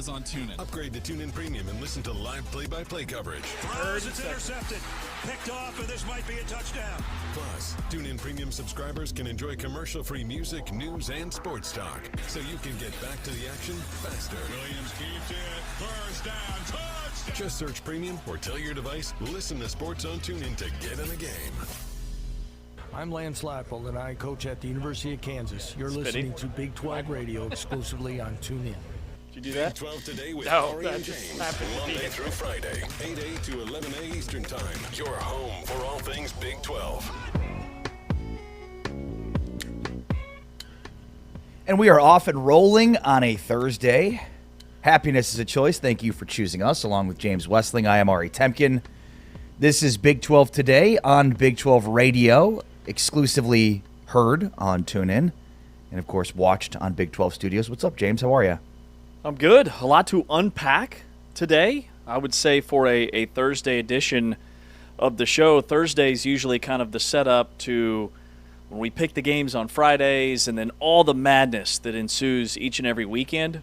is on TuneIn. Upgrade to TuneIn Premium and listen to live play-by-play coverage. Throws, it's intercepted. Picked off, and this might be a touchdown. Plus, TuneIn Premium subscribers can enjoy commercial-free music, news, and sports talk, so you can get back to the action faster. Williams keeps it. First down. Touchdown. Just search Premium or tell your device, listen to sports on TuneIn to get in the game. I'm Lance Lapple, and I coach at the University of Kansas. You're listening to Big 12 Radio exclusively on TuneIn. Did you do that? Big 12 Today with No, Ari that and just James, happened to be Monday it. through Friday, 8A to 11A Eastern Time. Your home for all things Big 12. And we are off and rolling on a Thursday. Happiness is a choice. Thank you for choosing us. Along with James Westling, I am Ari Temkin. This is Big 12 Today on Big 12 Radio, exclusively heard on TuneIn, and of course watched on Big 12 Studios. What's up, James? How are you? I'm good. A lot to unpack today. I would say for a Thursday edition of the show. Thursday's usually kind of the setup to when we pick the games on Fridays and then all the madness that ensues each and every weekend.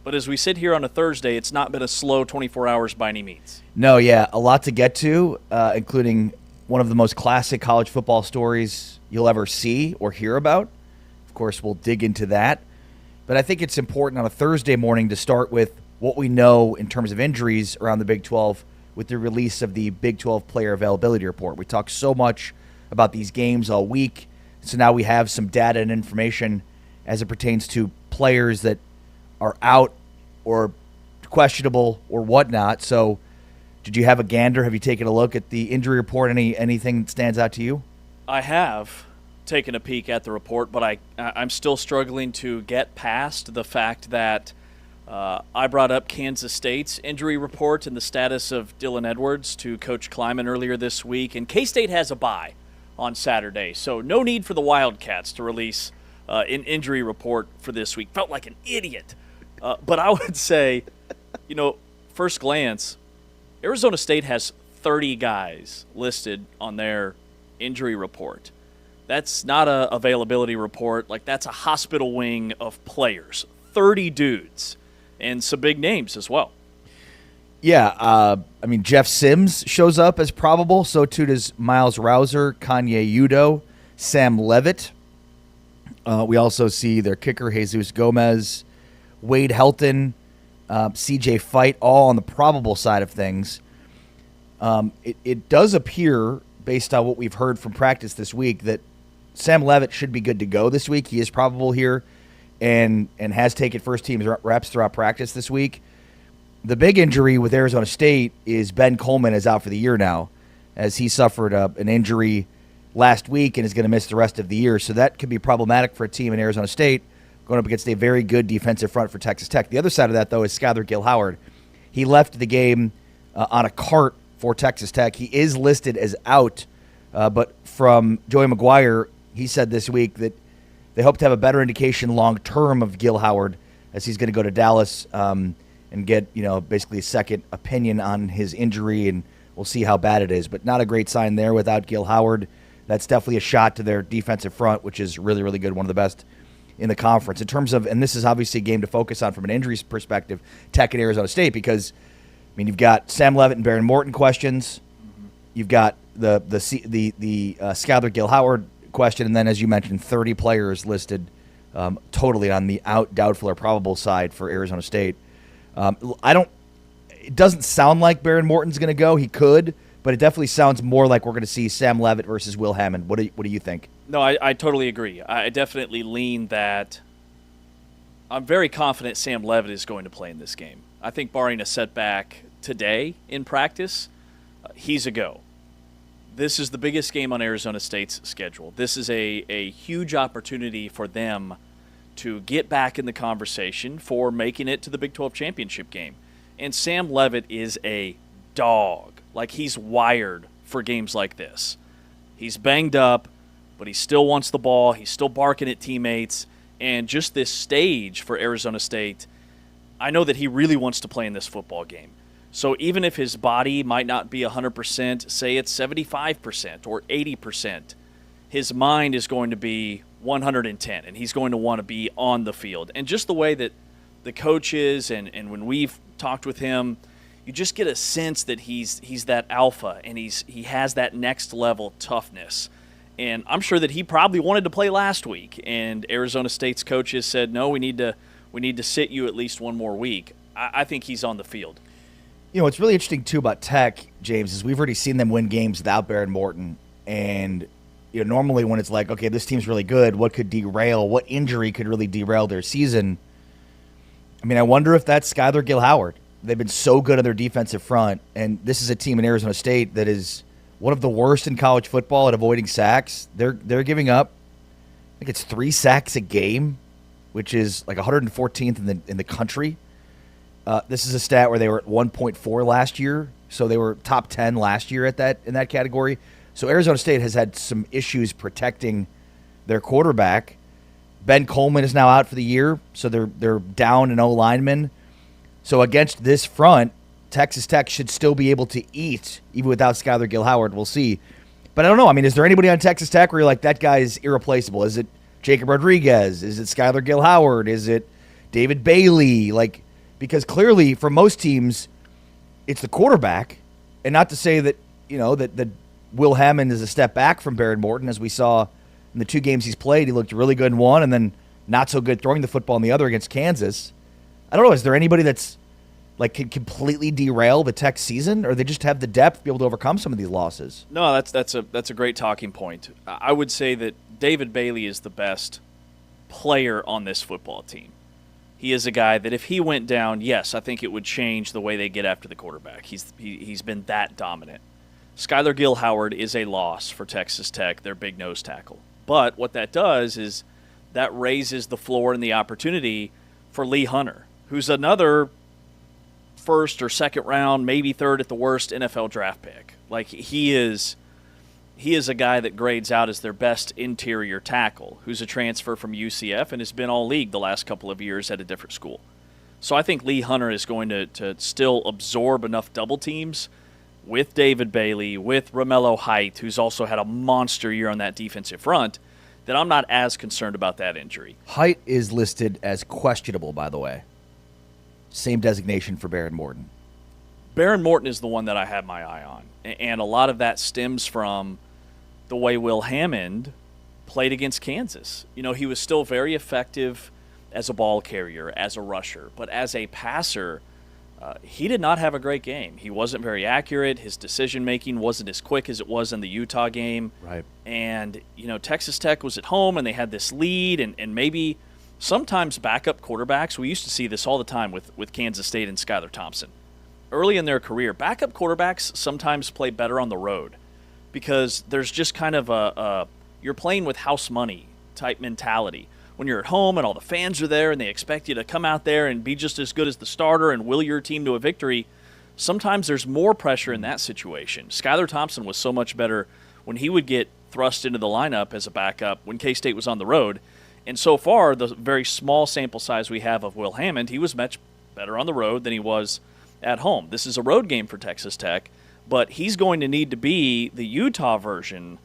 But as we sit here on a Thursday, it's not been a slow 24 hours by any means. No, yeah, a lot to get to, including one of the most classic college football stories you'll ever see or hear about. Of course, we'll dig into that. But I think it's important on a Thursday morning to start with what we know in terms of injuries around the Big 12 with the release of the Big 12 player availability report. We talked so much about these games all week, so now we have some data and information as it pertains to players that are out or questionable or whatnot. So did you have a gander? Have you taken a look at the injury report? Anything that stands out to you? I have taken a peek at the report, but I'm still struggling to get past the fact that I brought up Kansas State's injury report and the status of Dylan Edwards to Coach Kleiman earlier this week. And K-State has a bye on Saturday, so no need for the Wildcats to release an injury report for this week. Felt like an idiot. But I would say, first glance, Arizona State has 30 guys listed on their injury report. That's not a availability report. Like, that's a hospital wing of players. 30 dudes. And some big names as well. Yeah, Jeff Sims shows up as probable. So too does Miles Rouser, Kanye Udo, Sam Levitt. We also see their kicker, Jesus Gomez, Wade Helton, CJ Fight, all on the probable side of things. It does appear, based on what we've heard from practice this week, that Sam Levitt should be good to go this week. He is probable here and has taken first team reps throughout practice this week. The big injury with Arizona State is Ben Coleman is out for the year now, as he suffered an injury last week and is going to miss the rest of the year. So that could be problematic for a team in Arizona State going up against a very good defensive front for Texas Tech. The other side of that, though, is Skyler Gill-Howard. He left the game on a cart for Texas Tech. He is listed as out, but from Joey McGuire, he said this week that they hope to have a better indication long-term of Gill-Howard as he's going to go to Dallas and get, basically a second opinion on his injury, and we'll see how bad it is. But not a great sign there without Gill-Howard. That's definitely a shot to their defensive front, which is really, really good, one of the best in the conference. In terms of, and this is obviously a game to focus on from an injuries perspective, Tech and Arizona State, because, you've got Sam Levitt and Baron Morton questions. You've got the Skyler Gill-Howard question, and then, as you mentioned, 30 players listed totally on the out, doubtful, or probable side for Arizona State. It doesn't sound like Baron Morton's going to go. He could, but it definitely sounds more like we're going to see Sam Levitt versus Will Hammond. What do you think? No, I totally agree. I definitely lean that I'm very confident Sam Levitt is going to play in this game. I think barring a setback today in practice, he's a go. This is the biggest game on Arizona State's schedule. This is a huge opportunity for them to get back in the conversation for making it to the Big 12 championship game. And Sam Levitt is a dog. Like, he's wired for games like this. He's banged up, but he still wants the ball. He's still barking at teammates. And just this stage for Arizona State, I know that he really wants to play in this football game. So even if his body might not be 100%, say it's 75% or 80%, his mind is going to be 110, and he's going to want to be on the field. And just the way that the coaches and when we've talked with him, you just get a sense that he's that alpha and he has that next level toughness. And I'm sure that he probably wanted to play last week, and Arizona State's coaches said, no, we need to sit you at least one more week. I think he's on the field. You know, what's really interesting, too, about Tech, James, is we've already seen them win games without Baron Morton. And, you know, normally when it's like, okay, this team's really good, what injury could really derail their season? I mean, I wonder if that's Skylar Gill-Howard. They've been so good on their defensive front, and this is a team in Arizona State that is one of the worst in college football at avoiding sacks. They're giving up, I think it's 3 sacks a game, which is like 114th in the country. This is a stat where they were at 1.4 last year, so they were top 10 last year in that category. So Arizona State has had some issues protecting their quarterback. Ben Coleman is now out for the year, so they're down an O-lineman. So against this front, Texas Tech should still be able to eat, even without Skylar Gill-Howard. We'll see. But I don't know. I mean, is there anybody on Texas Tech where you're like, that guy is irreplaceable? Is it Jacob Rodriguez? Is it Skylar Gill-Howard? Is it David Bailey? Like, because clearly for most teams, it's the quarterback. And not to say that, you know, that Will Hammond is a step back from Baron Morton. As we saw in the 2 games he's played, he looked really good in one and then not so good throwing the football in the other against Kansas. I don't know. Is there anybody that's like can completely derail the Tech season, or they just have the depth to be able to overcome some of these losses? No, that's a great talking point. I would say that David Bailey is the best player on this football team. He is a guy that if he went down, yes, I think it would change the way they get after the quarterback. He's been that dominant. Skylar Gill-Howard is a loss for Texas Tech, their big nose tackle. But what that does is that raises the floor and the opportunity for Lee Hunter, who's another first or second round, maybe third at the worst NFL draft pick. Like he is a guy that grades out as their best interior tackle, who's a transfer from UCF and has been all league the last couple of years at a different school. So I think Lee Hunter is going to still absorb enough double teams with David Bailey, with Romello Height, who's also had a monster year on that defensive front, that I'm not as concerned about that injury. Height is listed as questionable, by the way. Same designation for Baron Morton. Baron Morton is the one that I have my eye on. And a lot of that stems from the way Will Hammond played against Kansas. You know, he was still very effective as a ball carrier, as a rusher. But as a passer, he did not have a great game. He wasn't very accurate. His decision-making wasn't as quick as it was in the Utah game. Right. And, you know, Texas Tech was at home, and they had this lead, and maybe – sometimes backup quarterbacks, we used to see this all the time with Kansas State and Skylar Thompson. Early in their career, backup quarterbacks sometimes play better on the road because there's just kind of you're playing with house money type mentality. When you're at home and all the fans are there and they expect you to come out there and be just as good as the starter and will your team to a victory, sometimes there's more pressure in that situation. Skylar Thompson was so much better when he would get thrust into the lineup as a backup when K-State was on the road. And so far, the very small sample size we have of Will Hammond, he was much better on the road than he was at home. This is a road game for Texas Tech, but he's going to need to be the Utah version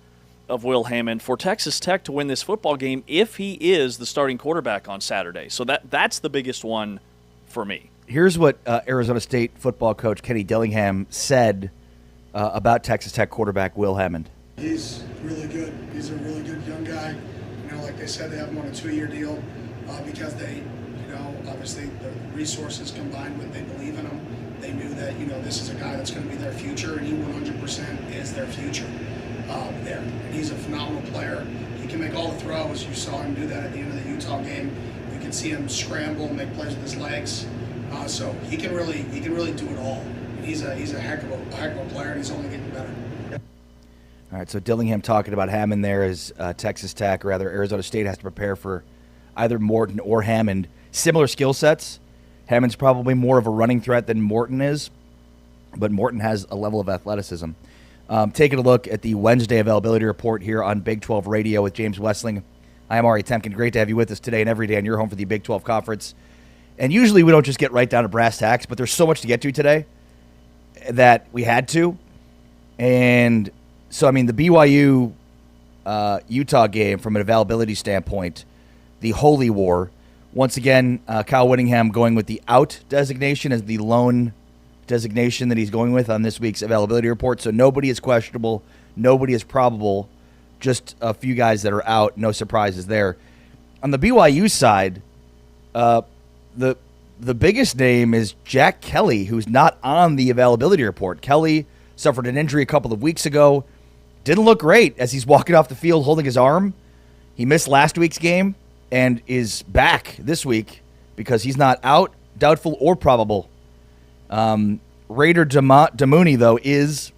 of Will Hammond for Texas Tech to win this football game if he is the starting quarterback on Saturday. So that's the biggest one for me. Here's what Arizona State football coach Kenny Dillingham said about Texas Tech quarterback Will Hammond. He's really good. He's a really good young guy. Like they said, they have him on a 2-year deal because they, obviously the resources combined with they believe in him. They knew that, this is a guy that's going to be their future, and he 100% is their future there. And he's a phenomenal player. He can make all the throws. You saw him do that at the end of the Utah game. You can see him scramble and make plays with his legs. So he can really do it all. And he's a heck of a player, and he's only getting better. All right, so Dillingham talking about Hammond there as Texas Tech, or rather Arizona State, has to prepare for either Morton or Hammond. Similar skill sets. Hammond's probably more of a running threat than Morton is, but Morton has a level of athleticism. Taking a look at the Wednesday availability report here on Big 12 Radio with James Westling. I am Ari Temkin. Great to have you with us today and every day on your home for the Big 12 Conference. And usually we don't just get right down to brass tacks, but there's so much to get to today that we had to. And so, I mean, the BYU Utah game, from an availability standpoint, the Holy War, Once again, Kyle Whittingham going with the out designation as the lone designation that he's going with on this week's availability report. So nobody is questionable, nobody is probable, just a few guys that are out. No surprises there. On the BYU side, the biggest name is Jack Kelly, who's not on the availability report. Kelly suffered an injury a couple of weeks ago. Didn't look great as he's walking off the field holding his arm. He missed last week's game and is back this week because he's not out, doubtful, or probable. Raider Damuni, though, is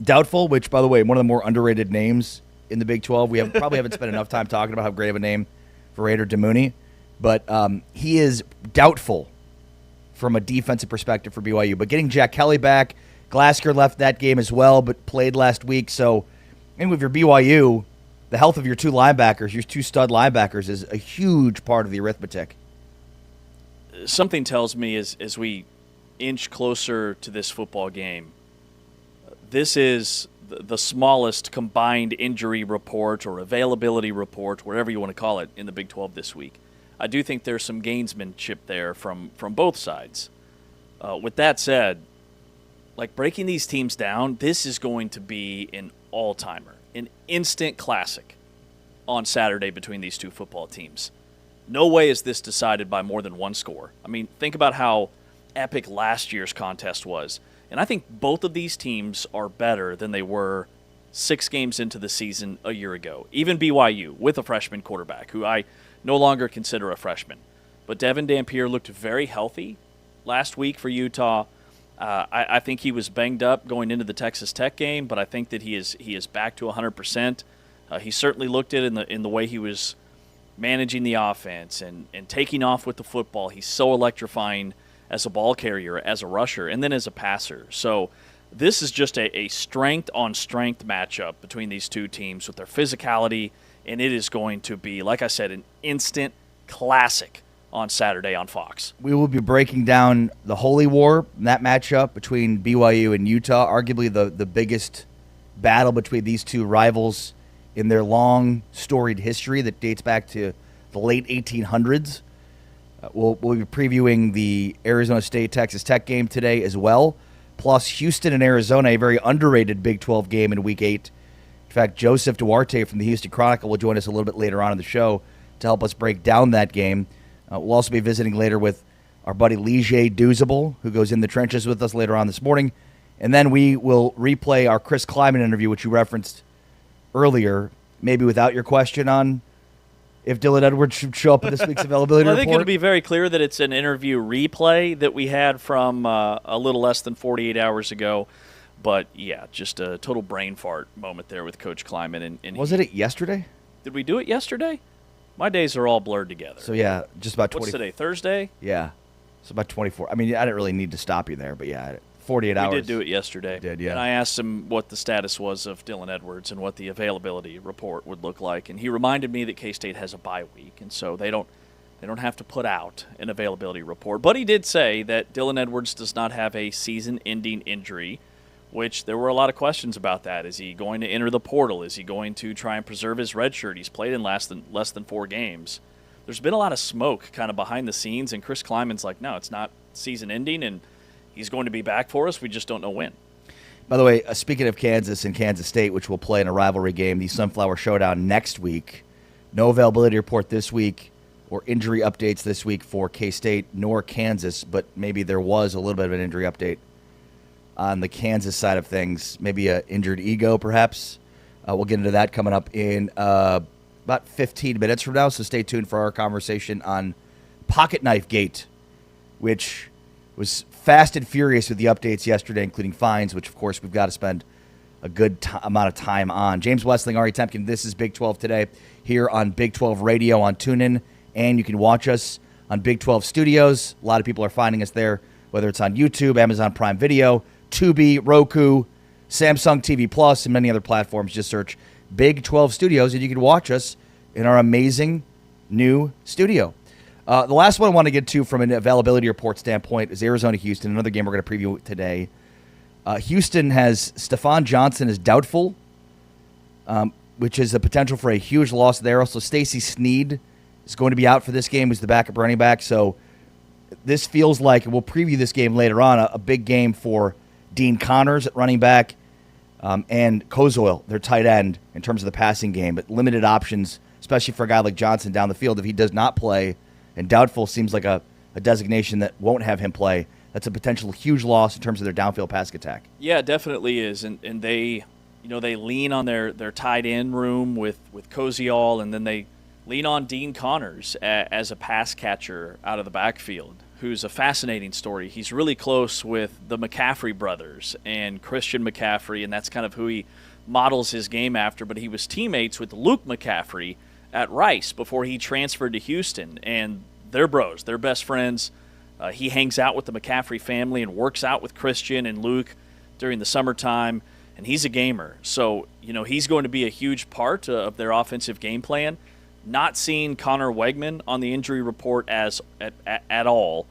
doubtful, which, by the way, one of the more underrated names in the Big 12. We probably haven't spent enough time talking about how great of a name for Raider Damuni, but he is doubtful from a defensive perspective for BYU. But getting Jack Kelly back, Glasker left that game as well, but played last week. So, and with your BYU, the health of your two linebackers, your two stud linebackers, is a huge part of the arithmetic. Something tells me as we inch closer to this football game, this is the smallest combined injury report or availability report, whatever you want to call it, in the Big 12 this week. I do think there's some gamesmanship there from both sides. With that said, like breaking these teams down, this is going to be an all-timer, an instant classic on Saturday between these two football teams. No way is this decided by more than one score. I mean, think about how epic last year's contest was. And I think both of these teams are better than they were 6 games into the season a year ago. Even BYU with a freshman quarterback, who I no longer consider a freshman. But Devin Dampier looked very healthy last week for Utah. I think he was banged up going into the Texas Tech game, but I think that he is back to 100%. He certainly looked it in the way he was managing the offense and taking off with the football. He's so electrifying as a ball carrier, as a rusher, and then as a passer. So this is just a strength-on-strength matchup between these two teams with their physicality, and it is going to be, like I said, an instant classic on Saturday on Fox. We will be breaking down the Holy War, that matchup between BYU and Utah, arguably the biggest battle between these two rivals in their long, storied history that dates back to the late 1800s. We'll be previewing the Arizona State-Texas Tech game today as well, plus Houston and Arizona, a very underrated Big 12 game in Week 8. In fact, Joseph Duarte from the Houston Chronicle will join us a little bit later on in the show to help us break down that game. We'll also be visiting later with our buddy Lige Douzable, who goes in the trenches with us later on this morning. And then we will replay our Chris Kleiman interview, which you referenced earlier, maybe without your question on if Dylan Edwards should show up in this week's availability report. I think it'll be very clear that it's an interview replay that we had from a little less than 48 hours ago. But, yeah, just a total brain fart moment there with Coach Kleiman. And Wasn't it yesterday? Did we do it yesterday? My days are all blurred together. So, yeah, just about 20. What's today, Thursday? Yeah. So about 24. I mean, I didn't really need to stop you there, but, yeah, 48 hours. We did do it yesterday. We did, yeah. And I asked him what the status was of Dylan Edwards and what the availability report would look like. And he reminded me that K-State has a bye week, and so they don't have to put out an availability report. But he did say that Dylan Edwards does not have a season-ending injury, which there were a lot of questions about that. Is he going to enter the portal? Is he going to try and preserve his red shirt? He's played in less than 4 games. There's been a lot of smoke kind of behind the scenes, and Chris Kleiman's like, no, it's not season-ending, and he's going to be back for us. We just don't know when. By the way, speaking of Kansas and Kansas State, which will play in a rivalry game, the Sunflower Showdown next week, no availability report this week or injury updates this week for K-State nor Kansas, but maybe there was a little bit of an injury update on the Kansas side of things, maybe an injured ego perhaps. We'll get into that coming up in about 15 minutes from now, so stay tuned for our conversation on Pocket Knife Gate, which was fast and furious with the updates yesterday, including fines, which, of course, we've got to spend a good amount of time on. James Westling, Ari Temkin, this is Big 12 Today here on Big 12 Radio on TuneIn, and you can watch us on Big 12 Studios. A lot of people are finding us there, whether it's on YouTube, Amazon Prime Video, Tubi, Roku, Samsung TV Plus, and many other platforms. Just search Big 12 Studios, and you can watch us in our amazing new studio. The last one I want to get to from an availability report standpoint is Arizona-Houston, another game we're going to preview today. Houston has Stephon Johnson is doubtful, which is a potential for a huge loss there. Also, Stacey Sneed is going to be out for this game. Who's the backup running back? So this feels like, and we'll preview this game later on, a big game for Dean Connors at running back and Kozoil, their tight end, in terms of the passing game. But limited options, especially for a guy like Johnson down the field if he does not play. And doubtful seems like a designation that won't have him play. That's a potential huge loss in terms of their downfield passing attack. Yeah, it definitely is. And they, they lean on their tight end room with Koziol, and then they lean on Dean Connors as a pass catcher out of the backfield, who's a fascinating story. He's really close with the McCaffrey brothers and Christian McCaffrey, and that's kind of who he models his game after. But he was teammates with Luke McCaffrey at Rice before he transferred to Houston, and they're bros. They're best friends. He hangs out with the McCaffrey family and works out with Christian and Luke during the summertime, and he's a gamer. So, he's going to be a huge part of their offensive game plan. Not seeing Connor Wegman on the injury report at all,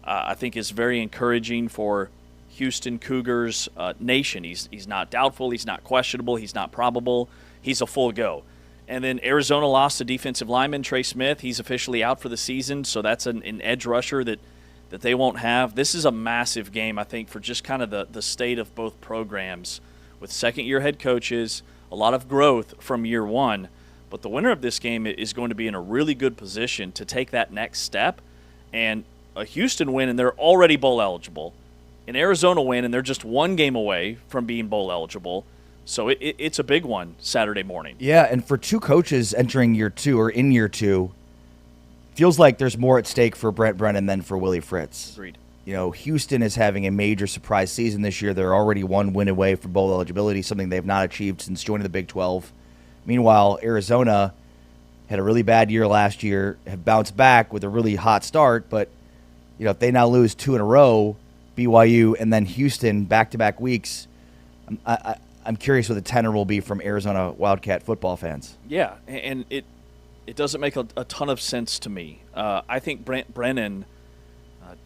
I think is very encouraging for Houston Cougars nation. He's not doubtful. He's not questionable. He's not probable. He's a full go. And then Arizona lost a defensive lineman, Trey Smith. He's officially out for the season, so that's an edge rusher that they won't have. This is a massive game, I think, for just kind of the state of both programs with second-year head coaches, a lot of growth from year one. But the winner of this game is going to be in a really good position to take that next step. And a Houston win, and they're already bowl eligible. An Arizona win, and they're just one game away from being bowl eligible. So it's a big one Saturday morning. Yeah, and for two coaches entering year two or in year two, feels like there's more at stake for Brent Brennan than for Willie Fritz. Agreed. Houston is having a major surprise season this year. They're already one win away from bowl eligibility, something they've not achieved since joining the Big 12. Meanwhile, Arizona had a really bad year last year, have bounced back with a really hot start, but if they now lose two in a row, BYU and then Houston back-to-back weeks, I'm curious what the tenor will be from Arizona Wildcat football fans. Yeah, and it doesn't make a ton of sense to me. I think Brent Brennan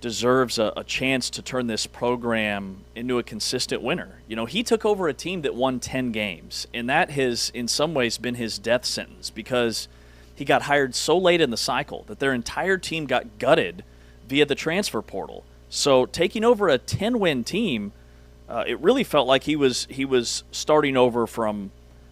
deserves a chance to turn this program into a consistent winner. He took over a team that won 10 games, and that has in some ways been his death sentence because he got hired so late in the cycle that their entire team got gutted via the transfer portal. So taking over a 10-win team, it really felt like he was starting over from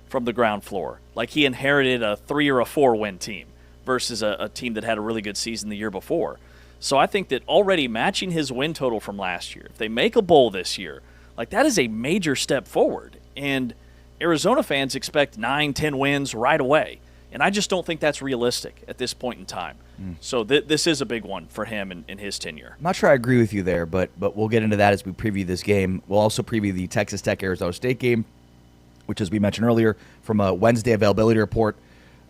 the ground floor, like he inherited a 3 or a 4-win team versus a team that had a really good season the year before. So I think that already matching his win total from last year, if they make a bowl this year, that is a major step forward. And Arizona fans expect 9-10 wins right away. And I just don't think that's realistic at this point in time. So this is a big one for him in his tenure. I'm not sure I agree with you there, but we'll get into that as we preview this game. We'll also preview the Texas Tech-Arizona State game, which, as we mentioned earlier, from a Wednesday availability report,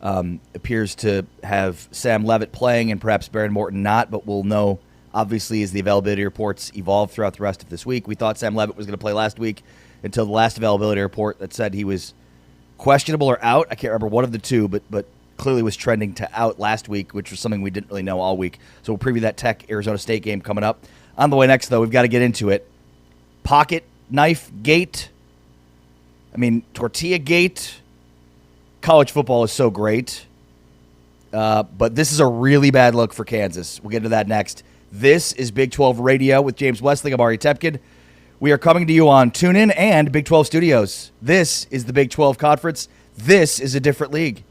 appears to have Sam Levitt playing and perhaps Baron Morton not, but we'll know, obviously, as the availability reports evolve throughout the rest of this week. We thought Sam Levitt was going to play last week until the last availability report that said he was questionable or out. I can't remember one of the two, but clearly was trending to out last week, which was something we didn't really know all week. So we'll preview that Tech-Arizona State game coming up. On the way next, though, we've got to get into it. Pocket knife gate. Tortilla gate. College football is so great. But this is a really bad look for Kansas. We'll get into that next. This is Big 12 Radio with James Westling. I'm Ari Tepkin. We are coming to you on TuneIn and Big 12 Studios. This is the Big 12 Conference. This is a different league.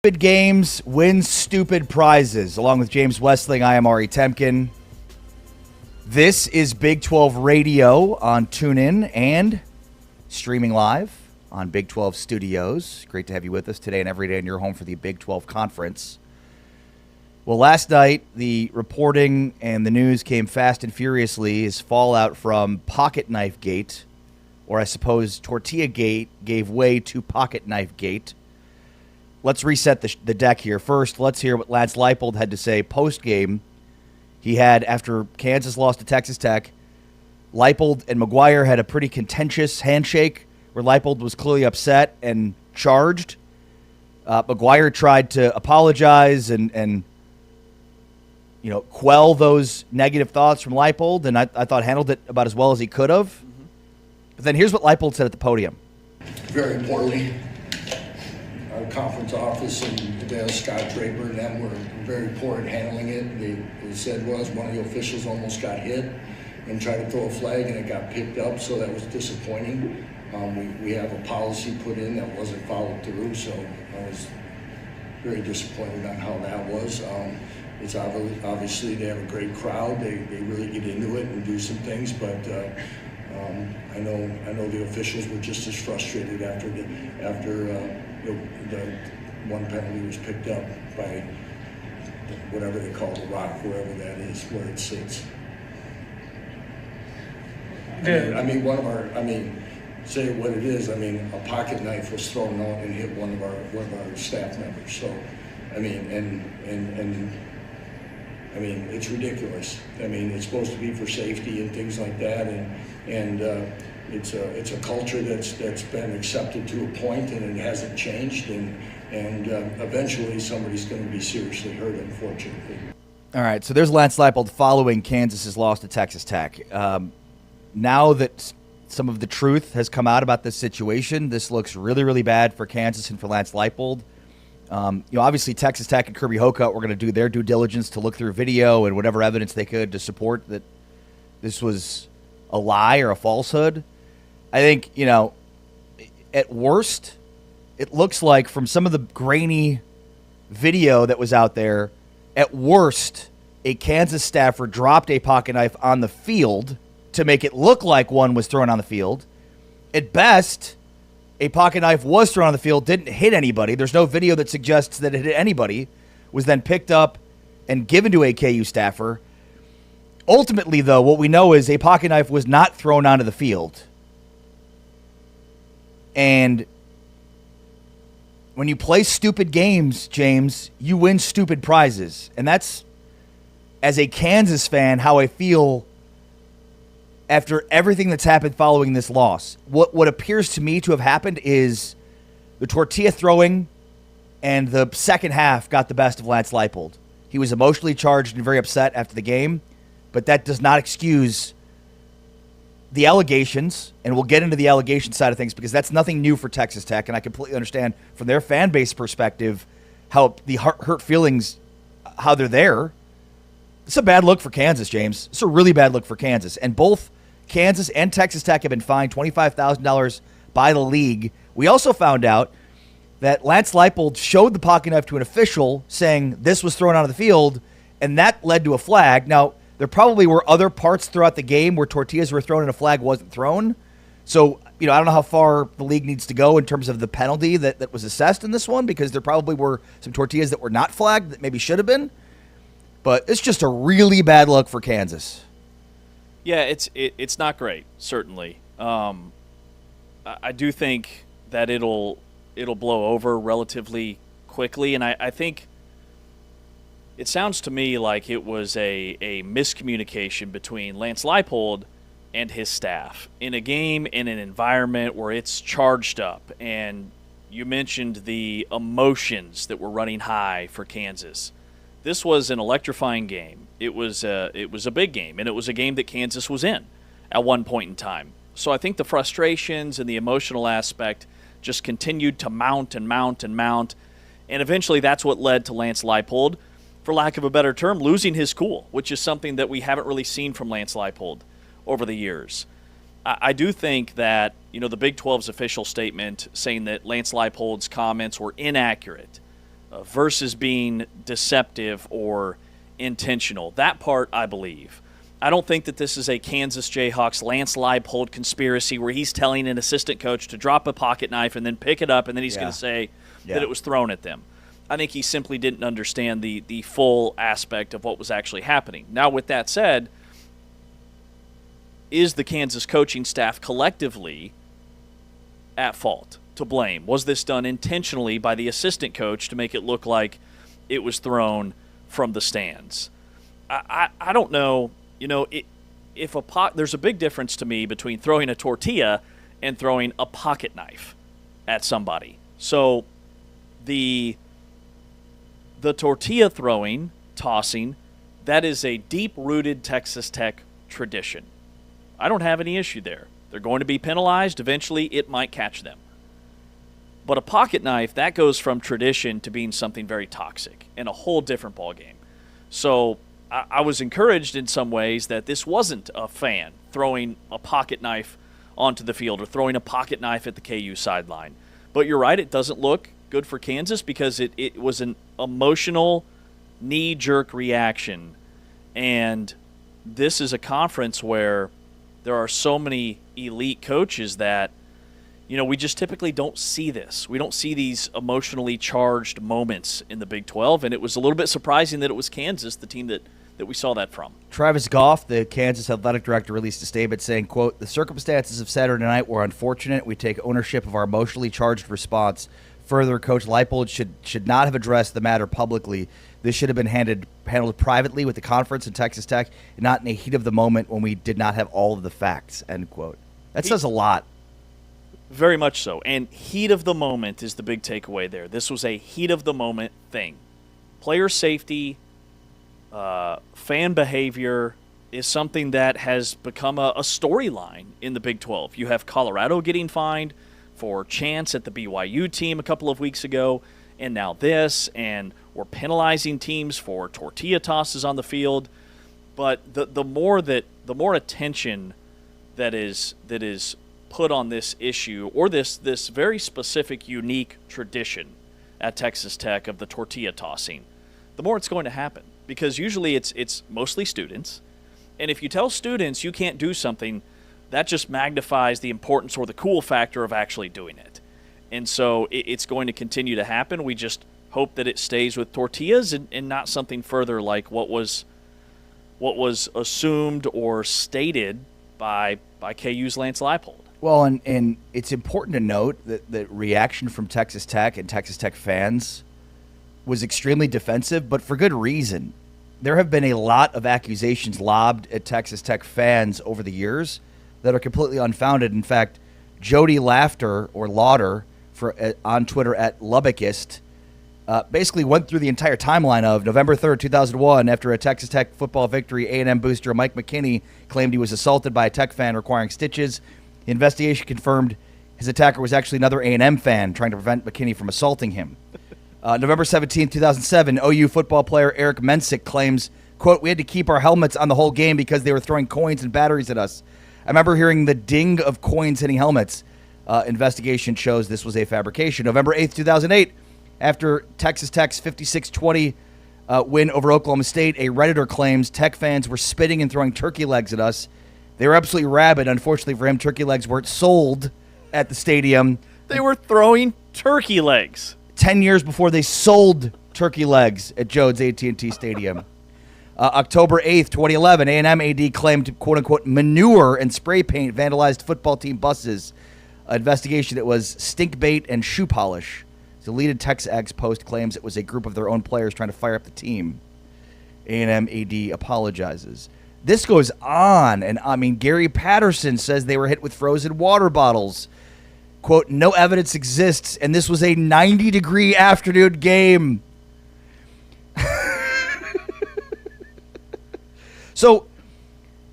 Stupid games win stupid prizes. Along with James Westling, I am Ari Temkin. This is Big 12 Radio on TuneIn and streaming live on Big 12 Studios. Great to have you with us today and every day in your home for the Big 12 Conference. Well, last night, the reporting and the news came fast and furiously as fallout from Pocket Knife Gate, or I suppose Tortilla Gate gave way to Pocket Knife Gate. Let's reset the deck here. First, let's hear what Lance Leipold had to say post-game. He had, after Kansas lost to Texas Tech, Leipold and McGuire had a pretty contentious handshake where Leipold was clearly upset and charged. McGuire tried to apologize and quell those negative thoughts from Leipold, and I thought handled it about as well as he could have. Mm-hmm. But then here's what Leipold said at the podium. Very poorly. Our conference office and Scott Draper and them were very poor at handling it. They said was one of the officials almost got hit and tried to throw a flag and it got picked up, so that was disappointing. We have a policy put in that wasn't followed through, so I was very disappointed on how that was. It's obviously they have a great crowd. They really get into it and do some things, but I know the officials were just as frustrated after the one penalty was picked up by whatever they call the rock, wherever that is, where it sits. Say what it is. A pocket knife was thrown out and hit one of our staff members. So, it's ridiculous. It's supposed to be for safety and things like that, and it's a culture that's been accepted to a point, and it hasn't changed, and eventually somebody's going to be seriously hurt, unfortunately. All right, so there's Lance Leipold following Kansas's loss to Texas Tech. Now that some of the truth has come out about this situation, this looks really, really bad for Kansas and for Lance Leipold. Obviously Texas Tech and Kirby Hocutt were going to do their due diligence to look through video and whatever evidence they could to support that this was a lie or a falsehood. I think, at worst, it looks like from some of the grainy video that was out there, at worst, a Kansas staffer dropped a pocket knife on the field to make it look like one was thrown on the field. At best, a pocket knife was thrown on the field, didn't hit anybody. There's no video that suggests that it hit anybody, was then picked up and given to a KU staffer. Ultimately, though, what we know is a pocket knife was not thrown onto the field. And when you play stupid games, James, you win stupid prizes. And that's, as a Kansas fan, how I feel after everything that's happened following this loss. What appears to me to have happened is the tortilla throwing and the second half got the best of Lance Leipold. He was emotionally charged and very upset after the game, but that does not excuse the allegations, and we'll get into the allegation side of things because that's nothing new for Texas Tech, and I completely understand from their fan base perspective how the hurt feelings, how they're there. It's a bad look for Kansas, James. It's a really bad look for Kansas. And both Kansas and Texas Tech have been fined $25,000 by the league. We also found out that Lance Leipold showed the pocket knife to an official saying this was thrown out of the field, and that led to a flag. Now, there probably were other parts throughout the game where tortillas were thrown and a flag wasn't thrown. So, I don't know how far the league needs to go in terms of the penalty that was assessed in this one, because there probably were some tortillas that were not flagged that maybe should have been. But it's just a really bad look for Kansas. Yeah, it's not great, certainly. I do think that it'll blow over relatively quickly, and I think it sounds to me like it was a miscommunication between Lance Leipold and his staff in a game, in an environment where it's charged up. And you mentioned the emotions that were running high for Kansas. This was an electrifying game. It was a big game, and it was a game that Kansas was in at one point in time. So I think the frustrations and the emotional aspect just continued to mount and mount and mount, and eventually that's what led to Lance Leipold, for lack of a better term, losing his cool, which is something that we haven't really seen from Lance Leipold over the years. I do think that, the Big 12's official statement saying that Lance Leipold's comments were inaccurate versus being deceptive or intentional. That part I believe. I don't think that this is a Kansas Jayhawks Lance Leipold conspiracy where he's telling an assistant coach to drop a pocket knife and then pick it up and then he's going to say that it was thrown at them. I think he simply didn't understand the full aspect of what was actually happening. Now, with that said, is the Kansas coaching staff collectively at fault, to blame? Was this done intentionally by the assistant coach to make it look like it was thrown from the stands? I don't know. You know, there's a big difference to me between throwing a tortilla and throwing a pocket knife at somebody. So the tortilla tossing, that is a deep-rooted Texas Tech tradition. I don't have any issue there. They're going to be penalized. Eventually, it might catch them. But a pocket knife, that goes from tradition to being something very toxic and a whole different ballgame. So I was encouraged in some ways that this wasn't a fan throwing a pocket knife onto the field or throwing a pocket knife at the KU sideline. But you're right, it doesn't look good for Kansas because it was an emotional, knee-jerk reaction. And this is a conference where there are so many elite coaches that, you know, we just typically don't see this. We don't see these emotionally charged moments in the Big 12, and it was a little bit surprising that it was Kansas, the team that we saw that from. Travis Goff, the Kansas athletic director, released a statement saying, quote, "The circumstances of Saturday night were unfortunate. We take ownership of our emotionally charged response. Further, Coach Leipold should not have addressed the matter publicly. This should have been handled privately with the conference and Texas Tech, not in the heat of the moment when we did not have all of the facts," end quote. That says a lot. Very much so. And heat of the moment is the big takeaway there. This was a heat of the moment thing. Player safety, fan behavior is something that has become a storyline in the Big 12. You have Colorado getting fined for chants at the BYU team a couple of weeks ago, and now this, and we're penalizing teams for tortilla tosses on the field. But the more attention that is put on this issue, or this very specific, unique tradition at Texas Tech of the tortilla tossing, the more it's going to happen. Because usually it's mostly students, and if you tell students you can't do something, that just magnifies the importance or the cool factor of actually doing it. And so it's going to continue to happen. We just hope that it stays with tortillas and not something further like what was assumed or stated by KU's Lance Leipold. Well, and it's important to note that the reaction from Texas Tech and Texas Tech fans was extremely defensive, but for good reason. There have been a lot of accusations lobbed at Texas Tech fans over the years that are completely unfounded. In fact, Jody Laughter on Twitter at Lubbockist basically went through the entire timeline of November 3rd, 2001, after a Texas Tech football victory. A&M booster Mike McKinney claimed he was assaulted by a Tech fan requiring stitches. The investigation confirmed his attacker was actually another A&M fan trying to prevent McKinney from assaulting him. November 17th, 2007, OU football player Eric Mensick claims, quote, "We had to keep our helmets on the whole game because they were throwing coins and batteries at us. I remember hearing the ding of coins hitting helmets. Investigation shows this was a fabrication." November 8th, 2008, after Texas Tech's 56-20 win over Oklahoma State, a Redditor claims Tech fans were spitting and throwing turkey legs at us. They were absolutely rabid. Unfortunately for him, turkey legs weren't sold at the stadium. They were throwing turkey legs. 10 years before they sold turkey legs at Jones AT&T Stadium. October 8th, 2011, A&M AD claimed, quote-unquote, manure and spray paint vandalized football team buses. Investigation that was stink bait and shoe polish. The deleted TexAgs post claims it was a group of their own players trying to fire up the team. A&M AD apologizes. This goes on, and I mean, Gary Patterson says they were hit with frozen water bottles. Quote, "No evidence exists, and this was a 90-degree afternoon game." So,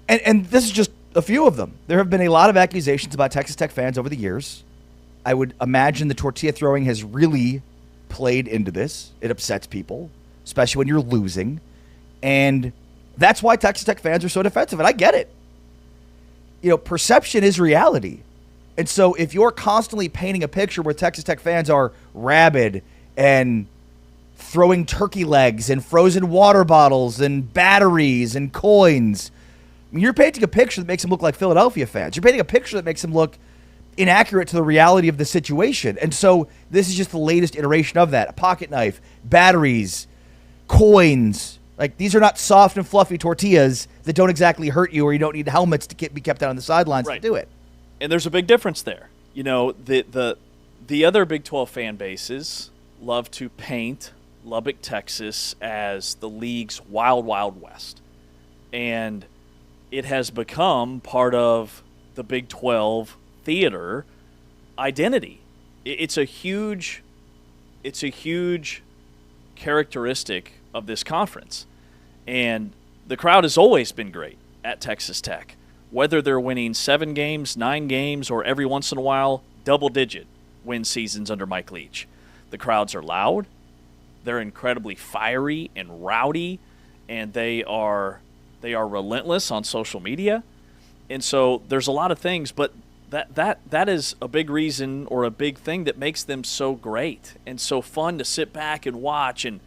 and this is just a few of them. There have been a lot of accusations about Texas Tech fans over the years. I would imagine the tortilla throwing has really played into this. It upsets people, especially when you're losing. And that's why Texas Tech fans are so defensive, and I get it. You know, perception is reality. And so if you're constantly painting a picture where Texas Tech fans are rabid and throwing turkey legs and frozen water bottles and batteries and coins. I mean, you're painting a picture that makes them look like Philadelphia fans. You're painting a picture that makes them look inaccurate to the reality of the situation. And so this is just the latest iteration of that. A pocket knife, batteries, coins. Like, these are not soft and fluffy tortillas that don't exactly hurt you, or you don't need helmets to be kept out on the sidelines to do it. And there's a big difference there. You know, the other Big 12 fan bases love to paint Lubbock, Texas as the league's wild, wild west. And it has become part of the Big 12 theater identity. It's a huge characteristic of this conference. And the crowd has always been great at Texas Tech. Whether they're winning 7 games, 9 games, or every once in a while, double-digit win seasons under Mike Leach. The crowds are loud, they're incredibly fiery and rowdy, and they are relentless on social media. And so there's a lot of things, but that is a big reason, or a big thing that makes them so great and so fun to sit back and watch. And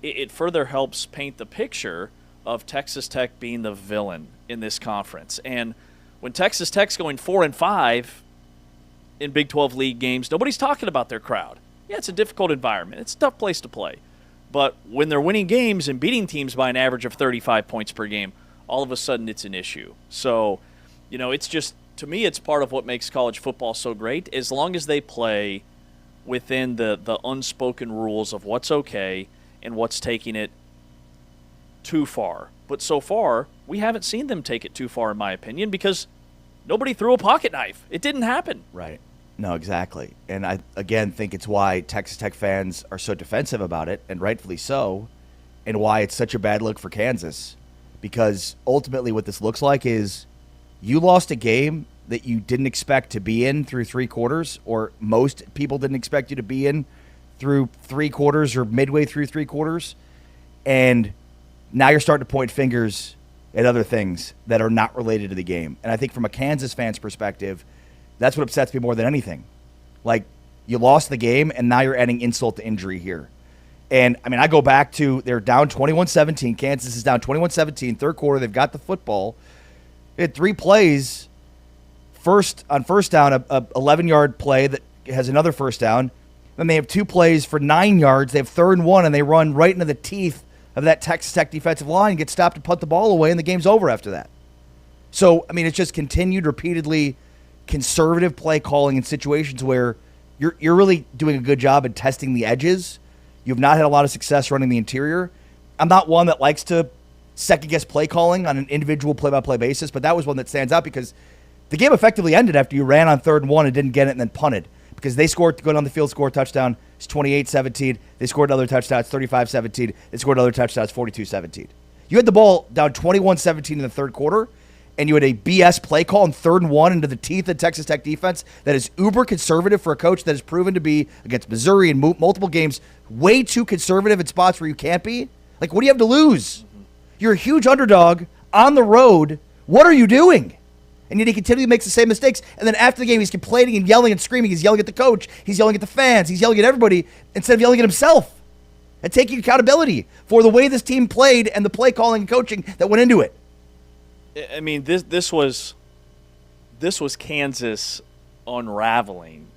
it further helps paint the picture of Texas Tech being the villain in this conference. And when Texas Tech's going 4-5 in Big 12 league games, nobody's talking about their crowd. Yeah, it's a difficult environment. It's a tough place to play. But when they're winning games and beating teams by an average of 35 points per game, all of a sudden it's an issue. So, you know, it's just, to me, it's part of what makes college football so great, as long as they play within the unspoken rules of what's okay and what's taking it too far. But so far, we haven't seen them take it too far, in my opinion, because nobody threw a pocket knife. It didn't happen. Right. No, exactly. And I, again, think it's why Texas Tech fans are so defensive about it, and rightfully so, and why it's such a bad look for Kansas. Because ultimately what this looks like is you lost a game that you didn't expect to be in through 3 quarters, or most people didn't expect you to be in through 3 quarters or midway through 3 quarters. And now you're starting to point fingers at other things that are not related to the game. And I think from a Kansas fan's perspective, that's what upsets me more than anything. Like, you lost the game, and now you're adding insult to injury here. And, I mean, I go back to, they're down 21-17. Kansas is down 21-17, third quarter. They've got the football. They had 3 plays. First down, a 11-yard play that has another first down. Then they have 2 plays for 9 yards. They have 3rd and 1, and they run right into the teeth of that Texas Tech defensive line, get stopped and punt the ball away, and the game's over after that. So, I mean, it's just continued repeatedly conservative play calling in situations where you're really doing a good job at testing the edges. You've not had a lot of success running the interior. I'm not one that likes to second-guess play calling on an individual play-by-play basis, but that was one that stands out because the game effectively ended after you ran on 3rd and 1 and didn't get it and then punted, because they scored to go down the field, score a touchdown. It's 28-17. They scored another touchdown. It's 35-17. They scored another touchdown. It's 42-17. You had the ball down 21-17 in the third quarter, and you had a BS play call in 3rd and 1 into the teeth of Texas Tech defense that is uber conservative for a coach that has proven to be, against Missouri in multiple games, way too conservative in spots where you can't be. Like, what do you have to lose? You're a huge underdog on the road. What are you doing? And yet he continually makes the same mistakes. And then after the game, he's complaining and yelling and screaming. He's yelling at the coach. He's yelling at the fans. He's yelling at everybody instead of yelling at himself and taking accountability for the way this team played and the play calling and coaching that went into it. I mean, this was Kansas unraveling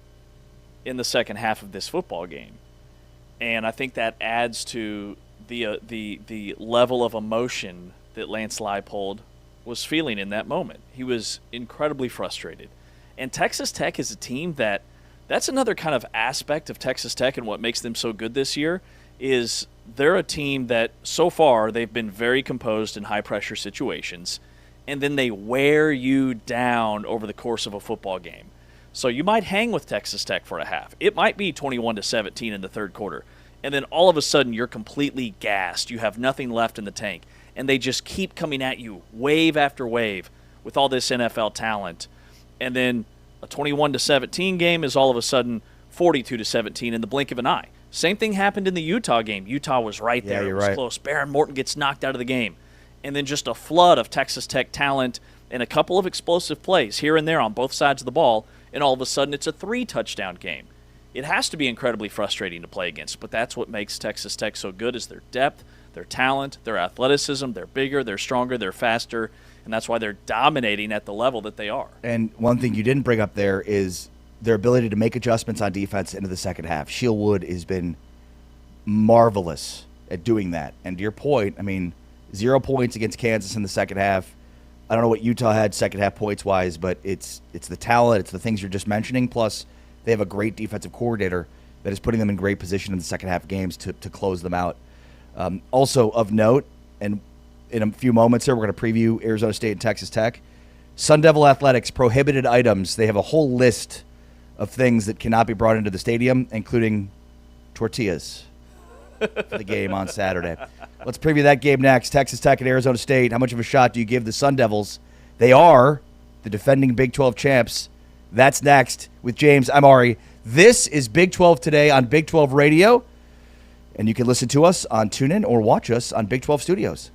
in the second half of this football game. And I think that adds to the level of emotion that Lance Leipold was feeling in that moment. He was incredibly frustrated. And Texas Tech is a team that's another kind of aspect of Texas Tech, and what makes them so good this year is they're a team that so far they've been very composed in high-pressure situations, and then they wear you down over the course of a football game. So you might hang with Texas Tech for a half. It might be 21-17 in the third quarter, and then all of a sudden you're completely gassed. You have nothing left in the tank. And they just keep coming at you wave after wave with all this NFL talent. And then a 21-17 game is all of a sudden 42-17 in the blink of an eye. Same thing happened in the Utah game. Utah was right there. Yeah, it was right. Close. Baron Morton gets knocked out of the game. And then just a flood of Texas Tech talent and a couple of explosive plays here and there on both sides of the ball, and all of a sudden it's a 3-touchdown game. it has to be incredibly frustrating to play against. But that's what makes Texas Tech so good is their depth, their talent, their athleticism. They're bigger, they're stronger, they're faster, and that's why they're dominating at the level that they are. And one thing you didn't bring up there is their ability to make adjustments on defense into the second half. Shieldwood has been marvelous at doing that. And to your point, I mean, 0 points against Kansas in the second half. I don't know what Utah had second half points wise, but it's the talent, it's the things you're just mentioning. Plus, they have a great defensive coordinator that is putting them in great position in the second half games to close them out. Also of note, and in a few moments here, we're going to preview Arizona State and Texas Tech. Sun Devil Athletics prohibited items. They have a whole list of things that cannot be brought into the stadium, including tortillas for the game on Saturday. Let's preview that game next. Texas Tech and Arizona State. How much of a shot do you give the Sun Devils? They are the defending Big 12 champs. That's next with James. I'm Ari. This is Big 12 Today on Big 12 Radio, and you can listen to us on TuneIn or watch us on Big 12 Studios.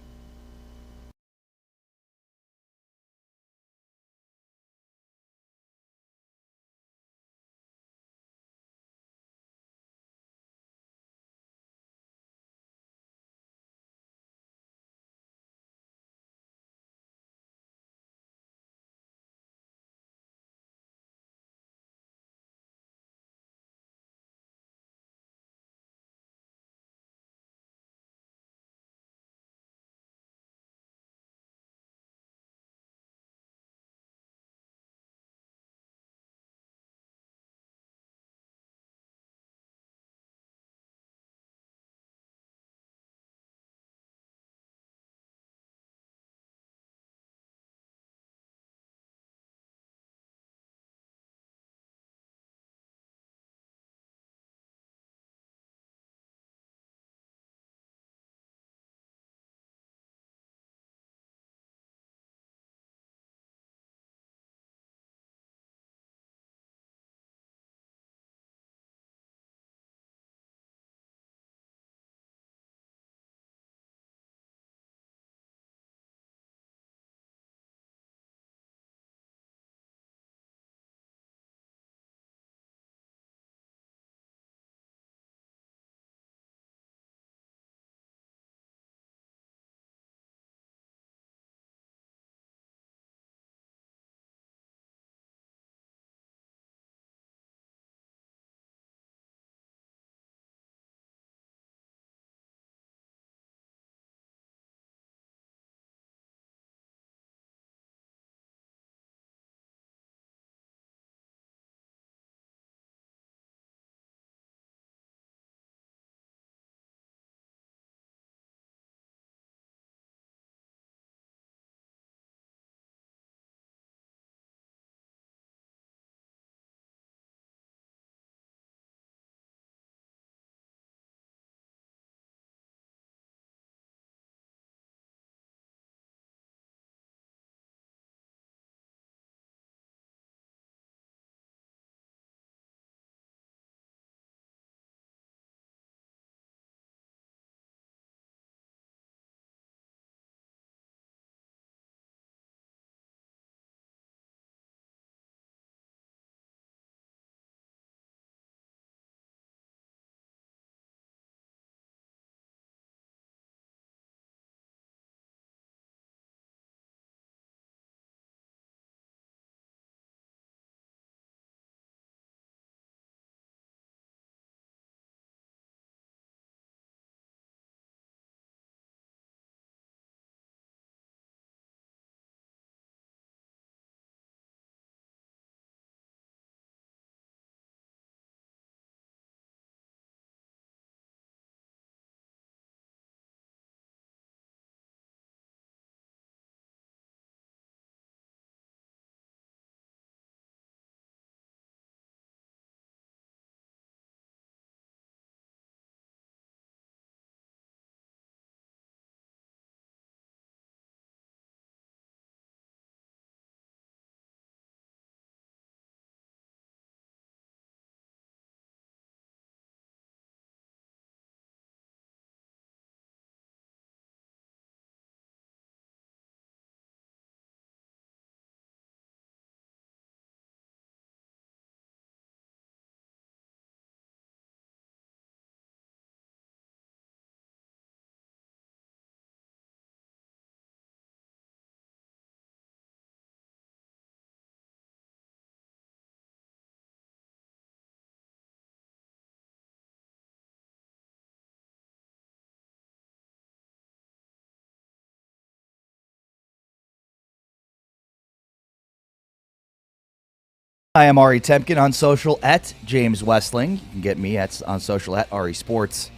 I am Ari Temkin on social at James Westling. You can get me on social at Ari Sports.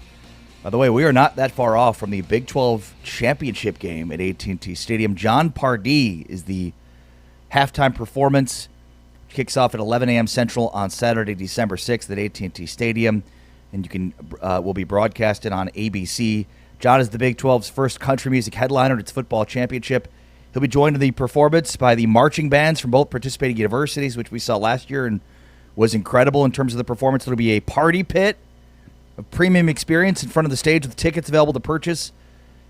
By the way, we are not that far off from the Big 12 championship game at AT&T Stadium. John Pardee is the halftime performance. Kicks off at 11 a.m. Central on Saturday, December 6th at AT&T Stadium, and you can will be broadcasted on ABC. John is the Big 12's first country music headliner at its football championship. He'll be joined in the performance by the marching bands from both participating universities, which we saw last year and was incredible in terms of the performance. It'll be a party pit, a premium experience in front of the stage with tickets available to purchase.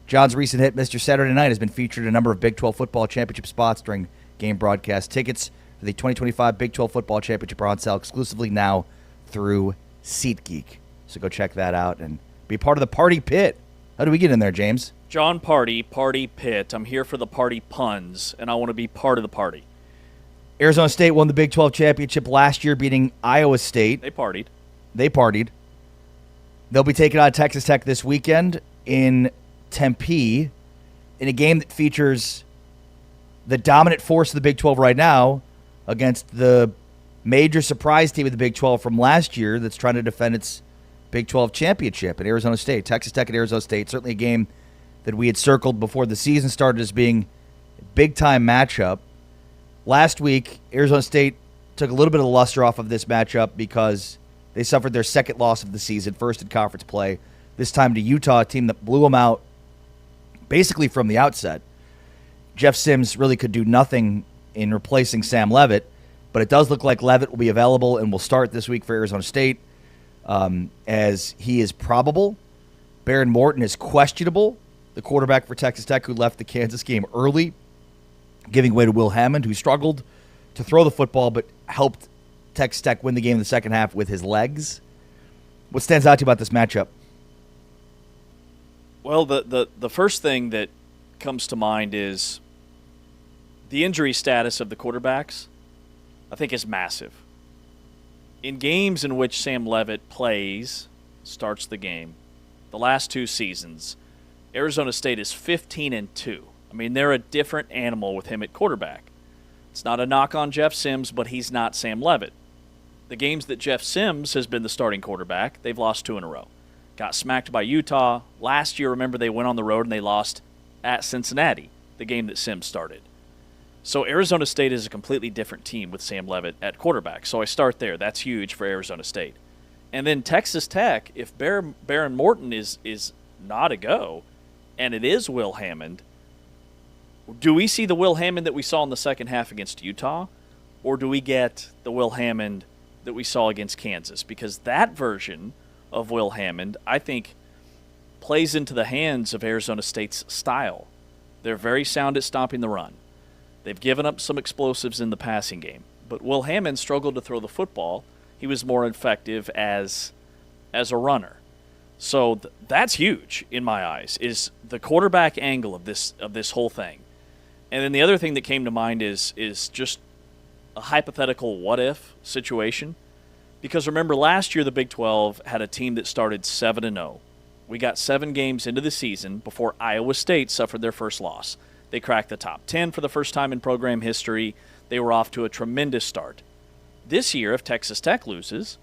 John's recent hit, Mr. Saturday Night, has been featured in a number of Big 12 football championship spots during game broadcast. Tickets for the 2025 Big 12 football championship are on sale exclusively now through SeatGeek. So go check that out and be part of the party pit. How do we get in there, James? John Party, Party Pit. I'm here for the party puns, and I want to be part of the party. Arizona State won the Big 12 championship last year, beating Iowa State. They partied. They'll be taking on Texas Tech this weekend in Tempe in a game that features the dominant force of the Big 12 right now against the major surprise team of the Big 12 from last year that's trying to defend its Big 12 championship at Arizona State. Texas Tech at Arizona State, certainly a game that we had circled before the season started as being a big-time matchup. Last week, Arizona State took a little bit of the luster off of this matchup because they suffered their second loss of the season, first in conference play, this time to Utah, a team that blew them out basically from the outset. Jeff Sims really could do nothing in replacing Sam Leavitt, but it does look like Leavitt will be available and will start this week for Arizona State as he is probable. Baron Morton is questionable, the quarterback for Texas Tech who left the Kansas game early, giving way to Will Hammond, who struggled to throw the football but helped Texas Tech win the game in the second half with his legs. What stands out to you about this matchup? Well, the first thing that comes to mind is the injury status of the quarterbacks, I think, is massive. In games in which Sam Leavitt starts the game, the last two seasons, Arizona State is 15-2. I mean, they're a different animal with him at quarterback. It's not a knock on Jeff Sims, but he's not Sam Leavitt. The games that Jeff Sims has been the starting quarterback, they've lost 2 in a row. Got smacked by Utah. Last year, remember, they went on the road and they lost at Cincinnati, the game that Sims started. So Arizona State is a completely different team with Sam Leavitt at quarterback. So I start there. That's huge for Arizona State. And then Texas Tech, if Baron Morton is not a go, and it is Will Hammond, do we see the Will Hammond that we saw in the second half against Utah, or do we get the Will Hammond that we saw against Kansas? Because that version of Will Hammond, I think, plays into the hands of Arizona State's style. They're very sound at stopping the run. They've given up some explosives in the passing game. But Will Hammond struggled to throw the football. He was more effective as a runner. So that's huge in my eyes, is the quarterback angle of this whole thing. And then the other thing that came to mind is just a hypothetical what-if situation. Because remember, last year the Big 12 had a team that started 7-0. We got 7 games into the season before Iowa State suffered their first loss. They cracked the top 10 for the first time in program history. They were off to a tremendous start. This year, if Texas Tech loses,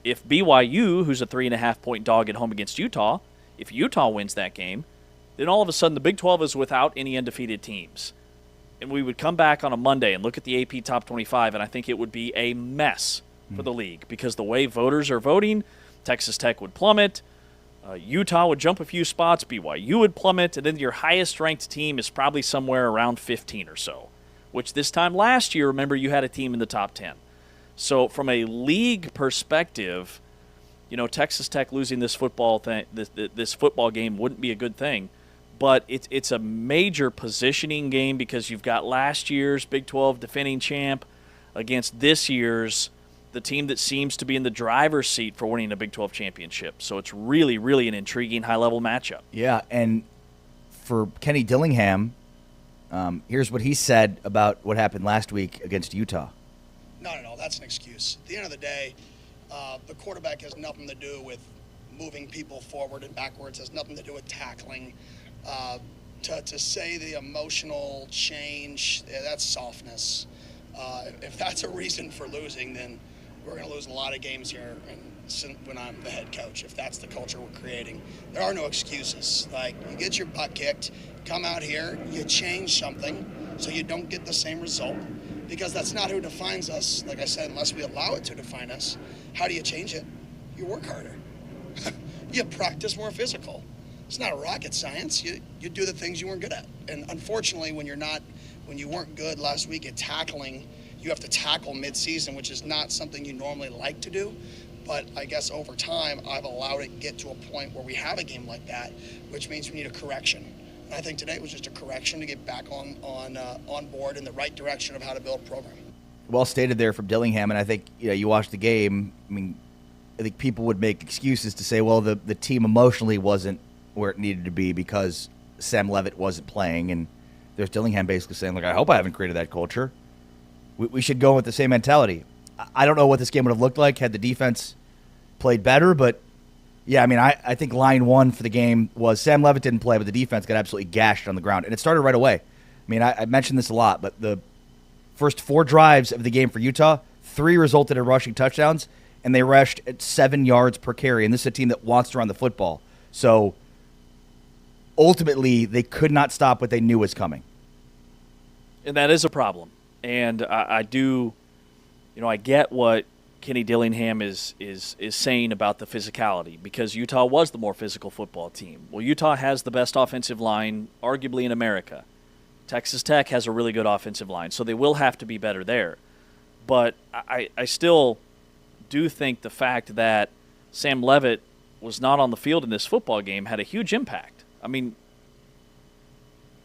if BYU, who's a 3.5-point dog at home against Utah, if Utah wins that game, then all of a sudden the Big 12 is without any undefeated teams. And we would come back on a Monday and look at the AP Top 25, and I think it would be a mess for the league because the way voters are voting, Texas Tech would plummet, Utah would jump a few spots, BYU would plummet, and then your highest-ranked team is probably somewhere around 15 or so, which this time last year, remember, you had a team in the top 10. So from a league perspective, Texas Tech losing this football game wouldn't be a good thing. But it's a major positioning game because you've got last year's Big 12 defending champ against this year's the team that seems to be in the driver's seat for winning a Big 12 championship. So it's really, really an intriguing high-level matchup. Yeah, and for Kenny Dillingham, here's what he said about what happened last week against Utah. No, that's an excuse. At the end of the day, the quarterback has nothing to do with moving people forward and backwards, has nothing to do with tackling. To say the emotional change, that's softness. If that's a reason for losing, then we're going to lose a lot of games here. And when I'm the head coach, if that's the culture we're creating, there are no excuses. Like, you get your butt kicked, come out here, you change something so you don't get the same result, because that's not who defines us. Like I said, unless we allow it to define us, how do you change it? You work harder. You practice more physical. It's not rocket science. You do the things you weren't good at. And unfortunately, when you weren't good last week at tackling, you have to tackle mid-season, which is not something you normally like to do. But I guess over time, I've allowed it get to a point where we have a game like that, which means we need a correction. And I think today was just a correction to get back on board in the right direction of how to build a program. Well stated there from Dillingham, and I think you watch the game. I mean, I think people would make excuses to say, well, the team emotionally wasn't where it needed to be because Sam Levitt wasn't playing, and there's Dillingham basically saying, like, I hope I haven't created that culture. We should go with the same mentality. I don't know what this game would have looked like had the defense played better, but yeah, I mean, I think line one for the game was Sam Levitt didn't play, but the defense got absolutely gashed on the ground, and it started right away. I mean, I mentioned this a lot, but the first 4 drives of the game for Utah, 3 resulted in rushing touchdowns, and they rushed at 7 yards per carry, and this is a team that wants to run the football. So ultimately, they could not stop what they knew was coming. And that is a problem. And I do, I get what Kenny Dillingham is saying about the physicality, because Utah was the more physical football team. Well, Utah has the best offensive line, arguably in America. Texas Tech has a really good offensive line, so they will have to be better there. But I still do think the fact that Sam Levitt was not on the field in this football game had a huge impact. I mean,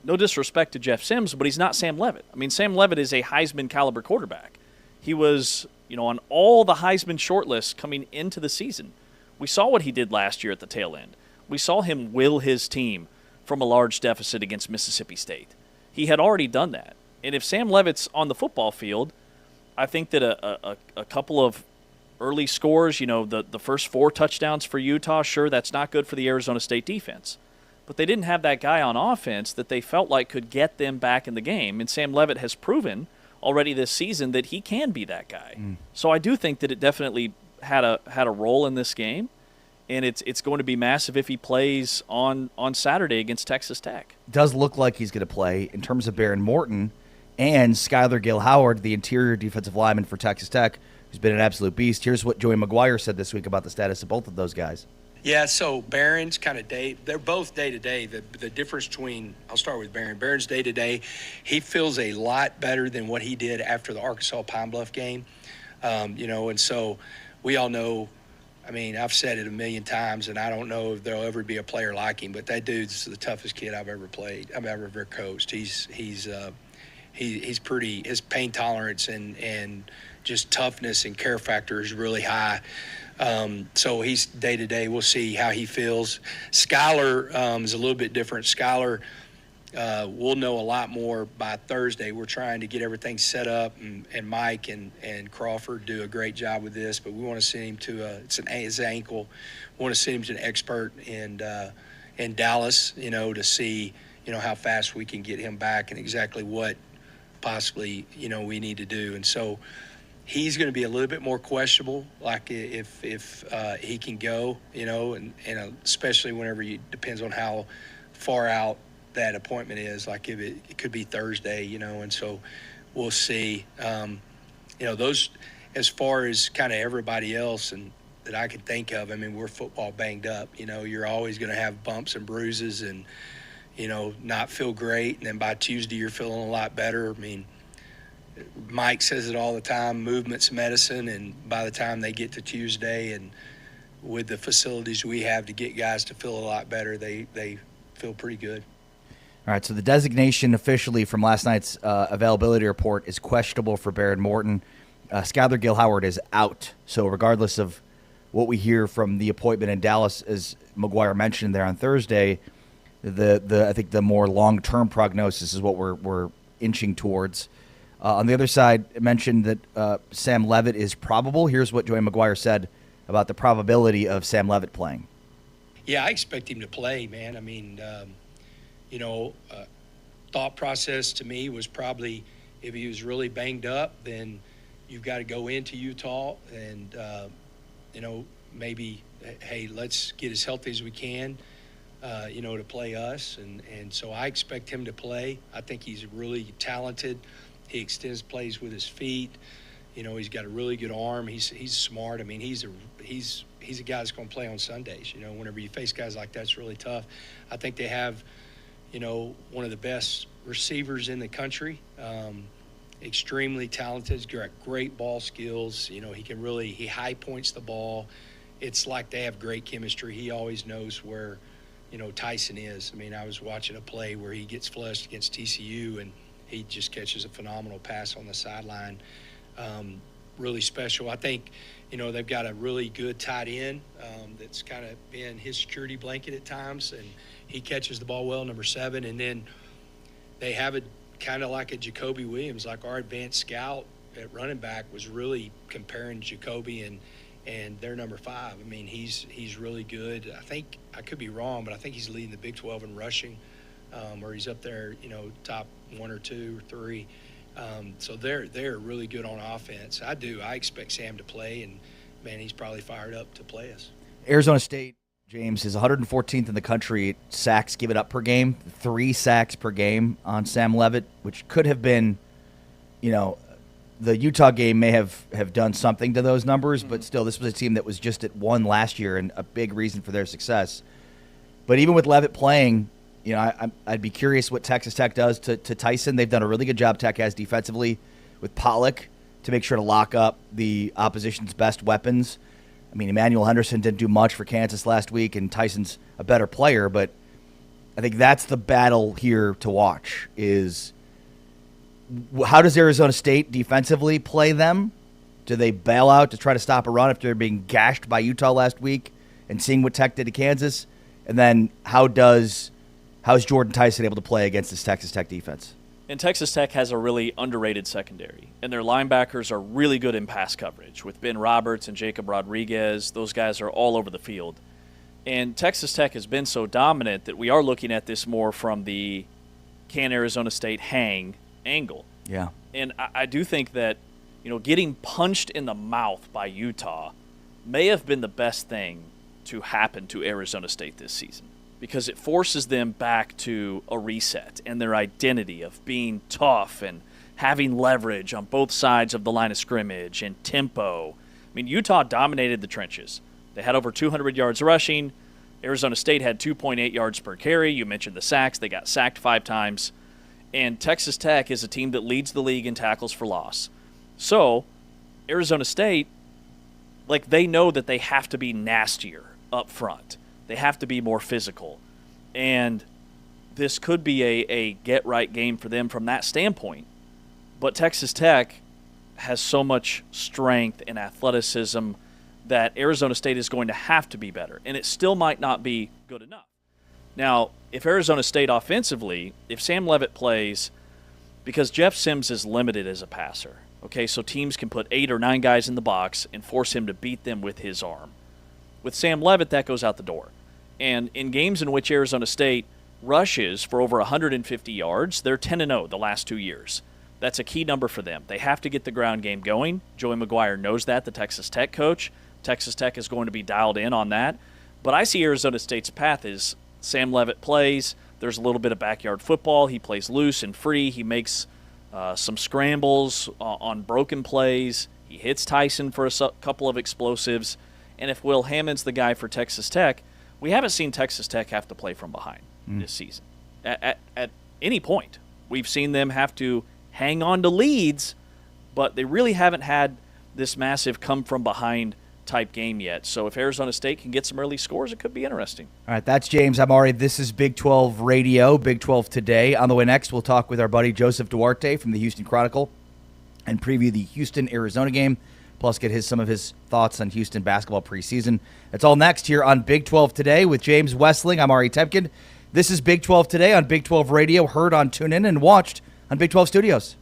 no disrespect to Jeff Sims, but he's not Sam Levitt. I mean, Sam Levitt is a Heisman-caliber quarterback. He was, on all the Heisman shortlists coming into the season. We saw what he did last year at the tail end. We saw him will his team from a large deficit against Mississippi State. He had already done that. And if Sam Levitt's on the football field, I think that a couple of early scores, the first 4 touchdowns for Utah, sure, that's not good for the Arizona State defense. But they didn't have that guy on offense that they felt like could get them back in the game. And Sam Levitt has proven already this season that he can be that guy. So I do think that it definitely had a role in this game. And it's going to be massive if he plays on Saturday against Texas Tech. Does look like he's going to play in terms of Baron Morton and Skylar Gill-Howard, the interior defensive lineman for Texas Tech, who's been an absolute beast. Here's what Joey McGuire said this week about the status of both of those guys. Yeah, so Barron's kind of they're both day-to-day. The difference between, I'll start with Barron. Barron's day-to-day, he feels a lot better than what he did after the Arkansas Pine Bluff game. And so we all know, I mean, I've said it a million times, and I don't know if there'll ever be a player like him, but that dude's the toughest kid I've ever coached. He's pretty, his pain tolerance and just toughness and care factor is really high. So he's day-to-day. We'll see how he feels. Skylar is a little bit different. Skylar, we'll know a lot more by Thursday. We're trying to get everything set up, and Mike and Crawford do a great job with this, but we want to send him to his ankle. We want to send him to an expert in Dallas, to see, how fast we can get him back and exactly what possibly, we need to do. And so he's going to be a little bit more questionable, like if he can go, and especially whenever depends on how far out that appointment is. Like if it could be Thursday, and so we'll see. Those, as far as kind of everybody else and that I can think of, I mean, we're football banged up. You're always going to have bumps and bruises and, not feel great. And then by Tuesday, you're feeling a lot better. I mean, Mike says it all the time, movement's medicine, and by the time they get to Tuesday and with the facilities we have to get guys to feel a lot better, they feel pretty good. All right, so the designation officially from last night's availability report is questionable for Baron Morton. Skylar Gill-Howard is out. So regardless of what we hear from the appointment in Dallas, as McGuire mentioned there on Thursday, I think the more long-term prognosis is what we're inching towards. On the other side, it mentioned that Sam Levitt is probable. Here's what Joey McGuire said about the probability of Sam Levitt playing. Yeah, I expect him to play, man. I mean, thought process to me was probably If he was really banged up, then you've got to go into Utah and, maybe, hey, let's get as healthy as we can, to play us. And so I expect him to play. I think he's really talented. He extends plays with his feet. He's got a really good arm. He's smart. I mean, he's a guy that's going to play on Sundays. Whenever you face guys like that, it's really tough. I think they have, one of the best receivers in the country. Extremely talented. He's got great ball skills. He high points the ball. It's like they have great chemistry. He always knows where, Tyson is. I mean, I was watching a play where he gets flushed against TCU, and he just catches a phenomenal pass on the sideline. Really special. I think, they've got a really good tight end that's kind of been his security blanket at times, and he catches the ball well, number 7. And then they have a kind of like a Jacoby Williams, like our advanced scout at running back was really comparing Jacoby and their number 5. I mean, he's really good. I think, I could be wrong, but I think he's leading the Big 12 in rushing, or he's up there, top 1 or 2 or 3. So they're really good on offense. I expect Sam to play, and, man, he's probably fired up to play us. Arizona State, James, is 114th in the country sacks given up per game, 3 sacks per game on Sam Levitt, which could have been, the Utah game may have done something to those numbers, but still, this was a team that was just at 1 last year and a big reason for their success. But even with Levitt playing, I'd be curious what Texas Tech does to Tyson. They've done a really good job, Tech has, defensively with Pollock to make sure to lock up the opposition's best weapons. I mean, Emmanuel Henderson didn't do much for Kansas last week, and Tyson's a better player, but I think that's the battle here to watch is how does Arizona State defensively play them? Do they bail out to try to stop a run after being gashed by Utah last week and seeing what Tech did to Kansas? And then how's Jordan Tyson able to play against this Texas Tech defense? And Texas Tech has a really underrated secondary, and their linebackers are really good in pass coverage with Ben Roberts and Jacob Rodriguez. Those guys are all over the field. And Texas Tech has been so dominant that we are looking at this more from the can Arizona State hang angle. Yeah. And I do think that, getting punched in the mouth by Utah may have been the best thing to happen to Arizona State this season, because it forces them back to a reset and their identity of being tough and having leverage on both sides of the line of scrimmage and tempo. I mean, Utah dominated the trenches. They had over 200 yards rushing. Arizona State had 2.8 yards per carry. You mentioned the sacks. They got sacked 5 times. And Texas Tech is a team that leads the league in tackles for loss. So Arizona State, they know that they have to be nastier up front. They have to be more physical. And this could be a get-right game for them from that standpoint. But Texas Tech has so much strength and athleticism that Arizona State is going to have to be better. And it still might not be good enough. Now, if Arizona State offensively, if Sam Levitt plays, because Jeff Sims is limited as a passer, okay, so teams can put 8 or 9 guys in the box and force him to beat them with his arm. With Sam Levitt, that goes out the door. And in games in which Arizona State rushes for over 150 yards, they're 10-0 the last 2 years. That's a key number for them. They have to get the ground game going. Joey McGuire knows that, the Texas Tech coach. Texas Tech is going to be dialed in on that. But I see Arizona State's path is Sam Levitt plays. There's a little bit of backyard football. He plays loose and free. He makes some scrambles on broken plays. He hits Tyson for a couple of explosives. And if Will Hammond's the guy for Texas Tech, we haven't seen Texas Tech have to play from behind this season. At any point, we've seen them have to hang on to leads, but they really haven't had this massive come-from-behind type game yet. So if Arizona State can get some early scores, it could be interesting. All right, that's James Amari. This is Big 12 Radio, Big 12 Today. On the way next, we'll talk with our buddy Joseph Duarte from the Houston Chronicle and preview the Houston-Arizona game, plus get some of his thoughts on Houston basketball preseason. That's all next here on Big 12 Today with James Westling. I'm Ari Temkin. This is Big 12 Today on Big 12 Radio, heard on TuneIn and watched on Big 12 Studios.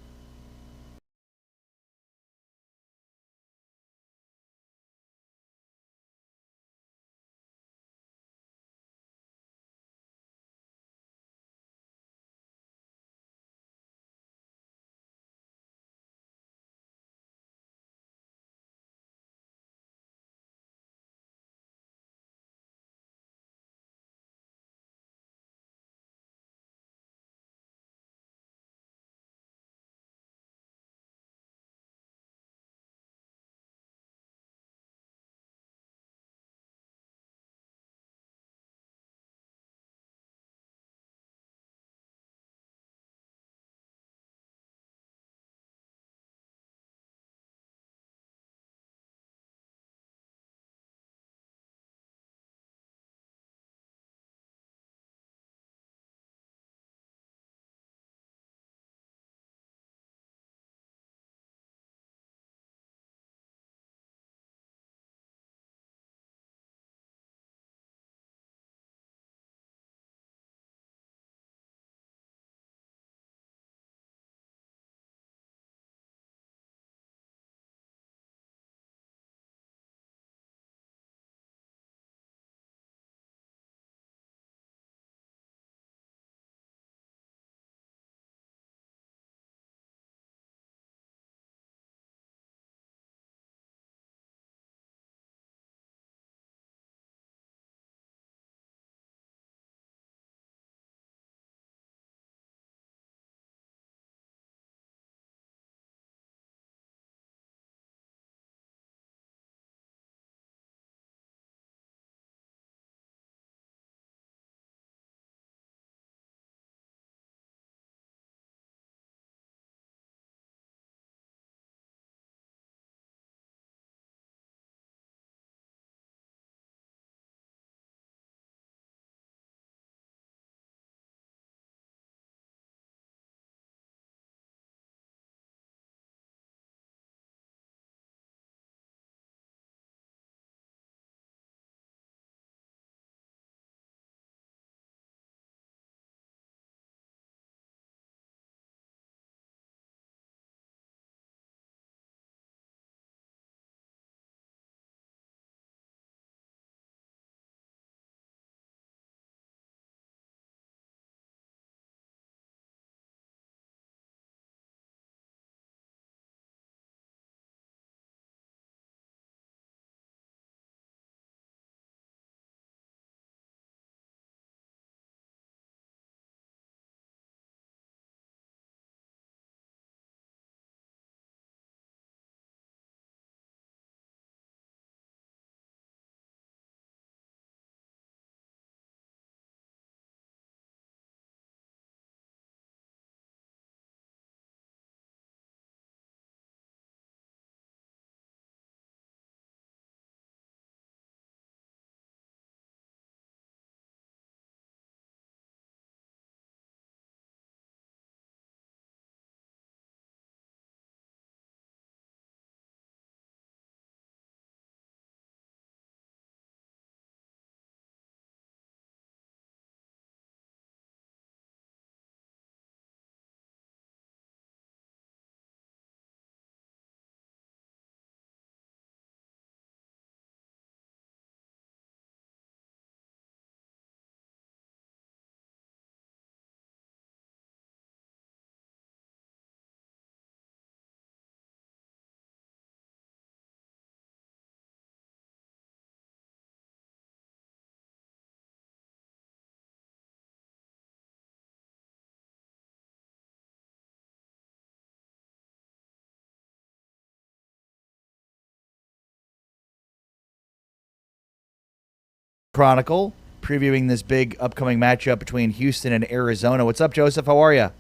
Chronicle, previewing this big upcoming matchup between Houston and Arizona. What's up, Joseph? How are you?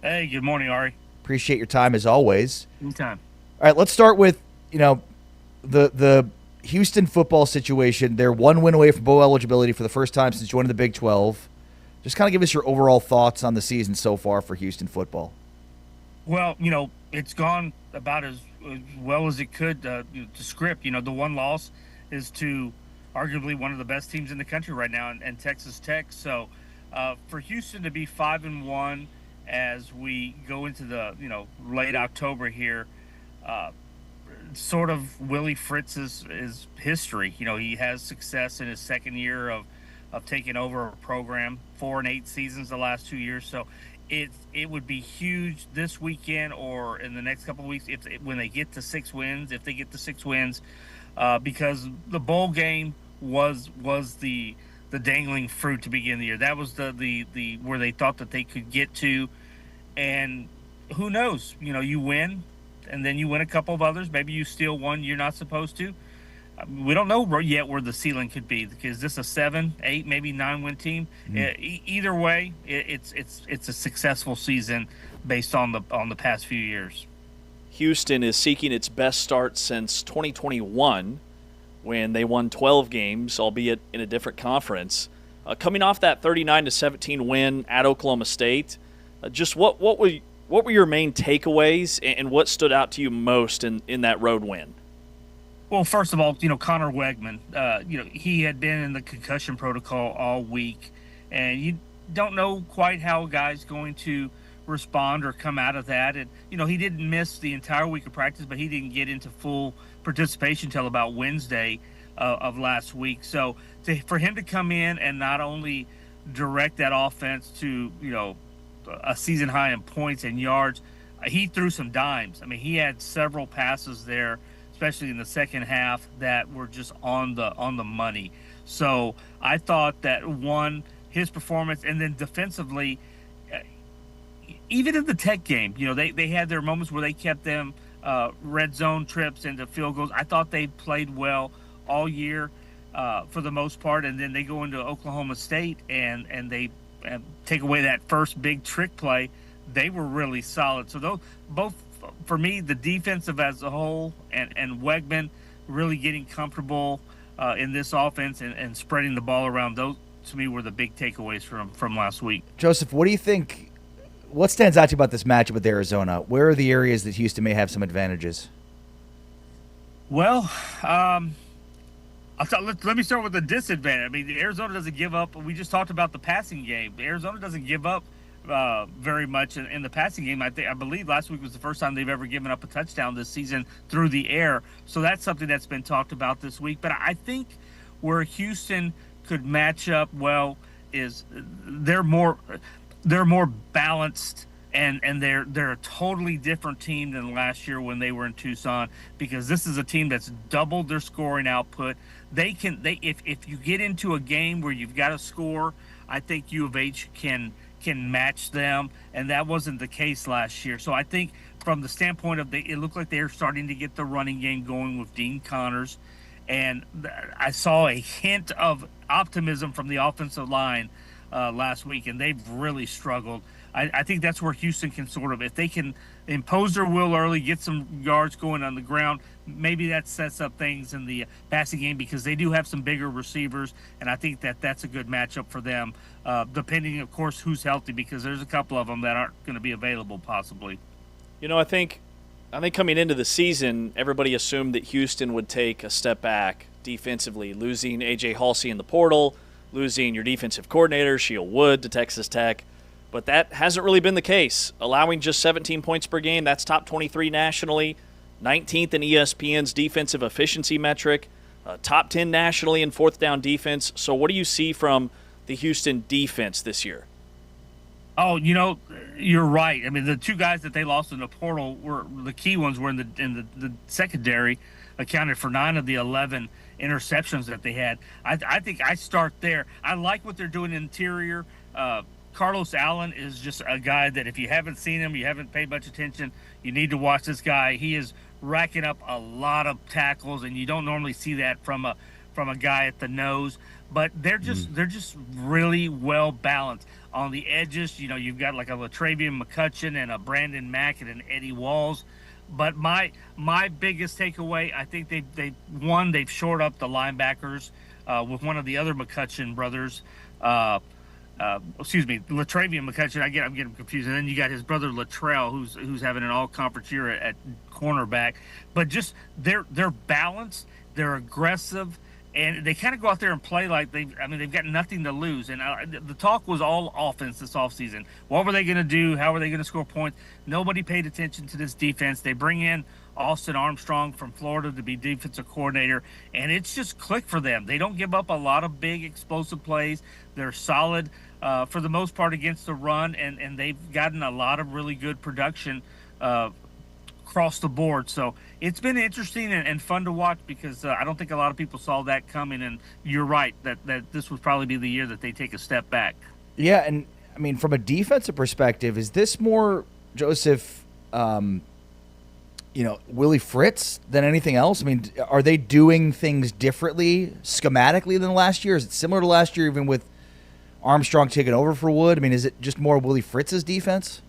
Hey, good morning, Ari. Appreciate your time as always. Anytime. All right, let's start with, the Houston football situation. They're one win away from bowl eligibility for the first time since joining the Big 12. Just kind of give us your overall thoughts on the season so far for Houston football. Well, it's gone about as well as it could to script. The one loss is to arguably one of the best teams in the country right now, and Texas Tech. So for Houston to be 5-1 as we go into the late October here, sort of Willie Fritz's is history. He has success in his second year of taking over a program, 4 and 8 seasons the last 2 years. So it would be huge this weekend or in the next couple of weeks when they get to 6 wins, if they get to 6 wins, because the bowl game was the dangling fruit to begin the year. That was the where they thought that they could get to, and who knows? You win, and then you win a couple of others. Maybe you steal one you're not supposed to. We don't know yet where the ceiling could be. Is this a 7, 8, maybe 9-win team? Either way, it's a successful season based on the past few years. Houston is seeking its best start since 2021, when they won 12 games, albeit in a different conference. Coming off that 39-17 win at Oklahoma State, just what were your main takeaways, and what stood out to you most in that road win? Well, first of all, Connor Wegman, he had been in the concussion protocol all week, and you don't know quite how a guy's going to respond or come out of that. And, he didn't miss the entire week of practice, but he didn't get into full participation until about Wednesday of last week. So for him to come in and not only direct that offense to, a season high in points and yards, he threw some dimes. I mean, he had several passes there, especially in the second half, that were just on the money. So I thought that his performance, and then defensively, even in the Tech game, they had their moments where they kept them red zone trips into field goals. I thought they played well all year for the most part, and then they go into Oklahoma State and they take away that first big trick play. They were really solid. So both for me, the defensive as a whole and Wegman really getting comfortable in this offense and spreading the ball around, those to me were the big takeaways from last week. Joseph, what do you think? What stands out to you about this matchup with Arizona? Where are the areas that Houston may have some advantages? Well, let me start with the disadvantage. I mean, Arizona doesn't give up. We just talked about the passing game. Arizona doesn't give up very much in the passing game. I believe last week was the first time they've ever given up a touchdown this season through the air. So that's something that's been talked about this week. But I think where Houston could match up well is they're more balanced, and they're a totally different team than last year when they were in Tucson, because this is a team that's doubled their scoring output. If you get into a game where you've got to score, I think U of H can match them, and that wasn't the case last year. So I think from the standpoint of it looked like they're starting to get the running game going with Dean Connors, and I saw a hint of optimism from the offensive line last week, and they've really struggled. I think that's where Houston can sort of, if they can impose their will early, get some yards going on the ground, maybe that sets up things in the passing game, because they do have some bigger receivers, and I think that's a good matchup for them, depending, of course, who's healthy, because there's a couple of them that aren't going to be available possibly. I think coming into the season, everybody assumed that Houston would take a step back defensively, losing A.J. Halsey in the portal, losing your defensive coordinator, Sheil Wood, to Texas Tech. But that hasn't really been the case. Allowing just 17 points per game, that's top 23 nationally, 19th in ESPN's defensive efficiency metric, top 10 nationally in fourth down defense. So what do you see from the Houston defense this year? Oh, you're right. I mean, the two guys that they lost in the portal were the key ones. Were in the secondary, accounted for 9 of the 11 interceptions that they had. I think I start there. I like what they're doing interior. Carlos Allen is just a guy that if you haven't seen him, you haven't paid much attention, you need to watch this guy. He is racking up a lot of tackles, and you don't normally see that from from a guy at the nose, but they're just really well balanced on the edges. You've got like a Latravian McCutcheon and a Brandon Mack and an Eddie Walls. But my biggest takeaway, I think they've shored up the linebackers with one of the other McCutcheon brothers. Excuse me, Latravian McCutcheon. I'm getting confused. And then you got his brother Latrell, who's having an all-conference year at cornerback. But just they're balanced, they're aggressive, and they kind of go out there and play like they've got nothing to lose. And the talk was all offense this offseason. What were they going to do? How were they going to score points? Nobody paid attention to this defense. They bring in Austin Armstrong from Florida to be defensive coordinator, and it's just clicked for them. They don't give up a lot of big explosive plays. They're solid for the most part against the run, and they've gotten a lot of really good production across the board. So it's been interesting and fun to watch because I don't think a lot of people saw that coming, and you're right that this would probably be the year that they take a step back. Yeah, and I mean, from a defensive perspective, is this more, Joseph, Willie Fritz than anything else? I mean, are they doing things differently schematically than last year? Is it similar to last year, even with Armstrong taking over for Wood? I mean, is it just more Willie Fritz's defense?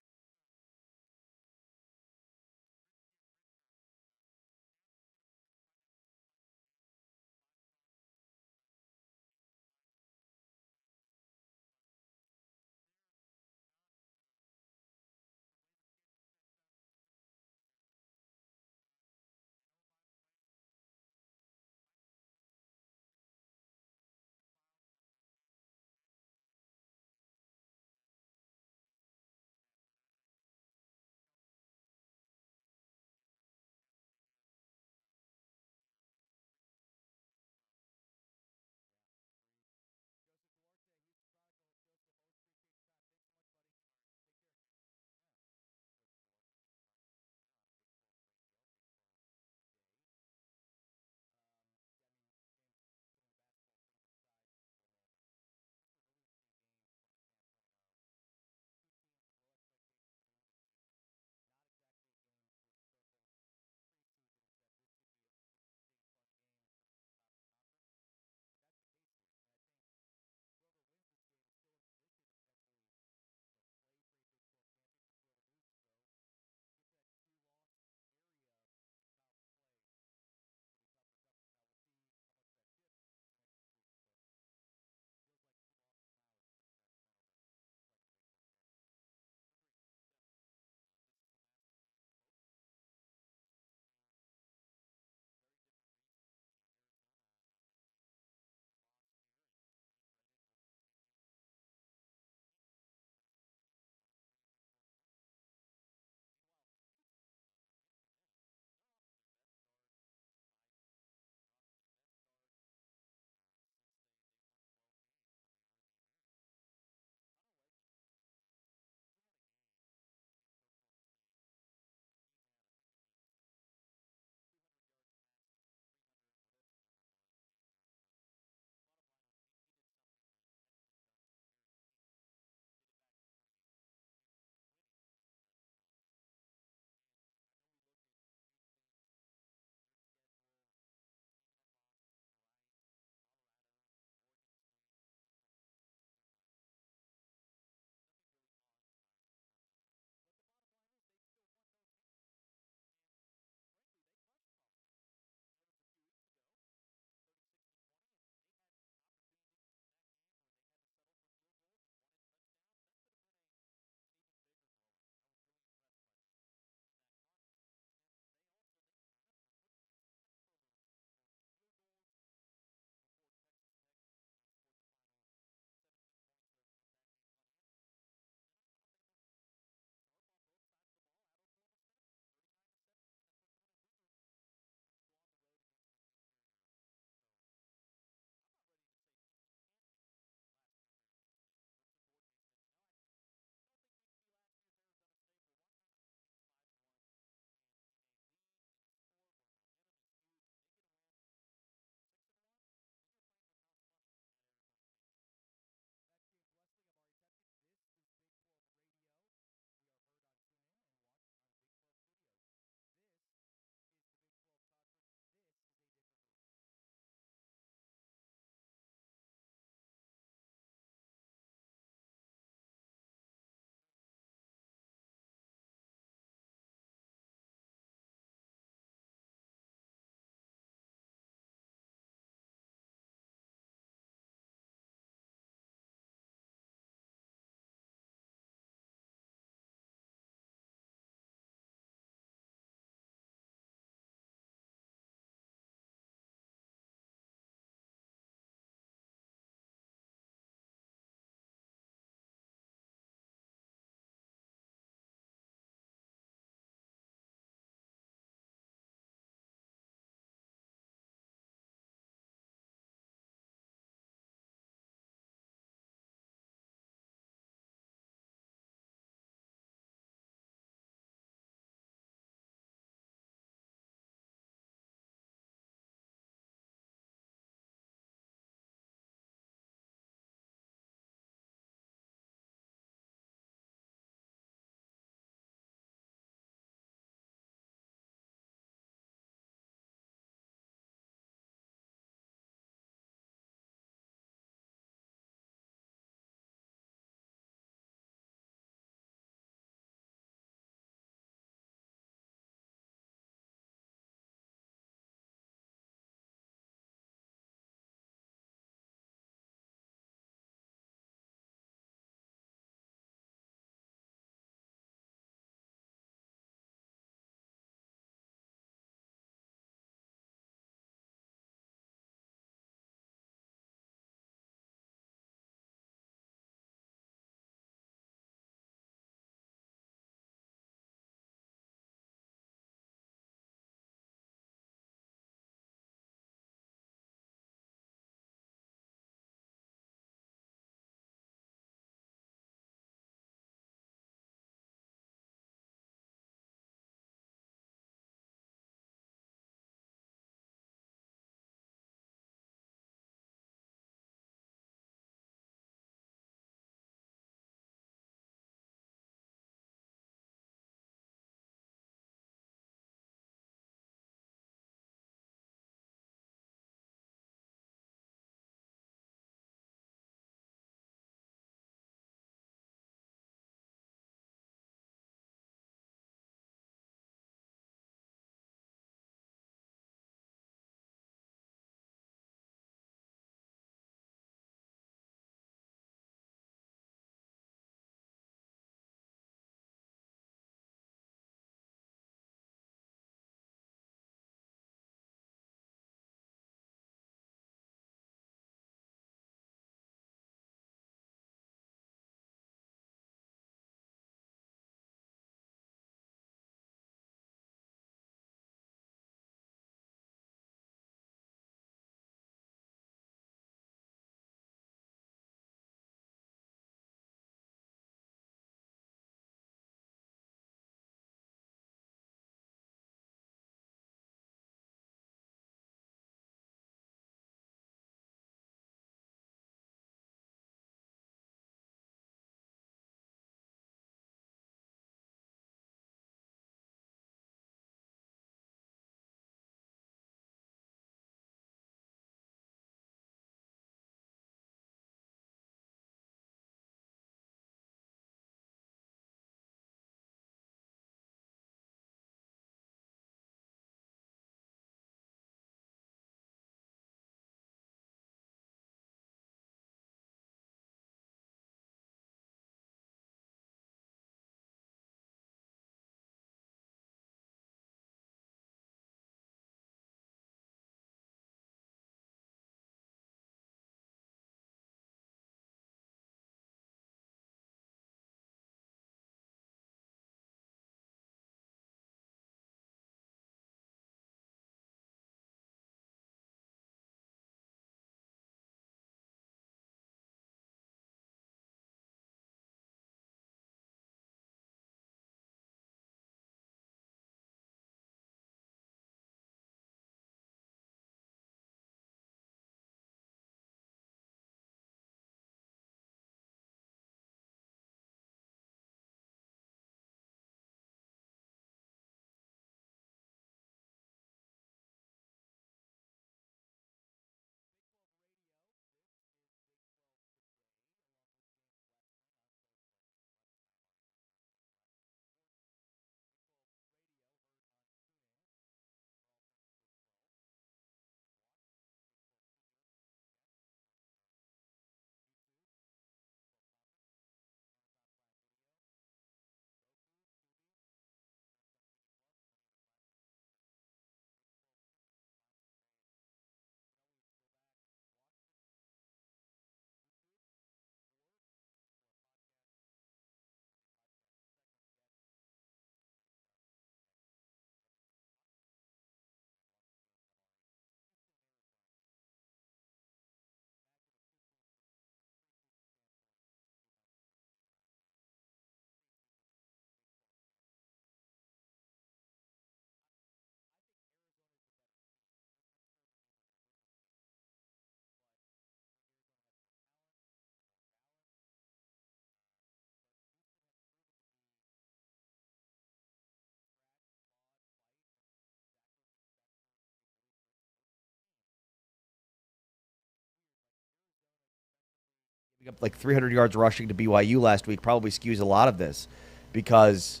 Up like 300 yards rushing to BYU last week probably skews a lot of this, because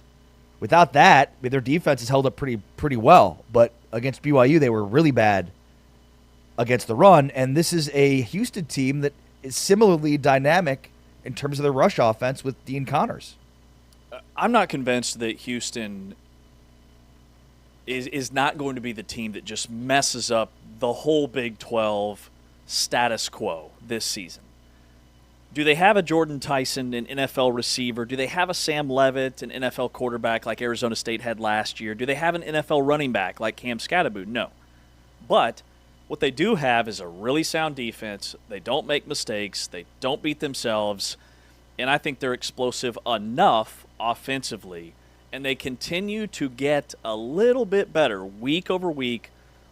without that, I mean, their defense has held up pretty well. But against BYU, they were really bad against the run. And this is a Houston team that is similarly dynamic in terms of their rush offense with Dean Connors. I'm not convinced that Houston is not going to be the team that just messes up the whole Big 12 status quo this season. Do they have a Jordan Tyson, an NFL receiver? Do they have a Sam Levitt, an NFL quarterback like Arizona State had last year? Do they have an NFL running back like Cam Scatterboot? No. But what they do have is a really sound defense. They don't make mistakes. They don't beat themselves. And I think they're explosive enough offensively. And they continue to get a little bit better week over week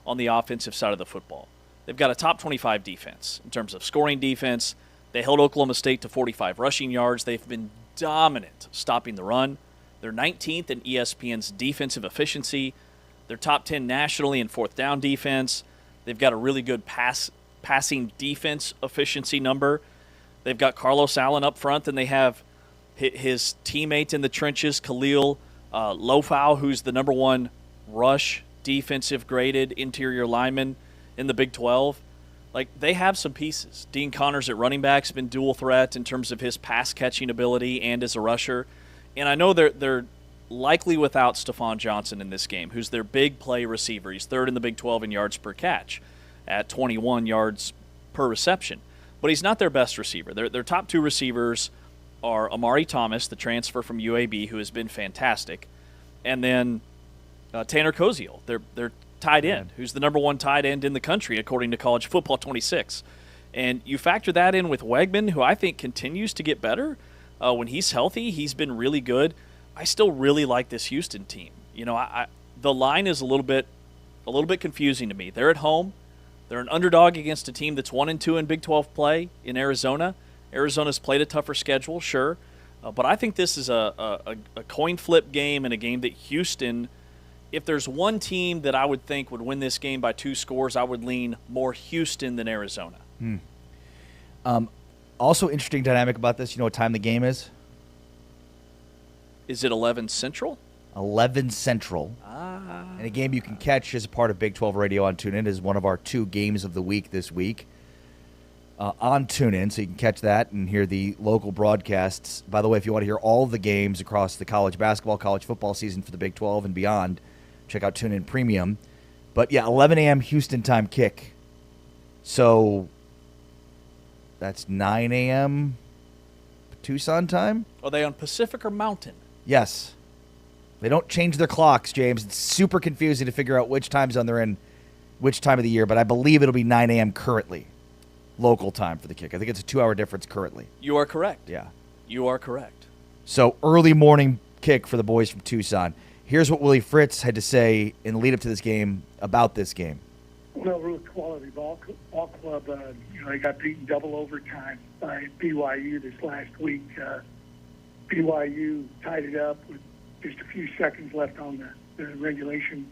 on the offensive side of the football. They've got a top 25 defense in terms of scoring defense. They held Oklahoma State to 45 rushing yards. They've been dominant stopping the run. They're 19th in ESPN's defensive efficiency. They're top 10 nationally in fourth down defense. They've got a really good passing defense efficiency number. They've got Carlos Allen up front, and they have his teammate in the trenches, Khalil Lofau, who's the number one rush defensive graded interior lineman in the Big 12. Like, they have some pieces. Dean Connors at running back's been dual threat in terms of his pass-catching ability and as a rusher. And I know they're likely without Stephon Johnson in this game, who's their big play receiver. He's third in the Big 12 in yards per catch at 21 yards per reception. But he's not their best receiver. Their top two receivers are Amari Thomas, the transfer from UAB, who has been fantastic, and then Tanner Koziel, their tight end, who's the number one tight end in the country, according to College Football 26. And you factor that in with Wegman, who I think continues to get better. When he's healthy, he's been really good. I still really like this Houston team. You know, the line is a little bit confusing to me. They're at home. They're an underdog against a team that's 1-2 in Big 12 play in Arizona. Arizona's played a tougher schedule, sure. But I think this is a coin flip game, and a game that Houston, if there's one team that I would think would win this game by 2 scores, I would lean more Houston than Arizona. Also interesting dynamic about this, you know what time the game is? Is it 11 Central? 11 Central. And a game you can catch as a part of Big 12 Radio on TuneIn is one of our 2 games of the week this week on TuneIn, so you can catch that and hear the local broadcasts. By the way, if you want to hear all of the games across the college basketball, college football season for the Big 12 and beyond, check out TuneIn Premium. But, yeah, 11 a.m. Houston time kick. So that's 9 a.m. Tucson time? Are they on Pacific or Mountain? Yes. They don't change their clocks, James. It's super confusing to figure out which time zone they're in, which time of the year, but I believe it'll be 9 a.m. currently, local time for the kick. I think it's a 2-hour difference currently. You are correct. Yeah. You are correct. So early morning kick for the boys from Tucson. Here's what Willie Fritz had to say in the lead-up to this game about this game. Well, real quality ball club. They got beaten double overtime by BYU this last week. BYU tied it up with just a few seconds left on the regulation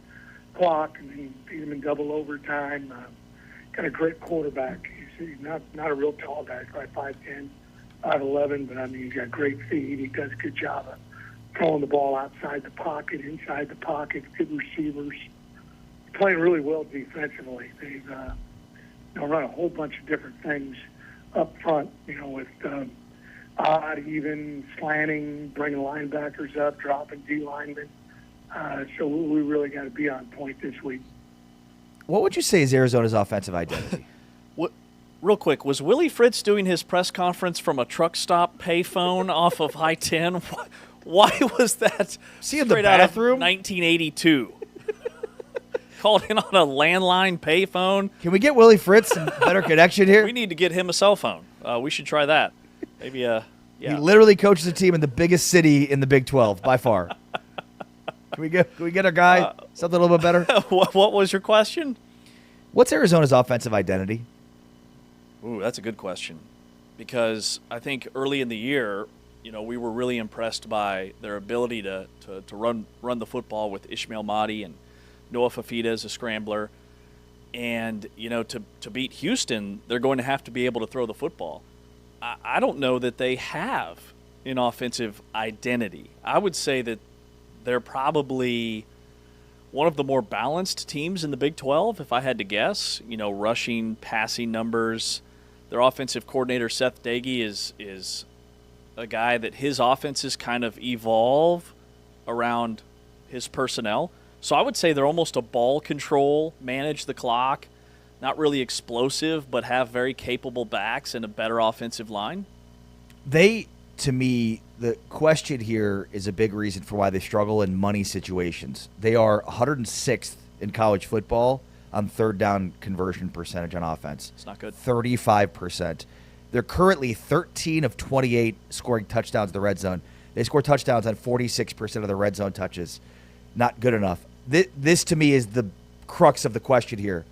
clock, and he beat them in double overtime. Kind of great quarterback. He's not a real tall guy. He's probably 5'10", 5'11", but I mean he's got great feet. He does a good job of throwing the ball outside the pocket, inside the pocket. Good receivers. Playing really well defensively. They've run a whole bunch of different things up front. With odd, even, slanting, bringing linebackers up, dropping D linemen. So we really got to be on point this week. What would you say is Arizona's offensive identity? Real quick, was Willie Fritz doing his press conference from a truck stop payphone off of I-10? Why was that See in the straight out of bathroom? 1982? Called in on a landline payphone. Can we get Willie Fritz some better connection here? We need to get him a cell phone. We should try that. Maybe, yeah. He literally coaches a team in the biggest city in the Big 12, by far. Can we get our guy something a little bit better? What was your question? What's Arizona's offensive identity? Ooh, that's a good question. Because I think early in the year, we were really impressed by their ability to run the football with Ishmael Mahdi and Noah Fafita as a scrambler. And, to beat Houston, they're going to have to be able to throw the football. I don't know that they have an offensive identity. I would say that they're probably one of the more balanced teams in the Big 12, if I had to guess. Rushing, passing numbers. Their offensive coordinator, Seth Dagey, is a guy that his offenses kind of evolve around his personnel. So I would say they're almost a ball control, manage the clock, not really explosive, but have very capable backs and a better offensive line. To me, the question here is a big reason for why they struggle in money situations. They are 106th in college football on third down conversion percentage on offense. It's not good. 35%. They're currently 13 of 28 scoring touchdowns in the red zone. They score touchdowns on 46% of the red zone touches. Not good enough. This to me is the crux of the question here.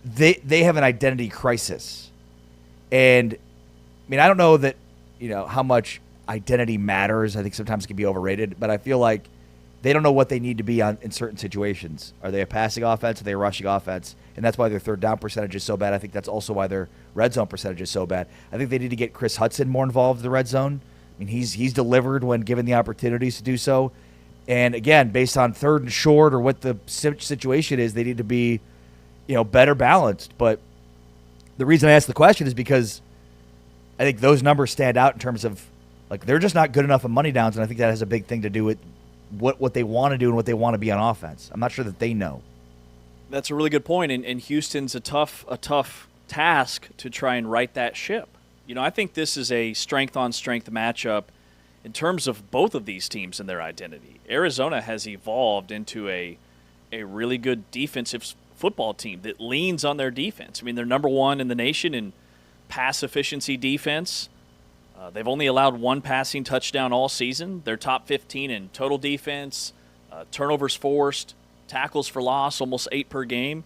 They have an identity crisis. And, I don't know that, how much identity matters. I think sometimes it can be overrated, but I feel like they don't know what they need to be in certain situations. Are they a passing offense? Are they a rushing offense? And that's why their third down percentage is so bad. I think that's also why their red zone percentage is so bad. I think they need to get Chris Hudson more involved in the red zone. He's delivered when given the opportunities to do so. And again, based on third and short or what the situation is, they need to be, better balanced. But the reason I ask the question is because I think those numbers stand out in terms of, they're just not good enough on money downs, and I think that has a big thing to do with what they want to do and what they want to be on offense. I'm not sure that they know. That's a really good point, and Houston's a tough task to try and right that ship. I think this is a strength-on-strength matchup in terms of both of these teams and their identity. Arizona has evolved into a really good defensive football team that leans on their defense. They're number one in the nation in pass efficiency defense. They've only allowed one passing touchdown all season. They're top 15 in total defense, turnovers forced, tackles for loss, almost 8 per game.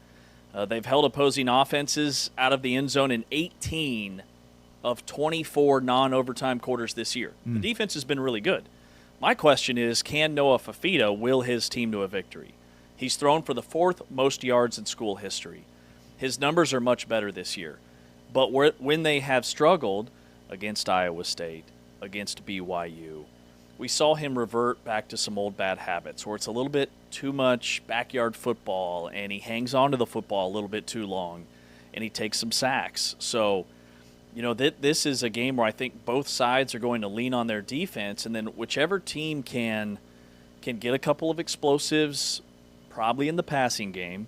They've held opposing offenses out of the end zone in 18 of 24 non-overtime quarters this year. The defense has been really good. My question is, can Noah Fafita will his team to a victory? He's thrown for the 4th most yards in school history. His numbers are much better this year. But when they have struggled against Iowa State, against BYU, we saw him revert back to some old bad habits where it's a little bit too much backyard football and he hangs on to the football a little bit too long and he takes some sacks. So, this is a game where I think both sides are going to lean on their defense, and then whichever team can get a couple of explosives, probably in the passing game.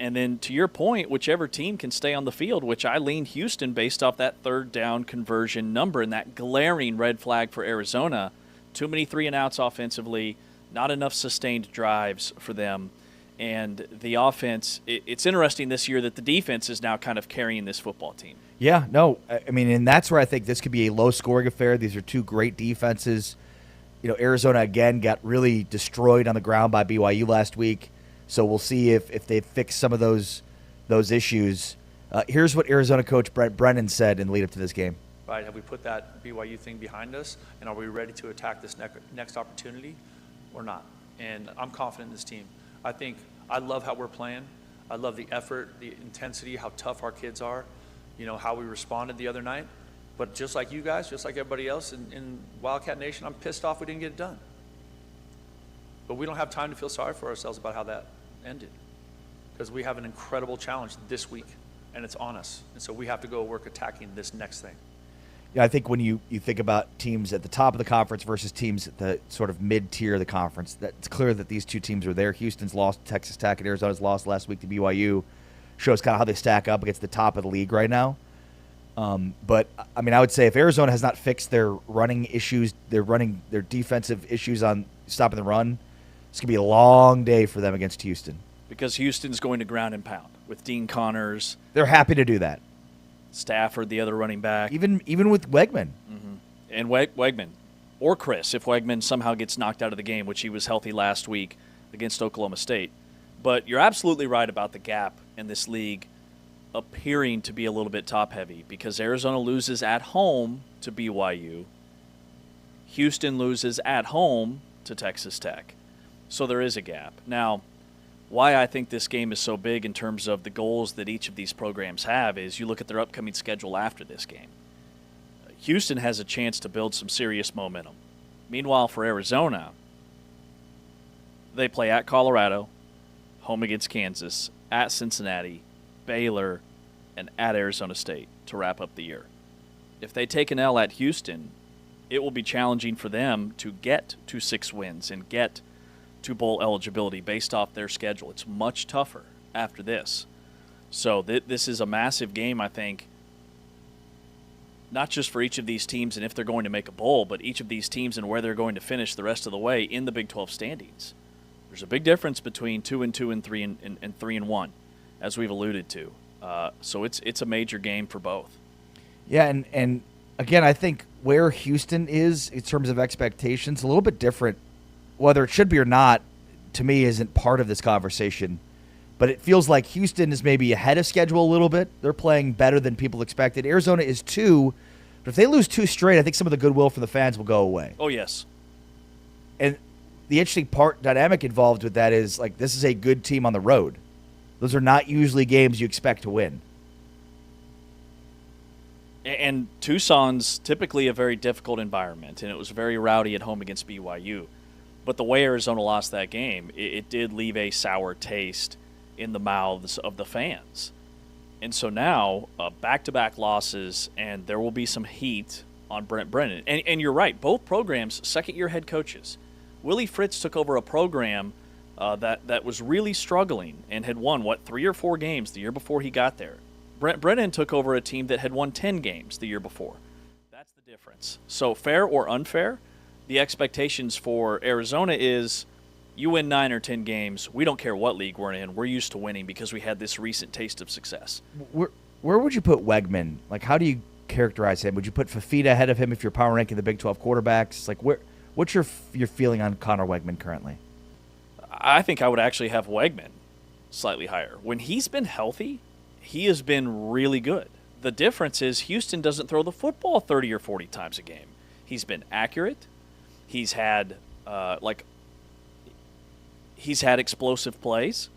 And then, to your point, whichever team can stay on the field, which I lean Houston based off that third down conversion number and that glaring red flag for Arizona. Too many 3-and-outs offensively, not enough sustained drives for them. And the offense, it's interesting this year that the defense is now kind of carrying this football team. Yeah, no, and that's where I think this could be a low-scoring affair. These are two great defenses. Arizona, again, got really destroyed on the ground by BYU last week. So we'll see if they fix some of those issues. Here's what Arizona coach Brent Brennan said in the lead up to this game. Right, have we put that BYU thing behind us, and are we ready to attack this next opportunity or not? And I'm confident in this team. I love how we're playing. I love the effort, the intensity, how tough our kids are, how we responded the other night. But just like you guys, just like everybody else in Wildcat Nation, I'm pissed off we didn't get it done. But we don't have time to feel sorry for ourselves about how that ended, because we have an incredible challenge this week, and it's on us. And so we have to go work attacking this next thing. Yeah, I think when you think about teams at the top of the conference versus teams at the sort of mid-tier of the conference, that it's clear that these two teams are there. Houston's lost to Texas Tech and Arizona's lost last week to BYU. Shows kind of how they stack up against the top of the league right now. But, I would say if Arizona has not fixed their running issues, their defensive issues on stopping the run, it's going to be a long day for them against Houston. Because Houston's going to ground and pound with Dean Connors. They're happy to do that. Stafford, the other running back. Even with Wegman. Mm-hmm. And Wegman. Or Chris, if Wegman somehow gets knocked out of the game, which he was healthy last week against Oklahoma State. But you're absolutely right about the gap in this league appearing to be a little bit top-heavy because Arizona loses at home to BYU. Houston loses at home to Texas Tech. So there is a gap. Now, why I think this game is so big in terms of the goals that each of these programs have is you look at their upcoming schedule after this game. Houston has a chance to build some serious momentum. Meanwhile, for Arizona, they play at Colorado, home against Kansas, at Cincinnati, Baylor, and at Arizona State to wrap up the year. If they take an L at Houston, it will be challenging for them to get to 6 wins and get to bowl eligibility based off their schedule. It's much tougher after this. So this is a massive game, I think, not just for each of these teams and if they're going to make a bowl, but each of these teams and where they're going to finish the rest of the way in the Big 12 standings. There's a big difference between 2-2 and 3-1, as we've alluded to. So it's a major game for both. Yeah, and again, I think where Houston is in terms of expectations, a little bit different. Whether it should be or not, to me, isn't part of this conversation. But it feels like Houston is maybe ahead of schedule a little bit. They're playing better than people expected. Arizona is 2, but if they lose 2 straight, I think some of the goodwill from the fans will go away. Oh, yes. And the interesting dynamic involved with that is, like, this is a good team on the road. Those are not usually games you expect to win. And Tucson's typically a very difficult environment, and it was very rowdy at home against BYU. But the way Arizona lost that game, it did leave a sour taste in the mouths of the fans. And so now, back-to-back losses, and there will be some heat on Brent Brennan. And you're right, both programs, second-year head coaches. Willie Fritz took over a program that was really struggling and had won, 3 or 4 games the year before he got there. Brent Brennan took over a team that had won 10 games the year before. That's the difference. So fair or unfair, the expectations for Arizona is you win 9 or 10 games. We don't care what league we're in. We're used to winning because we had this recent taste of success. Where would you put Wegman? Like, how do you characterize him? Would you put Fafita ahead of him if you're power ranking the Big 12 quarterbacks? Like, what's your feeling on Connor Wegman currently? I think I would actually have Wegman slightly higher. When he's been healthy, he has been really good. The difference is Houston doesn't throw the football 30 or 40 times a game. He's been accurate. He's had explosive plays.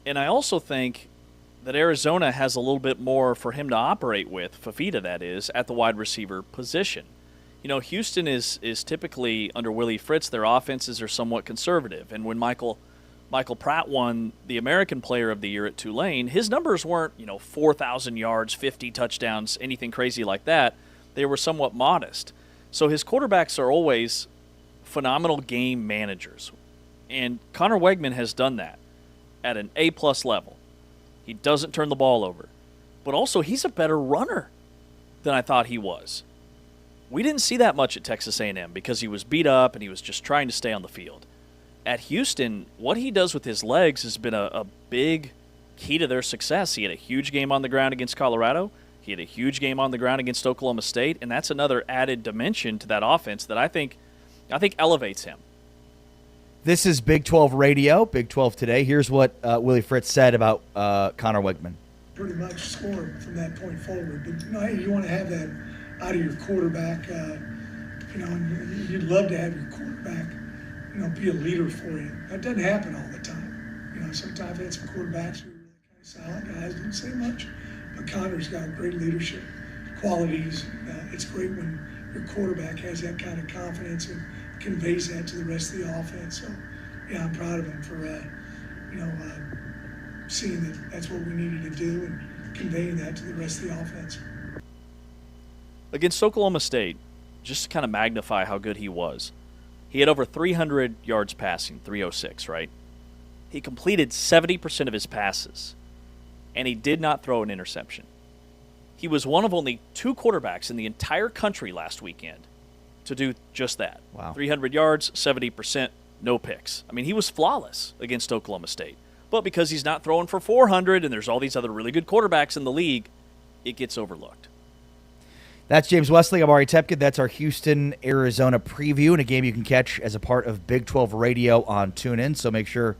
And I also think that Arizona has a little bit more for him to operate with, Fafita that is, at the wide receiver position. You know, Houston is typically, under Willie Fritz, their offenses are somewhat conservative. And when Michael Pratt won the American Player of the Year at Tulane, his numbers weren't, 4,000 yards, 50 touchdowns, anything crazy like that. They were somewhat modest. So his quarterbacks are always phenomenal game managers. And Connor Wegman has done that at an A-plus level. He doesn't turn the ball over. But also, he's a better runner than I thought he was. We didn't see that much at Texas A&M because he was beat up and he was just trying to stay on the field. At Houston, what he does with his legs has been a big key to their success. He had a huge game on the ground against Colorado. He had a huge game on the ground against Oklahoma State, and that's another added dimension to that offense that I think elevates him. This is Big 12 Radio, Big 12 Today. Here's what Willie Fritz said about Connor Wegman. Pretty much scored from that point forward. But you want to have that out of your quarterback. And you'd love to have your quarterback, be a leader for you. That doesn't happen all the time. Sometimes I've had some quarterbacks who are really kind of silent guys, didn't say much. But Connor's got great leadership qualities. It's great when your quarterback has that kind of confidence and conveys that to the rest of the offense. So, I'm proud of him for, seeing that that's what we needed to do and conveying that to the rest of the offense. Against Oklahoma State, just to kind of magnify how good he was, he had over 300 yards passing, 306, right? He completed 70% of his passes, and he did not throw an interception. He was one of only 2 quarterbacks in the entire country last weekend to do just that. Wow. 300 yards, 70%, no picks. I mean, he was flawless against Oklahoma State. But because he's not throwing for 400 and there's all these other really good quarterbacks in the league, it gets overlooked. That's James Wesley. I'm Ari Tepkin. That's our Houston-Arizona preview, and a game you can catch as a part of Big 12 Radio on TuneIn. So make sure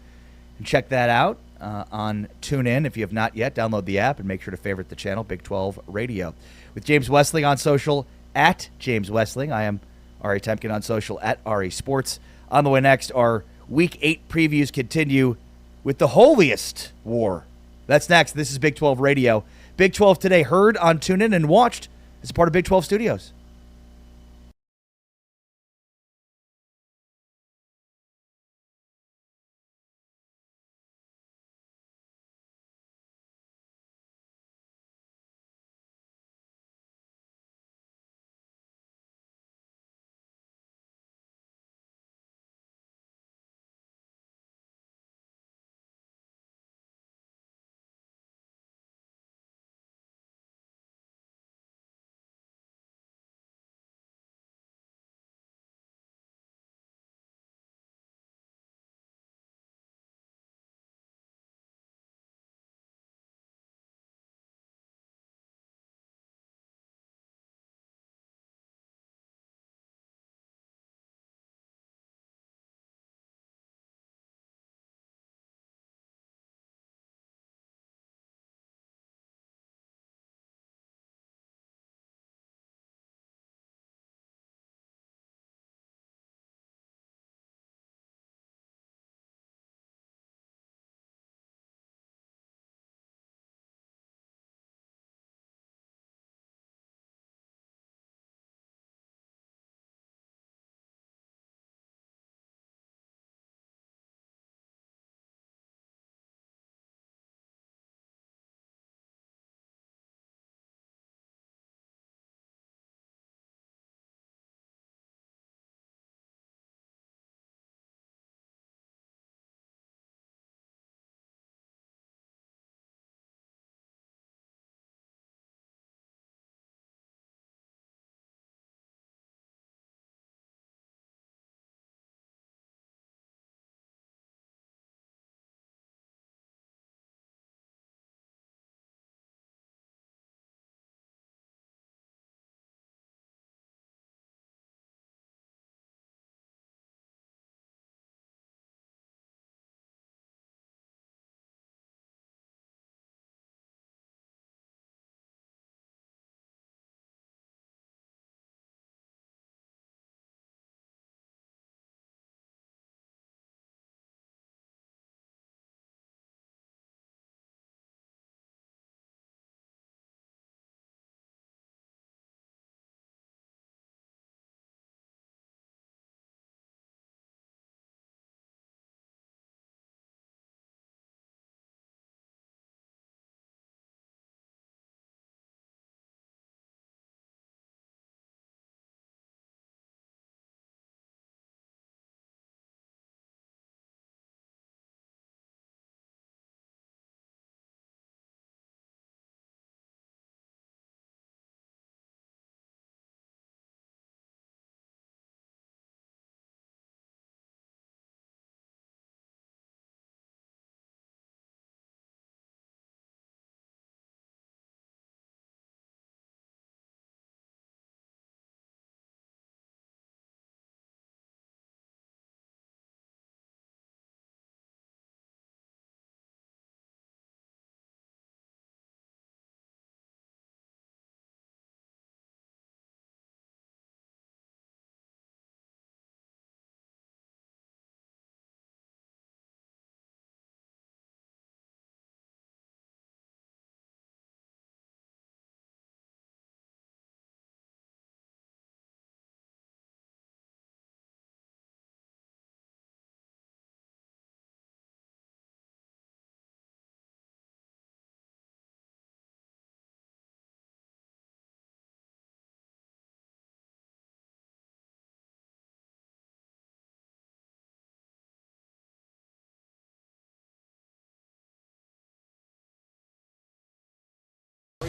and check that out on TuneIn. If you have not yet, download the app and make sure to favorite the channel, Big 12 Radio. With James Wesley on social, at James Wesley. I am Ari Tepkin on social, at Ari Sports. On the way next, our Week 8 previews continue with the holiest war. That's next. This is Big 12 Radio. Big 12 Today, heard on TuneIn and watched as a part of Big 12 Studios.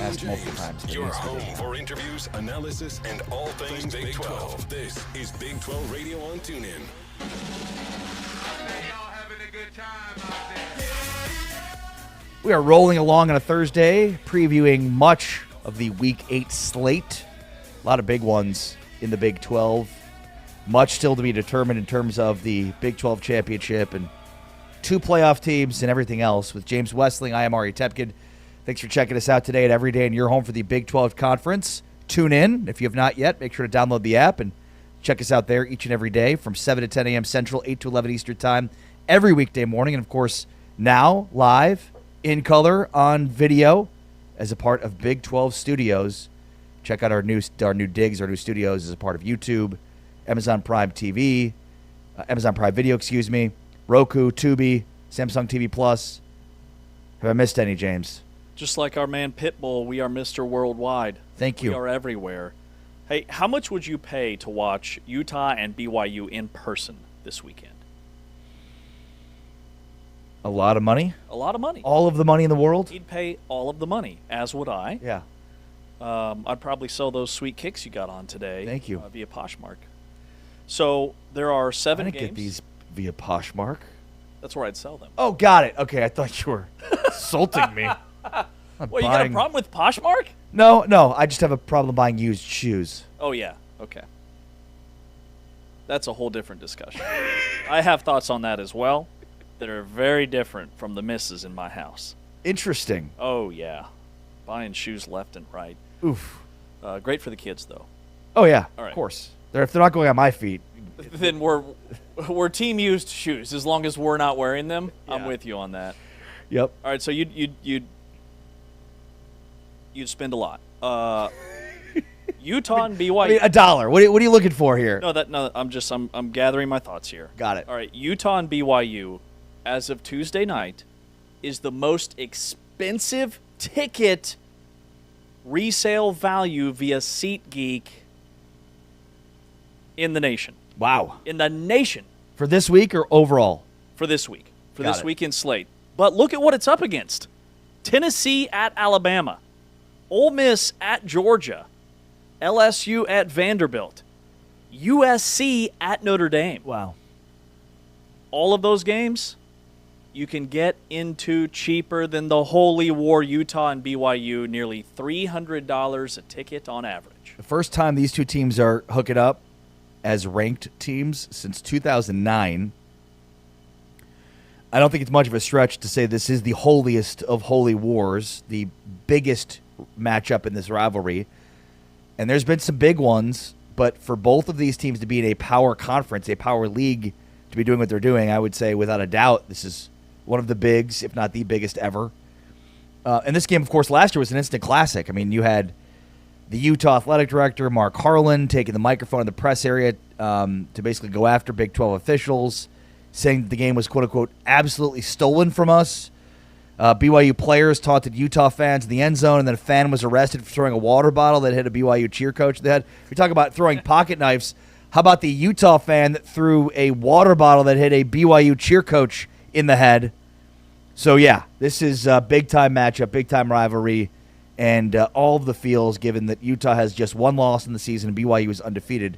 asked multiple times. Your home for interviews, analysis, and all things Big 12. This is Big 12 Radio on TuneIn. We are rolling along on a Thursday, previewing much of the Week 8 slate. A lot of big ones in the Big 12. Much still to be determined in terms of the Big 12 championship and 2 playoff teams and everything else. With James Westling, I am Ari Tepkin. Thanks for checking us out today at Every Day in Your Home for the Big 12 Conference. Tune in. If you have not yet, make sure to download the app and check us out there each and every day from 7 to 10 a.m. Central, 8 to 11 Eastern Time, every weekday morning. And, of course, now live in color on video as a part of Big 12 Studios. Check out our new digs, our new studios as a part of YouTube, Amazon Prime TV, Amazon Prime Video, Roku, Tubi, Samsung TV Plus. Have I missed any, James? Just like our man Pitbull, we are Mr. Worldwide. Thank you. We are everywhere. Hey, how much would you pay to watch Utah and BYU in person this weekend? A lot of money. A lot of money. All of the money in the world? He'd pay all of the money, as would I. Yeah. I'd probably sell those sweet kicks you got on today. Thank you. Via Poshmark. So there are 7 I didn't games. get these via Poshmark. That's where I'd sell them. Oh, got it. Okay, I thought you were insulting me. Well, you got a problem with Poshmark? No. I just have a problem buying used shoes. Oh, yeah. Okay. That's a whole different discussion. I have thoughts on that as well that are very different from the misses in my house. Interesting. Oh, yeah. Buying shoes left and right. Oof. Great for the kids, though. Oh, yeah, All right. Of course. If they're not going on my feet. Then we're team used shoes. As long as we're not wearing them, Yeah. I'm with you on that. Yep. All right, so you'd spend a lot. Utah and BYU. I mean, $1. What are you looking for here? No. I'm gathering my thoughts here. Got it. All right, Utah and BYU, as of Tuesday night, is the most expensive ticket resale value via SeatGeek in the nation. Wow. In the nation. For this week or overall? For this week. For Got this it. weekend slate. But look at what it's up against. Tennessee at Alabama. Ole Miss at Georgia. LSU at Vanderbilt. USC at Notre Dame. Wow. All of those games you can get into cheaper than the Holy War Utah and BYU, nearly $300 a ticket on average. The first time these two teams are hooking up as ranked teams since 2009. I don't think it's much of a stretch to say this is the holiest of holy wars, the biggest matchup in this rivalry. And there's been some big ones, but for both of these teams to be in a power conference, a power league, to be doing what they're doing, I would say without a doubt this is one of the bigs, if not the biggest ever. And this game, of course, last year was an instant classic. I mean, you had the Utah athletic director, Mark Harlan, taking the microphone in the press area to basically go after Big 12 officials, saying that the game was, quote-unquote, absolutely stolen from us. BYU players taunted Utah fans in the end zone, and then a fan was arrested for throwing a water bottle that hit a BYU cheer coach in the head. We talk about throwing pocket knives. How about the Utah fan that threw a water bottle that hit a BYU cheer coach in the head? So, yeah, this is a big-time matchup, big-time rivalry, and all of the feels given that Utah has just one loss in the season and BYU is undefeated.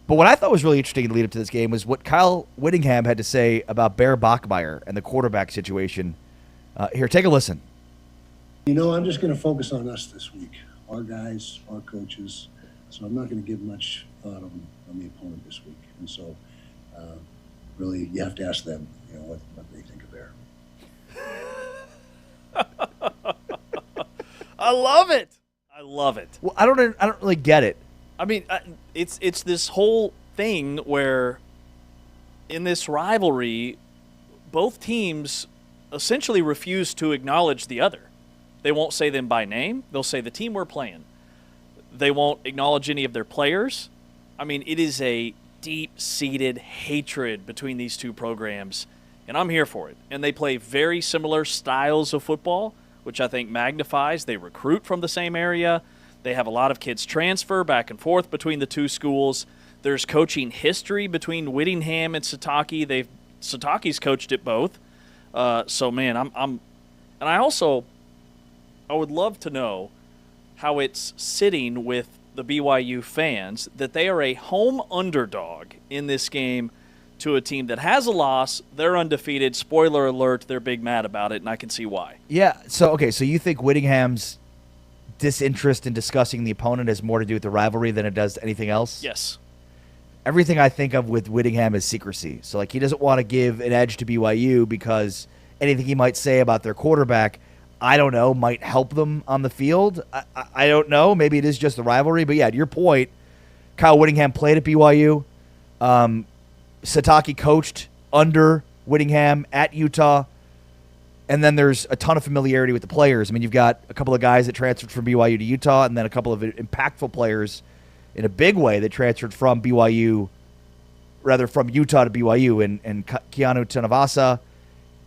But what I thought was really interesting in the lead-up to this game was what Kyle Whittingham had to say about Bear Bachmeier and the quarterback situation. Here, take a listen. You know, I'm just going to focus on us this week, our guys, our coaches. So I'm not going to give much thought on the opponent this week. And so, really, you have to ask them, you know, what they think of Bear. I love it. I love it. Well, I don't really get it. I mean, it's this whole thing where in this rivalry, both teams essentially refuse to acknowledge the other. They won't say them by name. They'll say the team we're playing. They won't acknowledge any of their players. I mean, it is a deep-seated hatred between these two programs, and I'm here for it. And they play very similar styles of football, which I think magnifies. They recruit from the same area. They have a lot of kids transfer back and forth between the two schools. There's coaching history between Whittingham and Satake. Satake's coached at both. So man, and I I would love to know how it's sitting with the BYU fans that they are a home underdog in this game to a team that has a loss. They're undefeated. Spoiler alert, they're big mad about it, and I can see why. Yeah, so you think Whittingham's disinterest in discussing the opponent has more to do with the rivalry than it does anything else? Yes. Everything I think of with Whittingham is secrecy. So, he doesn't want to give an edge to BYU because anything he might say about their quarterback, I don't know, might help them on the field. I don't know. Maybe it is just the rivalry. But, yeah, to your point, Kyle Whittingham played at BYU. Satake coached under Whittingham at Utah. And then there's a ton of familiarity with the players. I mean, you've got a couple of guys that transferred from BYU to Utah and then a couple of impactful players in a big way that transferred from Utah to BYU, and Keanu Tanavasa,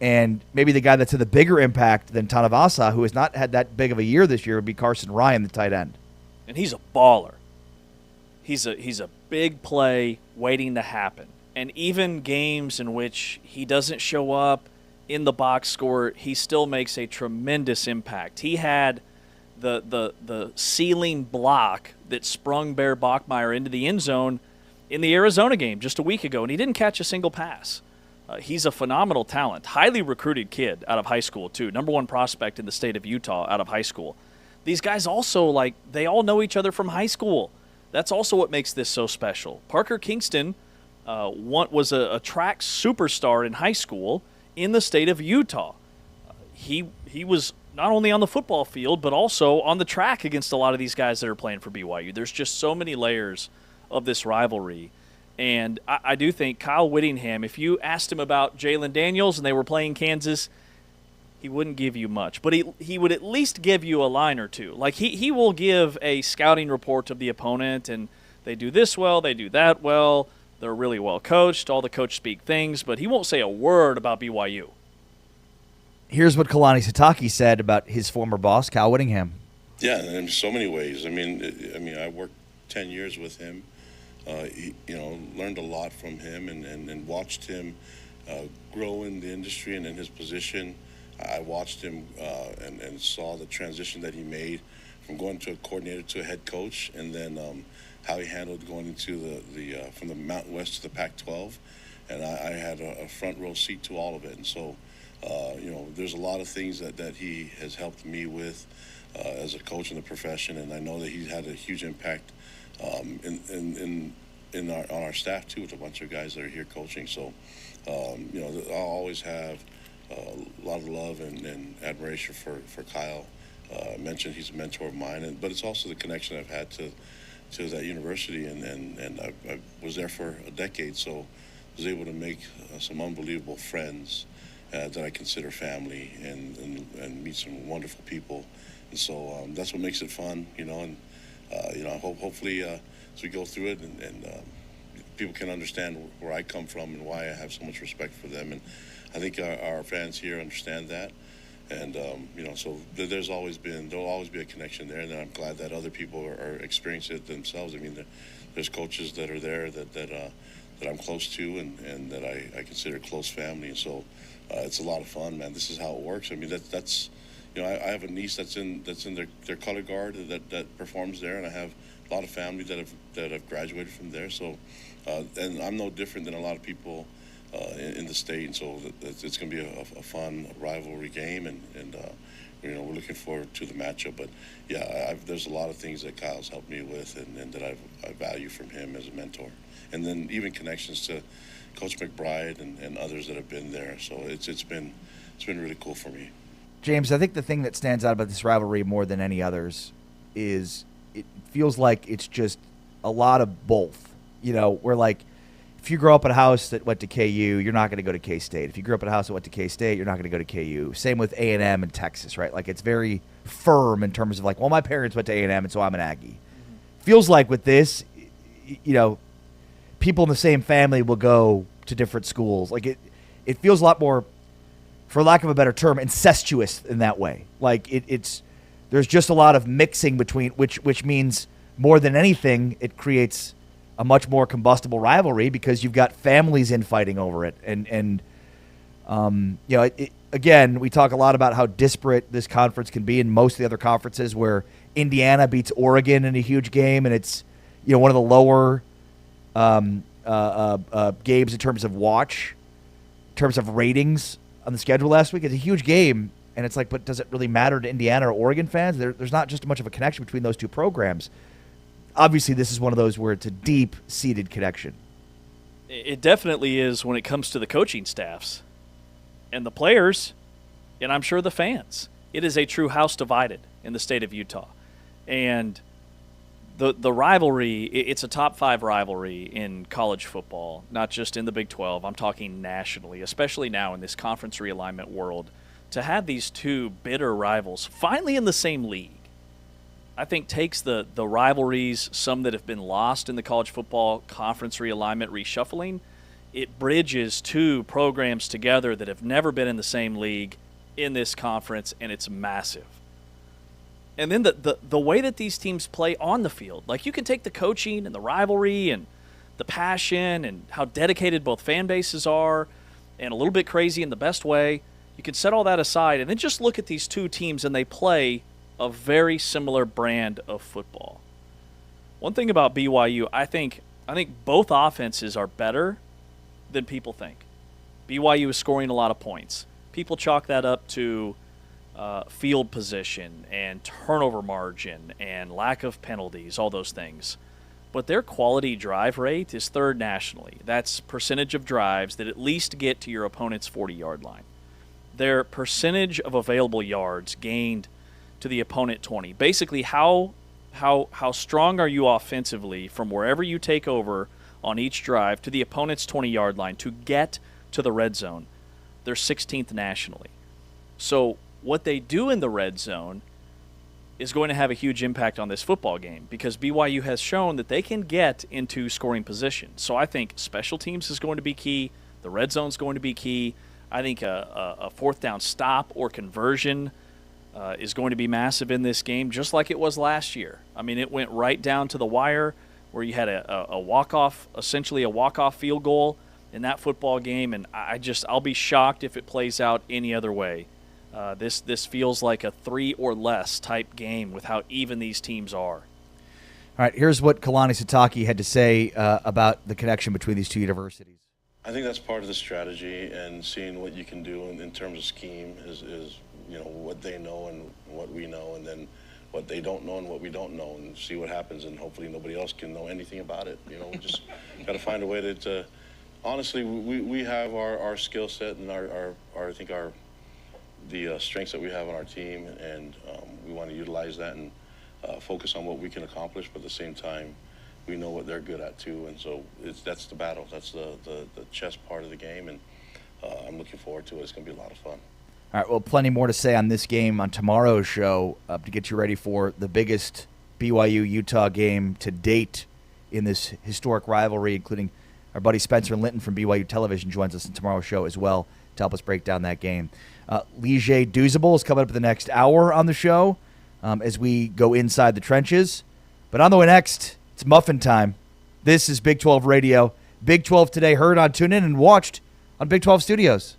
and maybe the guy that's had the bigger impact than Tanavasa, who has not had that big of a year this year, would be Carson Ryan, the tight end. And he's a baller. He's a big play waiting to happen. And even games in which he doesn't show up in the box score, he still makes a tremendous impact. He had the ceiling block that sprung Bear Bachmeier into the end zone in the Arizona game just a week ago, and he didn't catch a single pass. He's a phenomenal talent, highly recruited kid out of high school too, number one prospect in the state of Utah out of high school. These guys also, they all know each other from high school. That's also what makes this so special. Parker Kingston was a track superstar in high school in the state of Utah. He was not only on the football field, but also on the track against a lot of these guys that are playing for BYU. There's just so many layers of this rivalry. And I do think Kyle Whittingham, if you asked him about Jalen Daniels and they were playing Kansas, he wouldn't give you much. But he would at least give you a line or two. He will give a scouting report of the opponent, and they do this well, they do that well, they're really well coached, all the coach speak things, but he won't say a word about BYU. Here's what Kalani Satake said about his former boss, Kyle Whittingham. Yeah, in so many ways. I mean, I worked 10 years with him. Learned a lot from him and watched him grow in the industry and in his position. I watched him and saw the transition that he made from going to a coordinator to a head coach, and then how he handled going into the from the Mountain West to the Pac-12. And I had a front row seat to all of it. And so, there's a lot of things that he has helped me with as a coach in the profession, and I know that he's had a huge impact on our staff too, with a bunch of guys that are here coaching. So, I'll always have a lot of love and admiration for Kyle. I mentioned he's a mentor of mine, but it's also the connection I've had to that university, and I was there for a decade, so I was able to make some unbelievable friends that I consider family, and meet some wonderful people. And so that's what makes it fun, and hopefully as we go through it and people can understand where I come from and why I have so much respect for them. And I think our fans here understand that. And, so there'll always be a connection there. And I'm glad that other people are experiencing it themselves. I mean, there's coaches that are there that I'm close to and that I consider close family. And so it's a lot of fun, man. This is how it works. I mean, that's I have a niece that's in their color guard that performs there, and I have a lot of family that have graduated from there. So, and I'm no different than a lot of people in the state, and so it's going to be a fun rivalry game, and we're looking forward to the matchup. But yeah, there's a lot of things that Kyle's helped me with, and that I value from him as a mentor, and then even connections to Coach McBride and others that have been there. So it's been really cool for me. James, I think the thing that stands out about this rivalry more than any others is it feels like it's just a lot of both. Where if you grow up in a house that went to KU, you're not going to go to K-State. If you grew up in a house that went to K-State, you're not going to go to KU. Same with A&M in Texas, right? It's very firm in terms of my parents went to A&M, and so I'm an Aggie. Feels like with this, people in the same family will go to different schools. It feels a lot more, for lack of a better term, incestuous in that way. There's just a lot of mixing between, which means more than anything, it creates a much more combustible rivalry because you've got families infighting over it. And Again, we talk a lot about how disparate this conference can be in most of the other conferences where Indiana beats Oregon in a huge game, and it's one of the lower games in terms of watch, in terms of ratings on the schedule last week. It's a huge game, and it's like, but does it really matter to Indiana or Oregon fans? There's not just much of a connection between those two programs. Obviously, this is one of those where it's a deep-seated connection. It definitely is when it comes to the coaching staffs and the players, and I'm sure the fans. It is a true house divided in the state of Utah. And the rivalry, it's a top 5 rivalry in college football, not just in the Big 12. I'm talking nationally, especially now in this conference realignment world. To have these two bitter rivals finally in the same league, I think takes the rivalries, some that have been lost in the college football conference realignment reshuffling. It bridges two programs together that have never been in the same league in this conference, and it's massive. And then the way that these teams play on the field, like you can take the coaching and the rivalry and the passion and how dedicated both fan bases are and a little bit crazy in the best way. You can set all that aside and then just look at these two teams, and they play a very similar brand of football. One thing about BYU, I think both offenses are better than people think. BYU is scoring a lot of points. People chalk that up to field position and turnover margin and lack of penalties, all those things. But their quality drive rate is 3rd nationally. That's percentage of drives that at least get to your opponent's 40-yard line. Their percentage of available yards gained to the opponent 20. Basically, how strong are you offensively from wherever you take over on each drive to the opponent's 20-yard line to get to the red zone? They're 16th nationally. So what they do in the red zone is going to have a huge impact on this football game because BYU has shown that they can get into scoring position. So I think special teams is going to be key. The red zone is going to be key. I think a 4th down stop or conversion is going to be massive in this game, just like it was last year. I mean, it went right down to the wire where you had a walk-off, essentially a walk-off field goal in that football game, and I'll be shocked if it plays out any other way. This feels like a 3 or less type game with how even these teams are. All right, here's what Kalani Sitake had to say about the connection between these two universities. I think that's part of the strategy, and seeing what you can do in terms of scheme is what they know and what we know, and then what they don't know and what we don't know, and see what happens, and hopefully nobody else can know anything about it. We just got to find a way to honestly, we have our skill set and the strengths that we have on our team, and we want to utilize that and focus on what we can accomplish, but at the same time, we know what they're good at too, and so that's the battle. That's the chess part of the game, and I'm looking forward to it. It's going to be a lot of fun. All right, well, plenty more to say on this game on tomorrow's show to get you ready for the biggest BYU-Utah game to date in this historic rivalry, including our buddy Spencer Linton from BYU Television joins us in tomorrow's show as well to help us break down that game. Lige Douzable is coming up in the next hour on the show as we go inside the trenches. But on the way next, it's muffin time. This is Big 12 Radio. Big 12 Today, heard on TuneIn and watched on Big 12 Studios.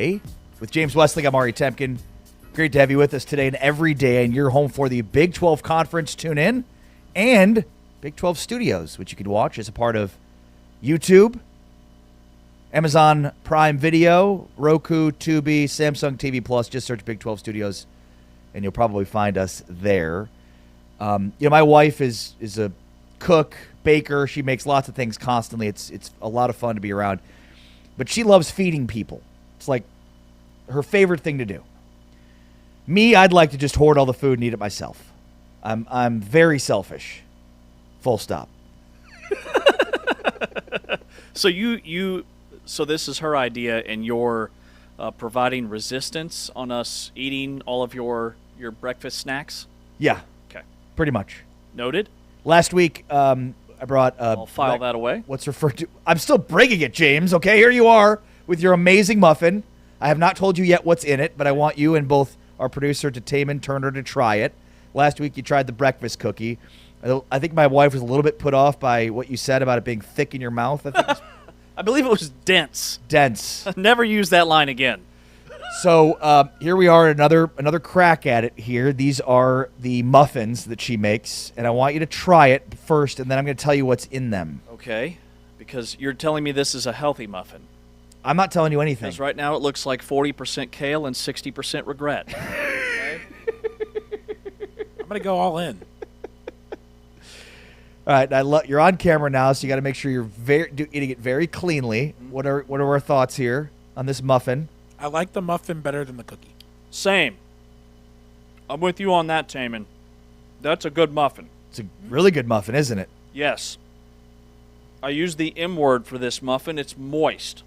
Hey, with James Westling, I'm Ari Temkin. Great to have you with us today and every day, and you're home for the Big 12 Conference. Tune in, and Big 12 Studios, which you can watch as a part of YouTube, Amazon Prime Video, Roku, Tubi, Samsung TV Plus. Just search Big 12 Studios, and you'll probably find us there. My wife is a cook, baker. She makes lots of things constantly. It's a lot of fun to be around. But she loves feeding people. It's like her favorite thing to do. Me, I'd like to just hoard all the food and eat it myself. I'm very selfish. Full stop. So this is her idea, and you're providing resistance on us eating all of your breakfast snacks? Yeah. Okay. Pretty much. Noted. Last week, I brought... I'll file that away. What's referred to... I'm still bringing it, James. Okay, here you are with your amazing muffin. I have not told you yet what's in it, but I want you and both our producer, Taman Turner, to try it. Last week, you tried the breakfast cookie. I think my wife was a little bit put off by what you said about it being thick in your mouth. I believe it was dense. Dense. Never use that line again. So here we are, another crack at it here. These are the muffins that she makes, and I want you to try it first, and then I'm going to tell you what's in them. Okay, because you're telling me this is a healthy muffin. I'm not telling you anything. Because right now it looks like 40% kale and 60% regret. Okay? I'm going to go all in. All right, you're on camera now, so you got to make sure you're eating it very cleanly. What are our thoughts here on this muffin? I like the muffin better than the cookie. Same. I'm with you on that, Taman. That's a good muffin. It's a really good muffin, isn't it? Yes. I use the M word for this muffin. It's moist.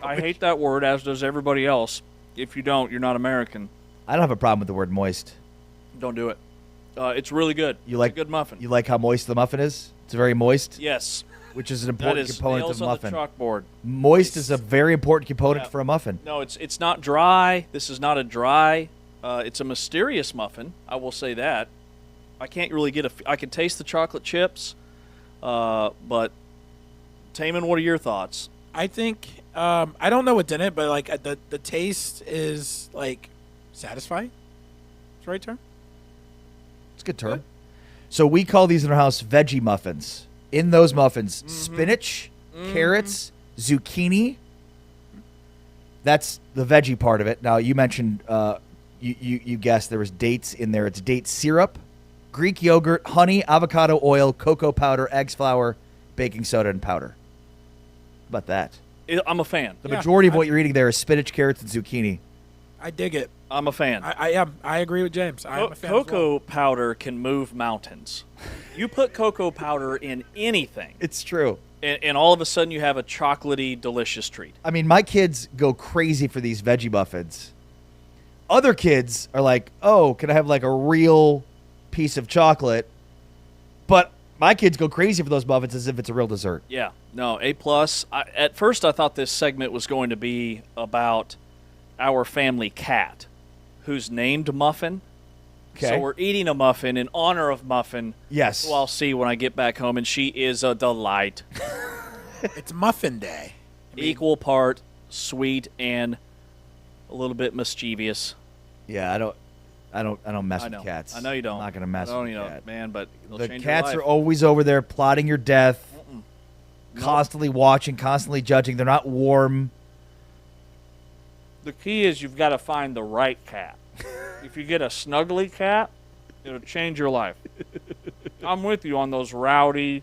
I hate that word, as does everybody else. If you don't, you're not American. I don't have a problem with the word moist. Don't do it. It's really good. It's a good muffin. You like how moist the muffin is? It's very moist? Yes. Which is an important component of a muffin. On the chalkboard. Moist is a very important component for a muffin. No, it's not dry. This is not a dry. It's a mysterious muffin. I will say that. I can't really get I can taste the chocolate chips, but Taman, what are your thoughts? I think I don't know what's in it, but like the taste is like satisfying. That's the right term. It's a good term. So we call these in our house veggie muffins. In those muffins, spinach, carrots, zucchini. That's the veggie part of it. Now, you mentioned, you guessed there was dates in there. It's date syrup, Greek yogurt, honey, avocado oil, cocoa powder, eggs, flour, baking soda, and powder. How about that? I'm a fan. The majority of what you're eating there is spinach, carrots, and zucchini. I dig it. I'm a fan. I am. I agree with James. I'm a fan. Cocoa powder can move mountains. You put cocoa powder in anything. It's true. And all of a sudden you have a chocolatey, delicious treat. I mean, my kids go crazy for these veggie muffins. Other kids are like, oh, can I have like a real piece of chocolate? But my kids go crazy for those muffins as if it's a real dessert. Yeah. No, A+. At first I thought this segment was going to be about our family cat, who's named Muffin. Okay. So we're eating a muffin in honor of Muffin. Yes. Who I'll see when I get back home, and she is a delight. It's Muffin Day. Equal part sweet and a little bit mischievous. Yeah, I don't mess with cats. I know you don't. I'm not gonna mess with a cat. Man, but the change cats your life. are always over there plotting your death, constantly watching, constantly judging. They're not warm. The key is you've got to find the right cat. If you get a snuggly cat, it'll change your life. I'm with you on those rowdy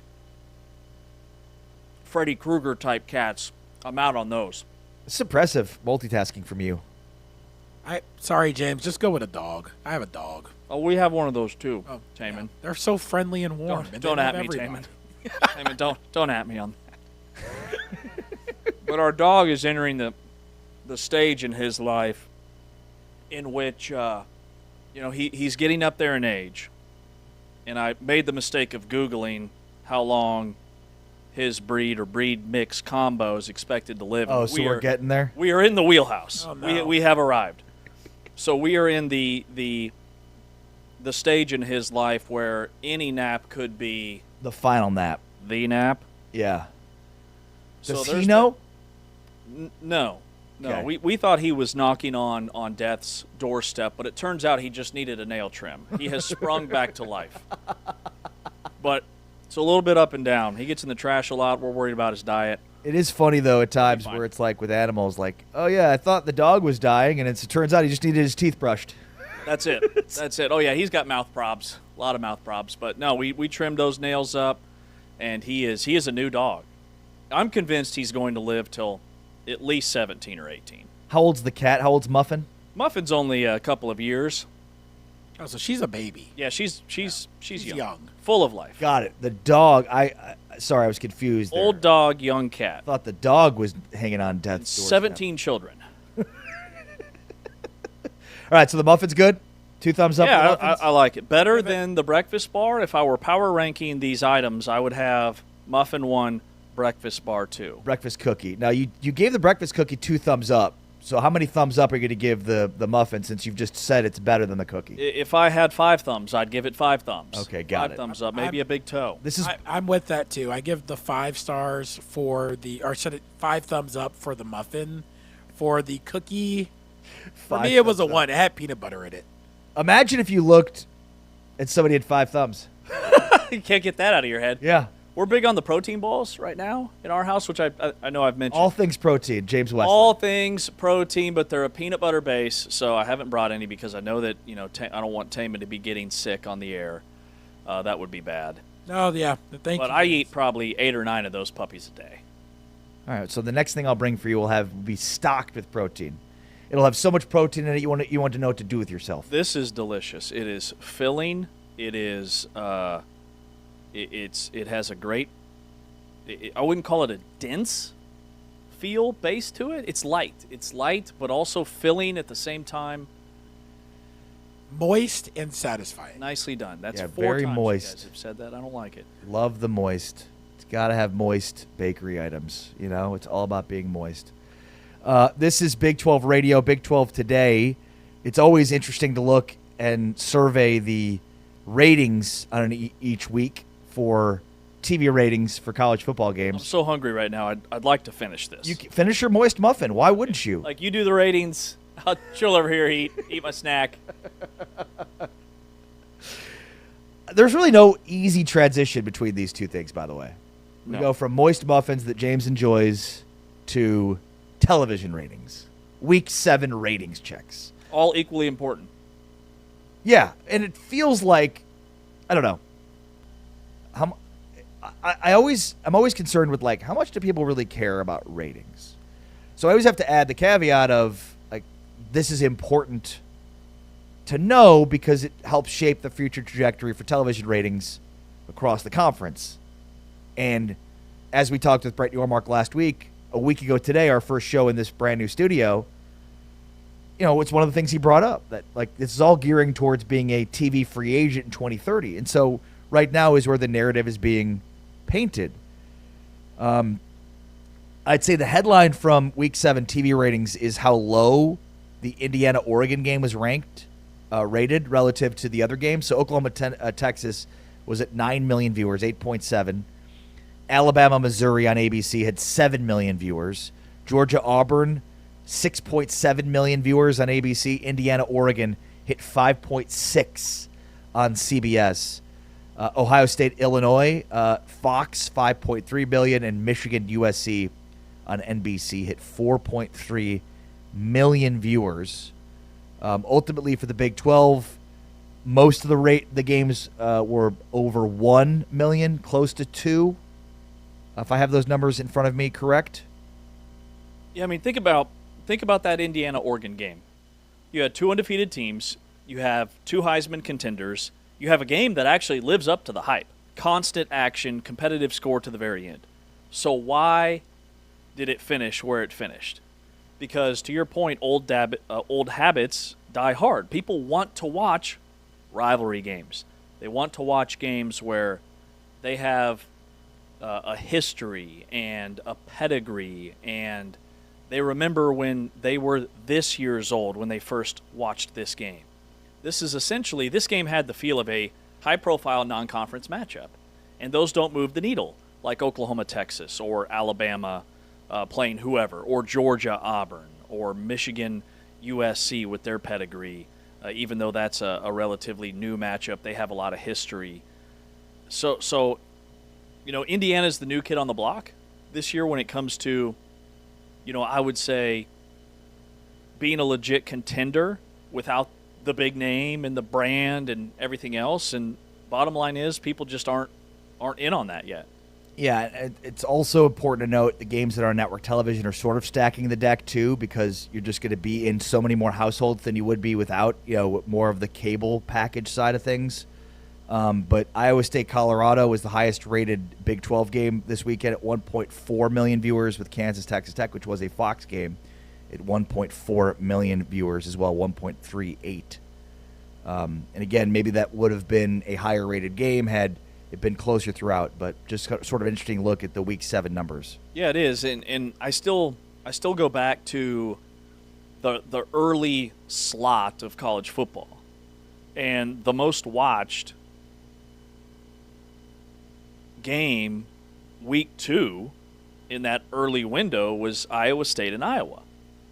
Freddy Krueger type cats. I'm out on those. It's impressive multitasking from you. Sorry, James. Just go with a dog. I have a dog. Oh, we have one of those too, Taman. Yeah. They're so friendly and warm. Don't at me, Taman. Taman, don't at me on that. But our dog is entering the stage in his life in which, he's getting up there in age. And I made the mistake of Googling how long his breed or breed mix combo is expected to live. Oh, so we're getting there? We are in the wheelhouse. Oh, no. We have arrived. So we are in the stage in his life where any nap could be the final nap. The nap? Yeah. Does So he know? No. No, we thought he was knocking on death's doorstep, but it turns out he just needed a nail trim. He has sprung back to life. But it's a little bit up and down. He gets in the trash a lot. We're worried about his diet. It is funny, though, at times where it's like with animals, like, oh, yeah, I thought the dog was dying, and it turns out he just needed his teeth brushed. That's it. That's it. Oh, yeah, he's got mouth probs, a lot of mouth probs. But, no, we trimmed those nails up, and he is a new dog. I'm convinced he's going to live till at least 17 or 18. How old's the cat? How old's Muffin? Muffin's only a couple of years. Oh, so she's a baby. Yeah, she's young. Full of life. Got it. The dog, sorry, I was confused there. Old dog, young cat. Thought the dog was hanging on death's doorstep. 17 children. All right, so the Muffin's good? 2 thumbs up Yeah, for Muffins? I like it. Better than the breakfast bar. If I were power ranking these items, I would have Muffin 1, breakfast bar 2. Breakfast cookie. Now, you gave the breakfast cookie 2 thumbs up. So how many thumbs up are you going to give the muffin since you've just said it's better than the cookie? If I had 5 thumbs, I'd give it 5 thumbs. Okay, got 5 thumbs up, maybe a big toe. I'm with that too. I give the 5 stars for the, or should it 5 thumbs up for the muffin. For the cookie, for me it was a 1. It had peanut butter in it. Imagine if you looked and somebody had 5 thumbs. You can't get that out of your head. Yeah. We're big on the protein balls right now in our house, which I know I've mentioned. All things protein, James West. All things protein, but they're a peanut butter base, so I haven't brought any because I know that, I don't want Taman to be getting sick on the air. That would be bad. Oh, yeah. Thank you. But I eat probably 8 or 9 of those puppies a day. All right, so the next thing I'll bring for you will be stocked with protein. It'll have so much protein in it you want to know what to do with yourself. This is delicious. It is filling. It is it has a great I wouldn't call it a dense feel base to it. It's light. It's light, but also filling at the same time. Moist and satisfying. Nicely done. That's 4 very times moist. you guys have said that. I don't like it. Love the moist. It's got to have moist bakery items. It's all about being moist. This is Big 12 Radio, Big 12 Today. It's always interesting to look and survey the ratings on each week for TV ratings for college football games. I'm so hungry right now. I'd like to finish this. You finish your moist muffin. Why wouldn't you? Like, you do the ratings. I'll chill over here, eat my snack. There's really no easy transition between these two things, by the way. We No. go from moist muffins that James enjoys to television ratings. Week 7 ratings checks. All equally important. Yeah, and it feels like, I don't know. I'm always concerned with, like, how much do people really care about ratings? So I always have to add the caveat of, like, this is important to know because it helps shape the future trajectory for television ratings across the conference. And as we talked with Brett Yormark last week, a week ago today, our first show in this brand new studio, it's one of the things he brought up, that, like, this is all gearing towards being a TV free agent in 2030. And so right now is where the narrative is being painted. I'd say the headline from Week 7 TV ratings is how low the Indiana-Oregon game was rated relative to the other games. So Oklahoma-Texas was at 9 million viewers, 8.7. Alabama-Missouri on ABC had 7 million viewers. Georgia-Auburn, 6.7 million viewers on ABC. Indiana-Oregon hit 5.6 on CBS. Ohio State, Illinois, Fox, 5.3 billion, and Michigan, USC on NBC hit 4.3 million viewers. Ultimately, for the Big 12, most of the games were over 1 million, close to 2. If I have those numbers in front of me, correct? Yeah, I mean, think about that Indiana-Oregon game. You had 2 undefeated teams. You have 2 Heisman contenders. You have a game that actually lives up to the hype. Constant action, competitive score to the very end. So why did it finish where it finished? Because, to your point, old habits die hard. People want to watch rivalry games. They want to watch games where they have a history and a pedigree, and they remember when they were this years old when they first watched this game. This game had the feel of a high-profile non-conference matchup, and those don't move the needle, like Oklahoma, Texas, or Alabama playing whoever, or Georgia, Auburn, or Michigan USC with their pedigree. Even though that's a relatively new matchup, they have a lot of history. So Indiana's the new kid on the block this year when it comes to, I would say being a legit contender without the big name and the brand and everything else. And bottom line is people just aren't in on that yet. Yeah, it's also important to note the games that are on network television are sort of stacking the deck too, because you're just going to be in so many more households than you would be without, more of the cable package side of things. But Iowa State, Colorado was the highest rated Big 12 game this weekend at 1.4 million viewers, with Kansas, Texas Tech, which was a Fox game, at 1.4 million viewers as well, 1.38. And again, maybe that would have been a higher rated game had it been closer throughout, but just sort of interesting look at the Week 7 numbers. Yeah, it is, and I still go back to the early slot of college football, and the most watched game Week 2 in that early window was Iowa State and Iowa.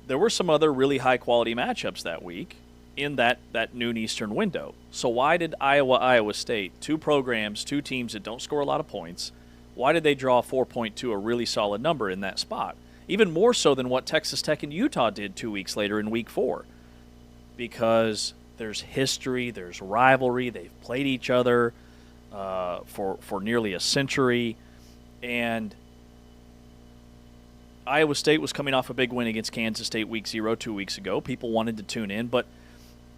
There were some other really high quality matchups that week in that noon Eastern window. So why did Iowa State, two programs, two teams that don't score a lot of points, why did they draw 4.2, a really solid number in that spot? Even more so than what Texas Tech and Utah did 2 weeks later in Week 4. Because there's history, there's rivalry, they've played each other for nearly a century, and Iowa State was coming off a big win against Kansas State Week 0 2 weeks ago. People wanted to tune in, but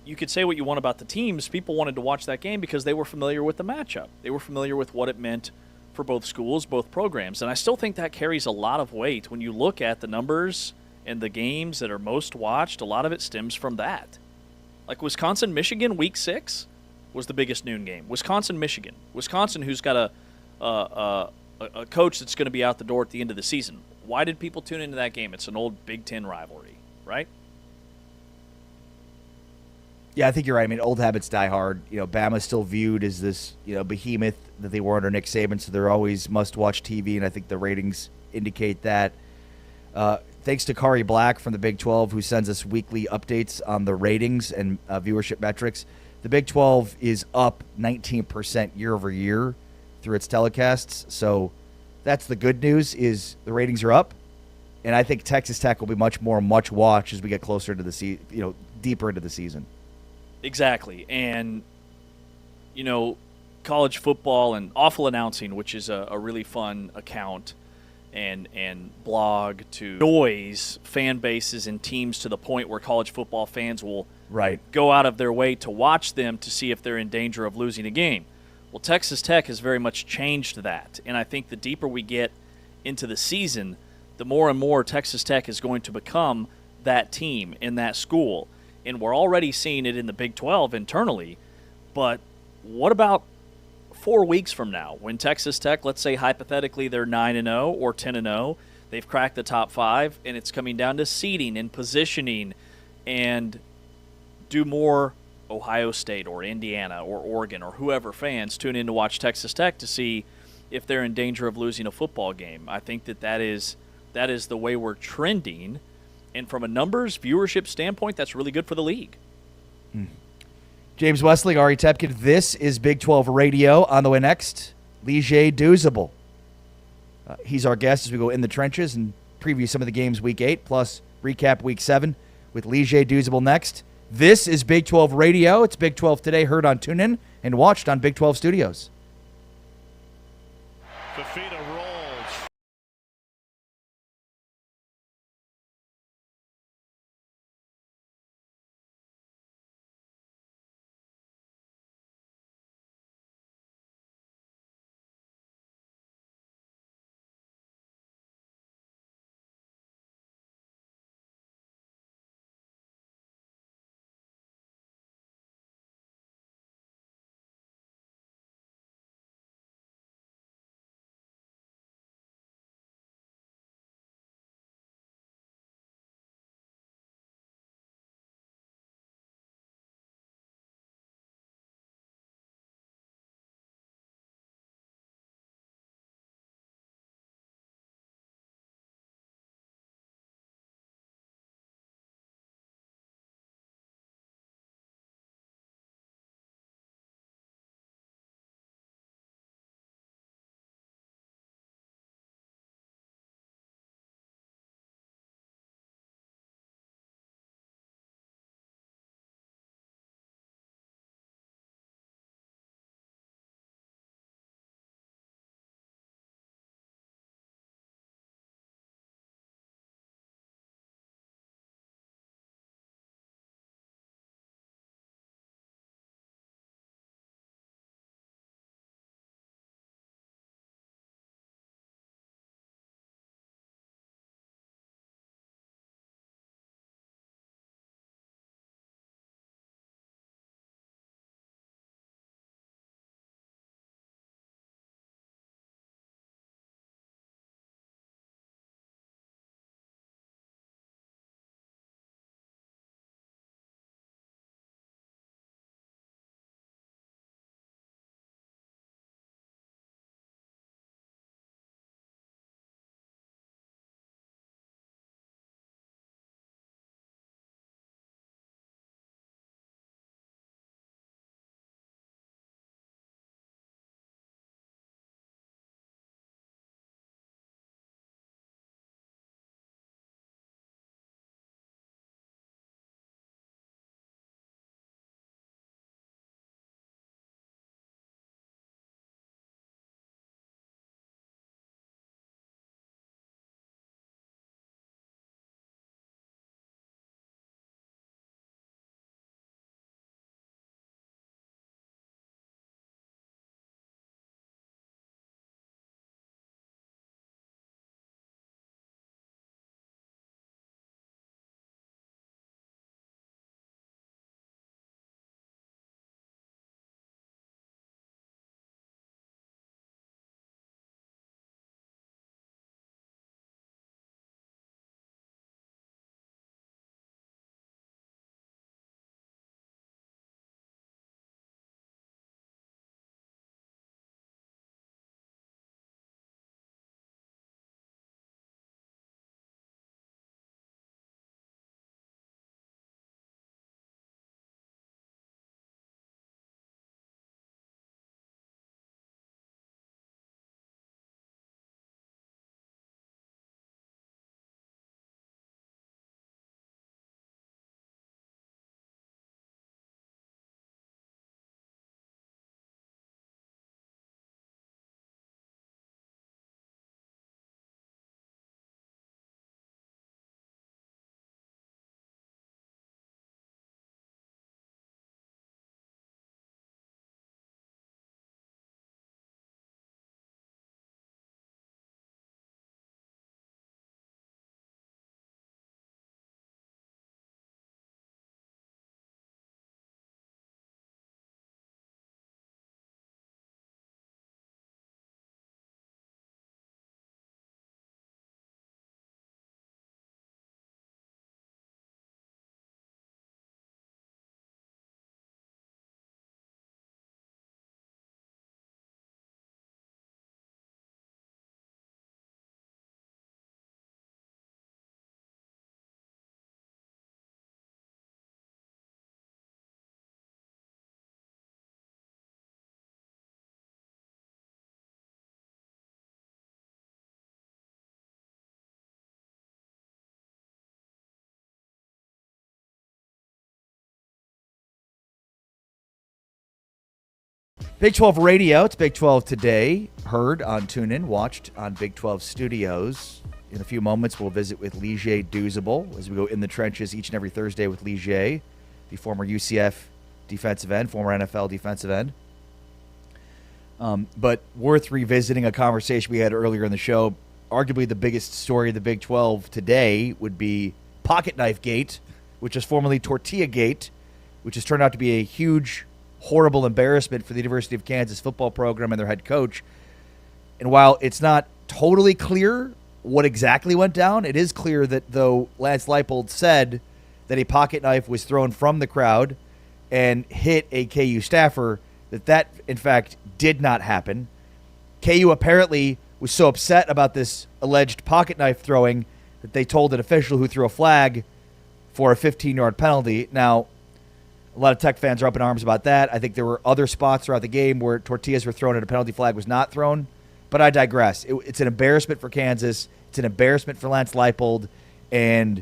you could say what you want about the teams. People wanted to watch that game because they were familiar with the matchup. They were familiar with what it meant for both schools, both programs. And I still think that carries a lot of weight. When you look at the numbers and the games that are most watched, a lot of it stems from that. Like Wisconsin-Michigan Week 6 was the biggest noon game. Wisconsin-Michigan. Wisconsin, who's got a coach that's going to be out the door at the end of the season. Why did people tune into that game? It's an old Big Ten rivalry, right? Yeah, I think you're right. I mean, old habits die hard. Bama's still viewed as this, behemoth that they were under Nick Saban, so they're always must-watch TV, and I think the ratings indicate that. Thanks to Kari Black from the Big 12, who sends us weekly updates on the ratings and viewership metrics. The Big 12 is up 19% year over year through its telecasts, so that's the good news, is the ratings are up, and I think Texas Tech will be much watched as we get closer to the deeper into the season. Exactly. And, college football and Awful Announcing, which is a really fun account and blog to noise fan bases and teams to the point where college football fans will go out of their way to watch them to see if they're in danger of losing a game. Well, Texas Tech has very much changed that. And I think the deeper we get into the season, the more and more Texas Tech is going to become that team in that school. And we're already seeing it in the Big 12 internally. But what about 4 weeks from now when Texas Tech, let's say hypothetically they're 9-0 or 10-0, they've cracked the top 5, and it's coming down to seeding and positioning, and do more Ohio State or Indiana or Oregon or whoever fans tune in to watch Texas Tech to see if they're in danger of losing a football game. I think that is the way we're trending. And from a numbers, viewership standpoint, that's really good for the league. James Westling, Ari Tepkin, this is Big 12 Radio. On the way next, Lige Douzable. He's our guest as we go in the trenches and preview some of the games Week 8, plus recap Week 7 with Lige Douzable next. This is Big 12 Radio. It's Big 12 Today, heard on TuneIn and watched on Big 12 Studios. Big 12 radio. It's Big 12 Today. Heard on TuneIn, watched on Big 12 Studios. In a few moments, we'll visit with Ligier Douzable as we go in the trenches each and every Thursday with Ligier, the former UCF defensive end, former NFL defensive end. But worth revisiting a conversation we had earlier in the show. Arguably the biggest story of the Big 12 today would be Pocket Knife Gate, which is formerly Tortilla Gate, which has turned out to be a huge, horrible embarrassment for the University of Kansas football program and their head coach. And while it's not totally clear what exactly went down, it is clear that though Lance Leipold said that a pocket knife was thrown from the crowd and hit a KU staffer, that in fact did not happen. KU apparently was so upset about this alleged pocket knife throwing that they told an official who threw a flag for a 15-yard penalty. Now, a lot of Tech fans are up in arms about that. I think there were other spots throughout the game where tortillas were thrown and a penalty flag was not thrown. But I digress. It's an embarrassment for Kansas. It's an embarrassment for Lance Leipold. And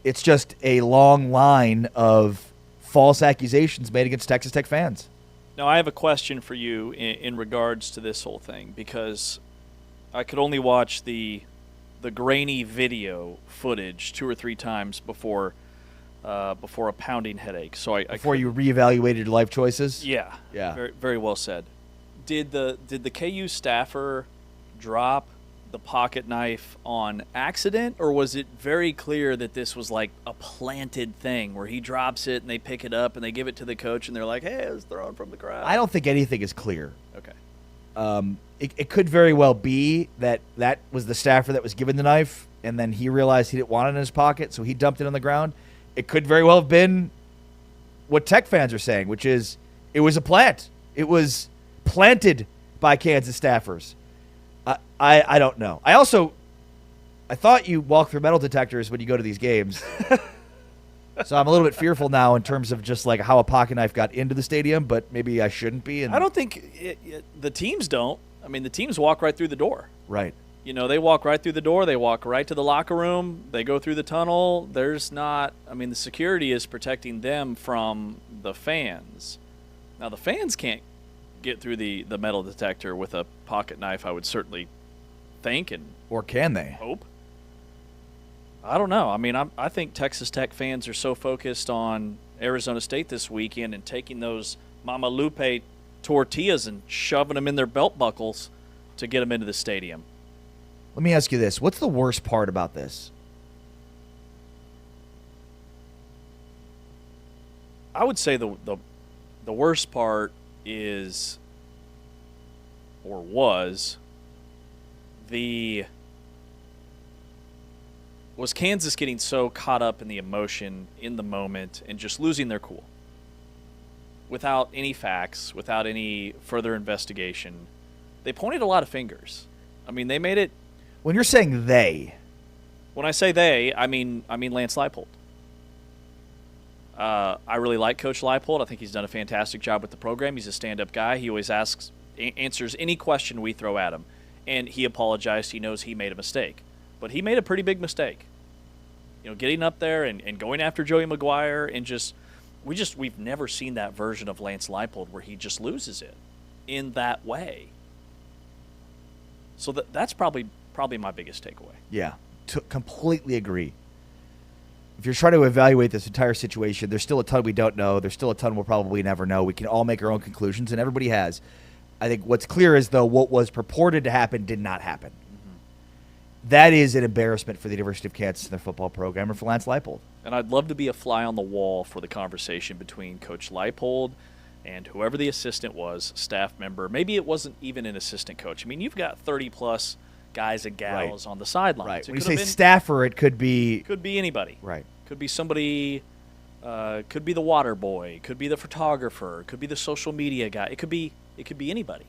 it's just a long line of false accusations made against Texas Tech fans. Now, I have a question for you in regards to this whole thing, because I could only watch the grainy video footage 2 or 3 times before a pounding headache. So before you reevaluated your life choices? Yeah. Very, very well said. Did the KU staffer drop the pocket knife on accident, or was it very clear that this was like a planted thing where he drops it and they pick it up and they give it to the coach and they're like, hey, it was thrown from the crowd? I don't think anything is clear. Okay. It could very well be that was the staffer that was given the knife, and then he realized he didn't want it in his pocket, so he dumped it on the ground. It could very well have been what Tech fans are saying, which is it was a plant. It was planted by Kansas staffers. I don't know. I thought you walk through metal detectors when you go to these games. So I'm a little bit fearful now in terms of just like how a pocket knife got into the stadium, but maybe I shouldn't be. And I don't think the teams don't. I mean, the teams walk right through the door. Right. You know, they walk right through the door. They walk right to the locker room. They go through the tunnel. There's not – I mean, the security is protecting them from the fans. Now, the fans can't get through the metal detector with a pocket knife, I would certainly think. Or can they? Hope. I don't know. I mean, I think Texas Tech fans are so focused on Arizona State this weekend and taking those Mama Lupe tortillas and shoving them in their belt buckles to get them into the stadium. Let me ask you this. What's the worst part about this? I would say the worst part is, or was, was Kansas getting so caught up in the emotion in the moment and just losing their cool without any facts, without any further investigation. They pointed a lot of fingers. I mean, they made it. When you're saying they, when I say they, I mean Lance Leipold. I really like Coach Leipold. I think he's done a fantastic job with the program. He's a stand-up guy. He always answers any question we throw at him. And he apologized. He knows he made a mistake. But he made a pretty big mistake. You know, getting up there and going after Joey McGuire and we've never seen that version of Lance Leipold where he just loses it in that way. So that's probably my biggest takeaway. Yeah, completely agree. If you're trying to evaluate this entire situation, there's still a ton we don't know. There's still a ton we'll probably never know. We can all make our own conclusions, and everybody has. I think what's clear is, though, what was purported to happen did not happen. Mm-hmm. That is an embarrassment for the University of Kansas and their football program and for Lance Leipold. And I'd love to be a fly on the wall for the conversation between Coach Leipold and whoever the assistant was, staff member. Maybe it wasn't even an assistant coach. I mean, you've got 30-plus guys and gals on the sidelines. Right. When you say staffer, it could be... Could be anybody. Right. Could be somebody, could be the water boy, could be the photographer, could be the social media guy. It could be anybody.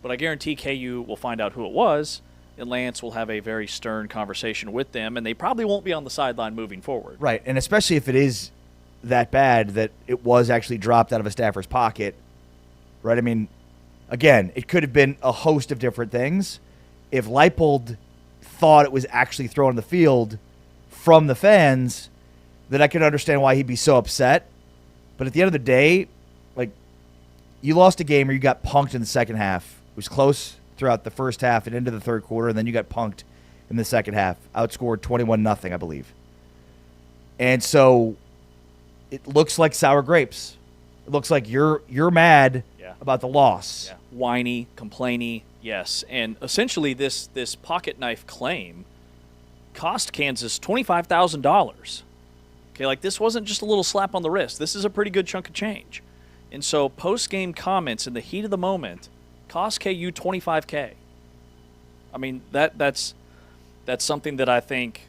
But I guarantee KU will find out who it was, and Lance will have a very stern conversation with them, and they probably won't be on the sideline moving forward. Right, and especially if it is that bad that it was actually dropped out of a staffer's pocket, right? I mean, again, it could have been a host of different things. If Leipold thought it was actually thrown on the field from the fans, then I could understand why he'd be so upset. But at the end of the day, like, you lost a game or you got punked in the second half. It was close throughout the first half and into the third quarter, and then you got punked in the second half. Outscored 21-0, I believe. And so it looks like sour grapes. It looks like you're mad about the loss. Yeah. Whiny, complainy, yes. And essentially this pocket knife claim cost Kansas $25,000. Okay, like this wasn't just a little slap on the wrist. This is a pretty good chunk of change. And so post-game comments in the heat of the moment cost KU $25K. I mean, that's something that I think,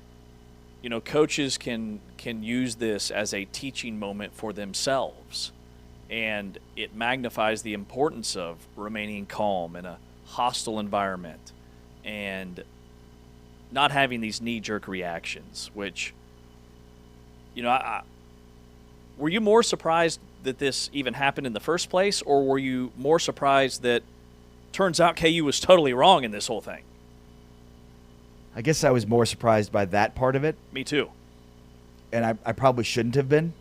coaches can use this as a teaching moment for themselves. And it magnifies the importance of remaining calm in a hostile environment and not having these knee-jerk reactions, which, were you more surprised that this even happened in the first place, or were you more surprised that turns out KU was totally wrong in this whole thing? I guess I was more surprised by that part of it. Me too. And I probably shouldn't have been.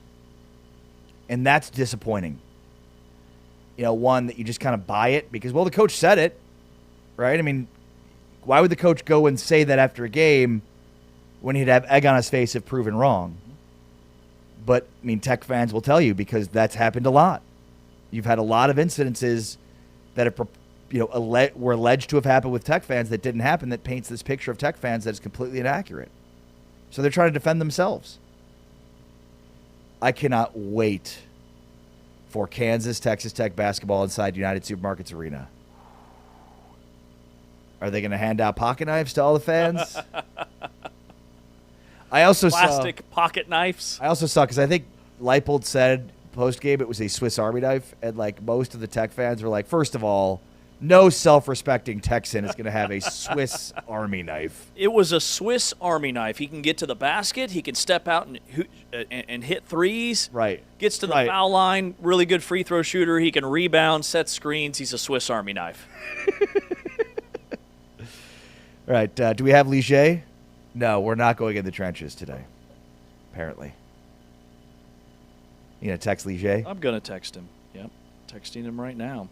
And that's disappointing. One, that you just kind of buy it because, the coach said it, right? I mean, why would the coach go and say that after a game when he'd have egg on his face if proven wrong? But, Tech fans will tell you because that's happened a lot. You've had a lot of incidences that have, were alleged to have happened with Tech fans that didn't happen, that paints this picture of Tech fans that is completely inaccurate. So they're trying to defend themselves. I cannot wait for Kansas, Texas Tech basketball inside United Supermarkets Arena. Are they going to hand out pocket knives to all the fans? I also Plastic pocket knives. I also saw, because I think Leipold said post-game it was a Swiss Army knife, and most of the Tech fans were like, first of all, no self-respecting Texan is going to have a Swiss Army knife. It was a Swiss Army knife. He can get to the basket. He can step out and hit threes. Right. Gets to the foul line. Really good free throw shooter. He can rebound, set screens. He's a Swiss Army knife. All right. Do we have Ligier? No, we're not going in the trenches today, apparently. You going to text Ligier? I'm going to text him. Yep. Texting him right now.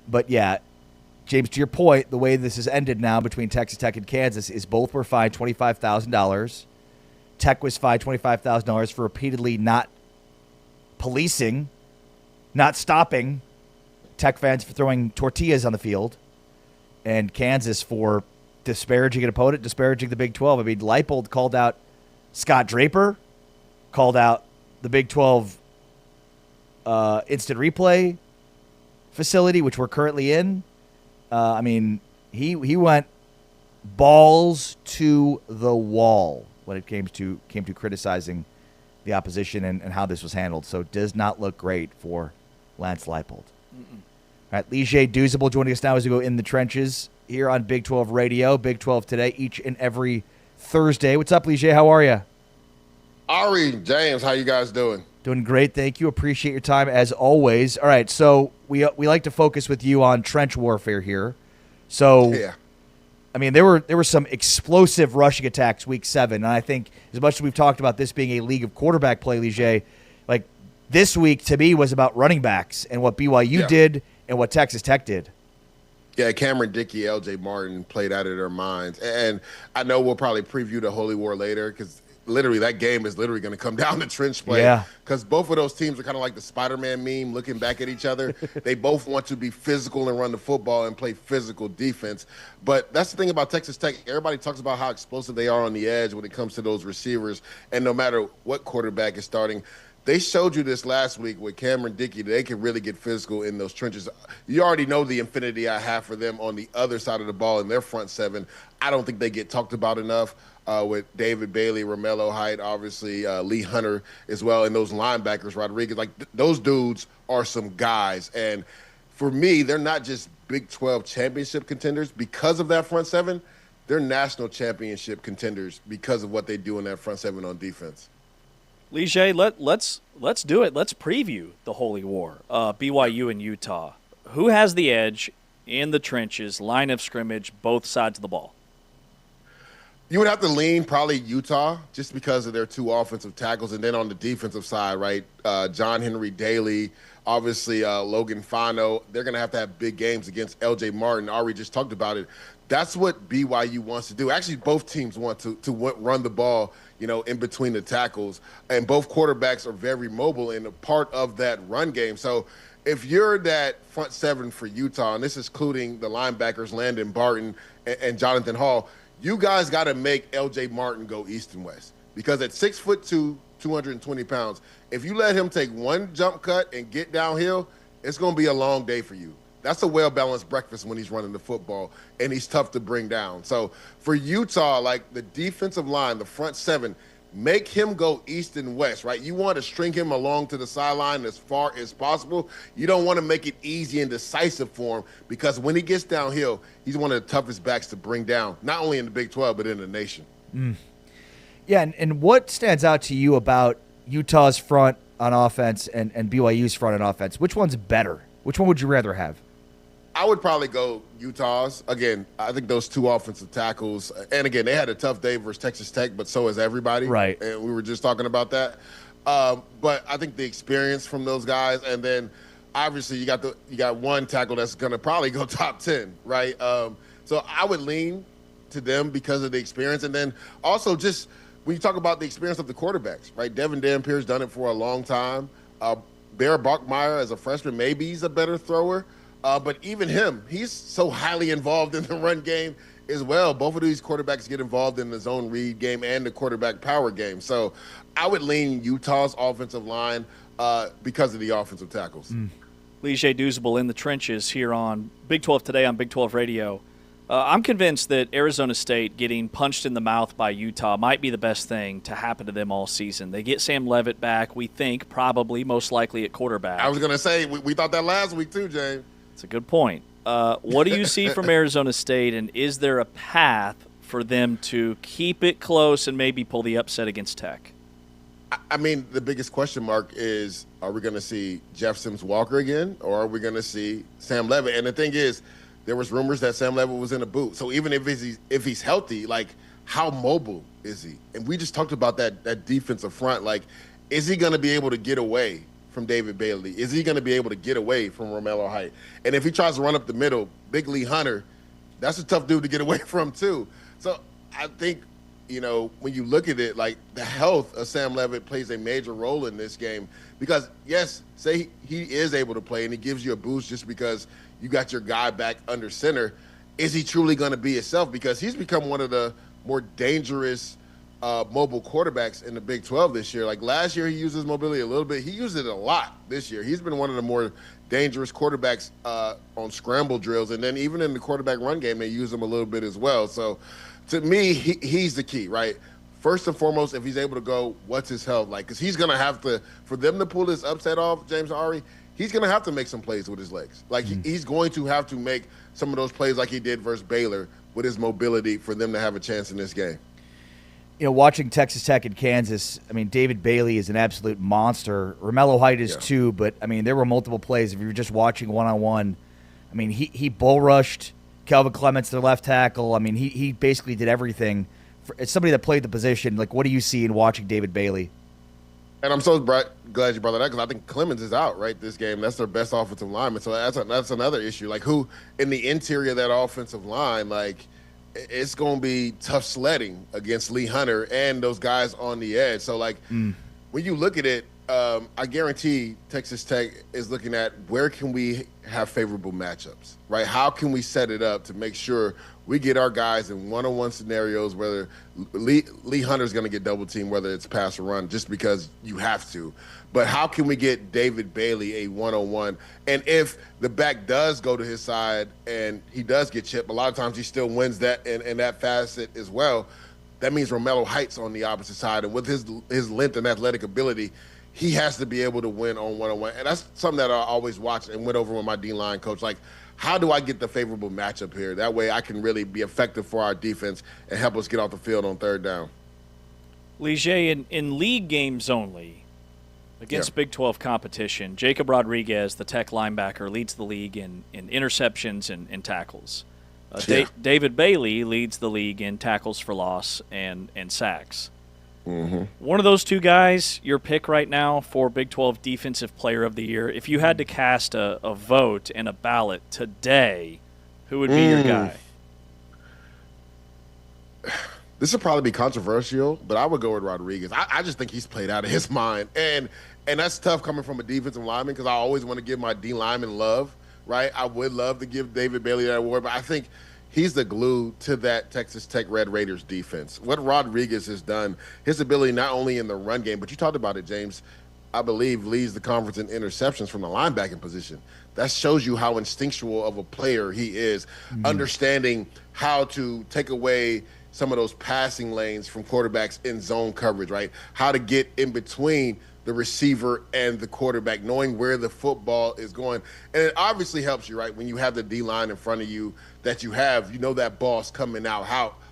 But yeah, James, to your point, the way this has ended now between Texas Tech and Kansas is both were fined $25,000. Tech was fined $25,000 for repeatedly not policing, not stopping Tech fans for throwing tortillas on the field, and Kansas for disparaging an opponent, disparaging the Big 12. Leipold called out Scott Draper, called out the Big 12 instant replay facility, which we're currently in. He went balls to the wall when it came to criticizing the opposition and how this was handled. So it does not look great for Lance Leipold. All right, Ligier Douzable joining us now as we go in the trenches here on Big 12 Radio, Big 12 Today, each and every Thursday. What's up, Ligier? How are you? Ari, James, how you guys doing? Doing great, thank you. Appreciate your time as always. All right, so we like to focus with you on trench warfare here. So, yeah. There were some explosive rushing attacks week 7, and I think as much as we've talked about this being a league of quarterback play, Ligier, this week to me was about running backs and what BYU did and what Texas Tech did. Yeah, Cameron Dickey, L.J. Martin played out of their minds. And I know we'll probably preview the Holy War later because literally that game is literally going to come down to trench play. Yeah. Because both of those teams are kind of like the Spider-Man meme looking back at each other. They both want to be physical and run the football and play physical defense. But that's the thing about Texas Tech. Everybody talks about how explosive they are on the edge when it comes to those receivers. And no matter what quarterback is starting, they showed you this last week with Cameron Dickey. They can really get physical in those trenches. You already know the infinity I have for them on the other side of the ball in their front seven. I don't think they get talked about enough with David Bailey, Romello Height, obviously Lee Hunter as well, and those linebackers, Rodriguez. Those dudes are some guys. And for me, they're not just Big 12 championship contenders because of that front seven. They're national championship contenders because of what they do in that front seven on defense. Ligier, let's do it. Let's preview the Holy War, BYU and Utah. Who has the edge in the trenches, line of scrimmage, both sides of the ball? You would have to lean probably Utah just because of their two offensive tackles. And then on the defensive side, right, John Henry Daly, obviously Logan Fano. They're going to have big games against L.J. Martin. Ari just talked about it. That's what BYU wants to do. Actually, both teams want to run the ball, in between the tackles. And both quarterbacks are very mobile and a part of that run game. So if you're that front seven for Utah, and this is including the linebackers Landon Barton and Jonathan Hall, you guys got to make L.J. Martin go east and west. Because at 6'2", 220 pounds, if you let him take one jump cut and get downhill, it's going to be a long day for you. That's a well-balanced breakfast when he's running the football, and he's tough to bring down. So for Utah, like the defensive line, the front seven, make him go east and west, right? You want to string him along to the sideline as far as possible. You don't want to make it easy and decisive for him because when he gets downhill, he's one of the toughest backs to bring down, not only in the Big 12, but in the nation. Yeah, and what stands out to you about Utah's front on offense and BYU's front on offense? Which one's better? Which one would you rather have? I would probably go Utah's. Again, I think those two offensive tackles, and again, they had a tough day versus Texas Tech, but so has everybody. Right. And we were just talking about that. But I think the experience from those guys, and then obviously you got one tackle that's going to probably go top 10, right? So I would lean to them because of the experience. And then also just when you talk about the experience of the quarterbacks, right? Devin Dampier's done it for a long time. Bear Bachmeier as a freshman, maybe he's a better thrower. But even him, he's so highly involved in the run game as well. Both of these quarterbacks get involved in the zone read game and the quarterback power game. So I would lean Utah's offensive line because of the offensive tackles. Lige Douzable in the trenches here on Big 12 Today on Big 12 Radio. I'm convinced that Arizona State getting punched in the mouth by Utah might be the best thing to happen to them all season. They get Sam Leavitt back, we think, probably, most likely at quarterback. I was going to say, we thought that last week too, James. That's a good point. What do you see from Arizona State, and is there a path for them to keep it close and maybe pull the upset against Tech? I mean, the biggest question mark is, are we going to see Jeff Sims-Walker again, or are we going to see Sam Leavitt? And the thing is, there was rumors that Sam Leavitt was in a boot. So even if he's healthy, like, how mobile is he? And we just talked about that defensive front. Like, is he going to be able to get away from David Bailey? Is he going to be able to get away from Romello Height? And if he tries to run up the middle, Big Lee Hunter, that's a tough dude to get away from too. So I think, when you look at it, like the health of Sam Leavitt plays a major role in this game because, yes, say he is able to play and he gives you a boost just because you got your guy back under center. Is he truly going to be himself? Because he's become one of the more dangerous mobile quarterbacks in the Big 12 this year. Like last year, he used his mobility a little bit. He used it a lot this year. He's been one of the more dangerous quarterbacks on scramble drills. And then even in the quarterback run game, they use him a little bit as well. So to me, he's the key, right? First and foremost, if he's able to go, what's his health like? Because he's going to have to, for them to pull this upset off, James Ari, he's going to have to make some plays with his legs. Like he's going to have to make some of those plays like he did versus Baylor with his mobility for them to have a chance in this game. Watching Texas Tech and Kansas, I mean, David Bailey is an absolute monster. Romello Height is too, but, I mean, there were multiple plays. If you were just watching one-on-one, I mean, he bull rushed Kelvin Clements, their left tackle. I mean, he basically did everything. As somebody that played the position, like, what do you see in watching David Bailey? And I'm so glad you brought that up because I think Clemens is out, right, this game. That's their best offensive lineman. So that's another issue. Like, who in the interior of that offensive line, like, it's going to be tough sledding against Lee Hunter and those guys on the edge. So, like, when you look at it, I guarantee Texas Tech is looking at where can we have favorable matchups, right? How can we set it up to make sure we get our guys in one-on-one scenarios, whether Lee Hunter's going to get double teamed, whether it's pass or run, just because you have to. But how can we get David Bailey a one-on-one? And if the back does go to his side and he does get chipped, a lot of times he still wins that in that facet as well. That means Romello Height's on the opposite side. And with his length and athletic ability, he has to be able to win on one-on-one. And that's something that I always watch and went over with my D-line coach. Like, how do I get the favorable matchup here? That way I can really be effective for our defense and help us get off the field on third down. Lige, in league games only, against Big 12 competition, Jacob Rodriguez, the Tech linebacker, leads the league in interceptions and tackles. David Bailey leads the league in tackles for loss and sacks. One of those two guys, your pick right now for Big 12 Defensive Player of the Year. If you had to cast a vote and a ballot today, who would be your guy? This would probably be controversial, but I would go with Rodriguez. I just think he's played out of his mind. And that's tough coming from a defensive lineman because I always want to give my D lineman love, right? I would love to give David Bailey that award, but I think he's the glue to that Texas Tech Red Raiders defense. What Rodriguez has done, his ability not only in the run game, but you talked about it, James, I believe leads the conference in interceptions from the linebacking position. That shows you how instinctual of a player he is, understanding how to take away some of those passing lanes from quarterbacks in zone coverage, right? How to get in between the receiver and the quarterback, knowing where the football is going. And it obviously helps you, right? When you have the D-line in front of you that you have, you know that ball's coming out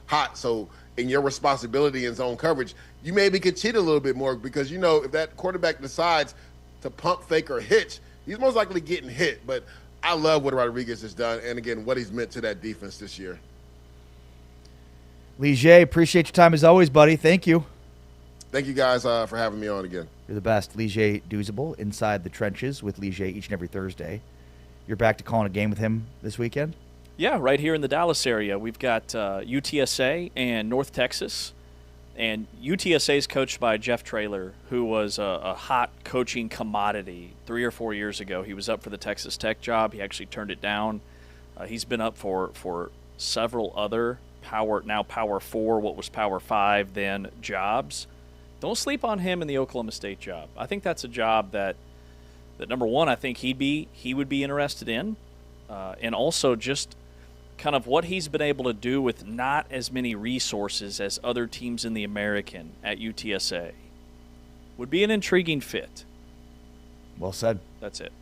hot. So in your responsibility in zone coverage, you maybe could cheat a little bit more because you know if that quarterback decides to pump, fake, or hitch, he's most likely getting hit. But I love what Rodriguez has done and, again, what he's meant to that defense this year. Ligier, appreciate your time as always, buddy. Thank you. Thank you guys for having me on again. You're the best. Ligier Douzable, Inside the Trenches with Ligier each and every Thursday. You're back to calling a game with him this weekend? Yeah, right here in the Dallas area. We've got UTSA and North Texas. And UTSA is coached by Jeff Traylor, who was a hot coaching commodity 3 or 4 years ago. He was up for the Texas Tech job. He actually turned it down. He's been up for several other Power 4, what was Power 5 then, jobs. Don't sleep on him in the Oklahoma State job. I think that's a job that number one, I think he would be interested in, and also just kind of what he's been able to do with not as many resources as other teams in the American at UTSA would be an intriguing fit. Well said. That's it.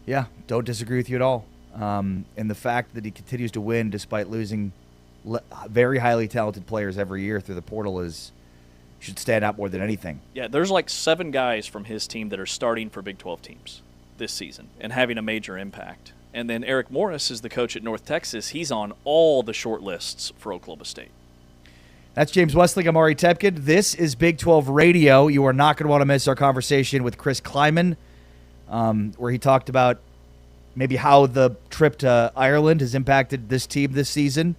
Yeah, don't disagree with you at all. And the fact that he continues to win despite losing very highly talented players every year through the portal should stand out more than anything. Yeah, there's like 7 guys from his team that are starting for Big 12 teams this season and having a major impact. And then Eric Morris is the coach at North Texas. He's on all the short lists for Oklahoma State. That's James Westling. I'm Ari Tepkin. This is Big 12 Radio. You are not going to want to miss our conversation with Chris Kleiman, where he talked about maybe how the trip to Ireland has impacted this team this season.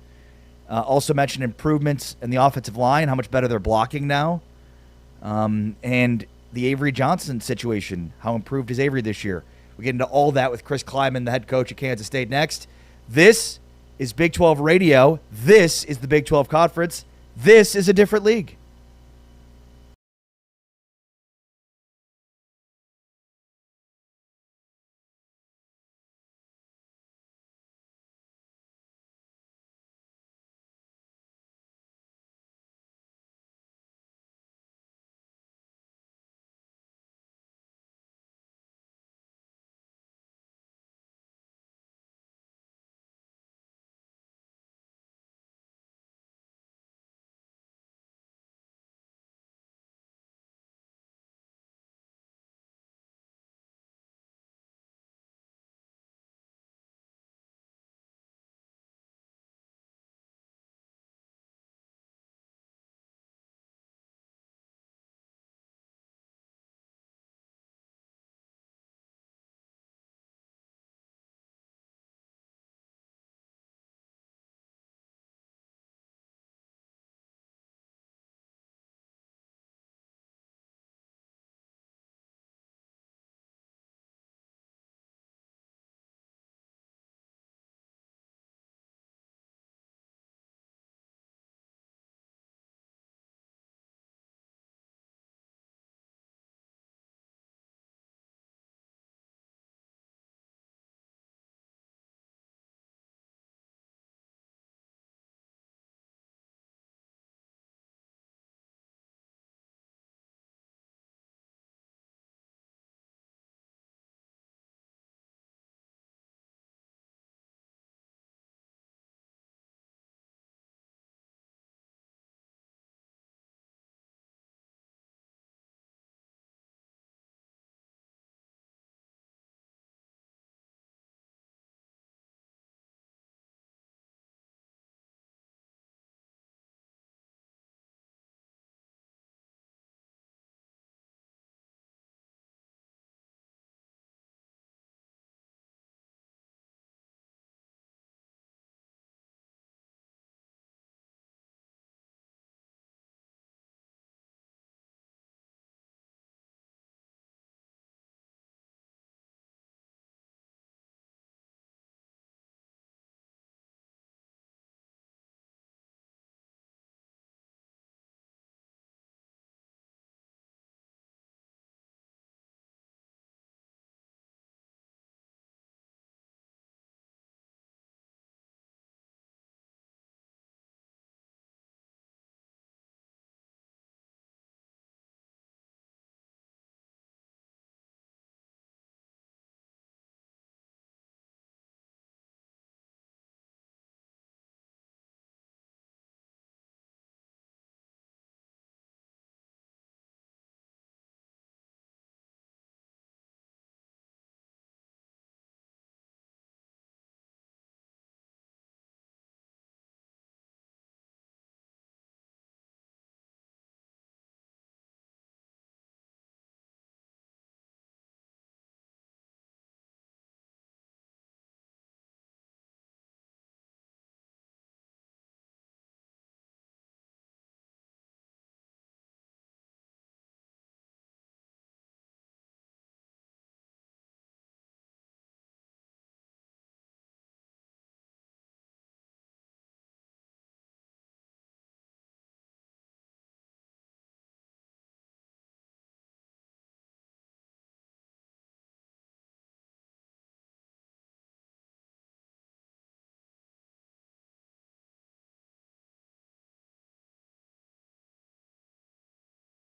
Also mentioned improvements in the offensive line, how much better they're blocking now. And the Avery Johnson situation, how improved is Avery this year. We get into all that with Chris Kleiman, the head coach at Kansas State, next. This is Big 12 Radio. This is the Big 12 Conference. This is a different league.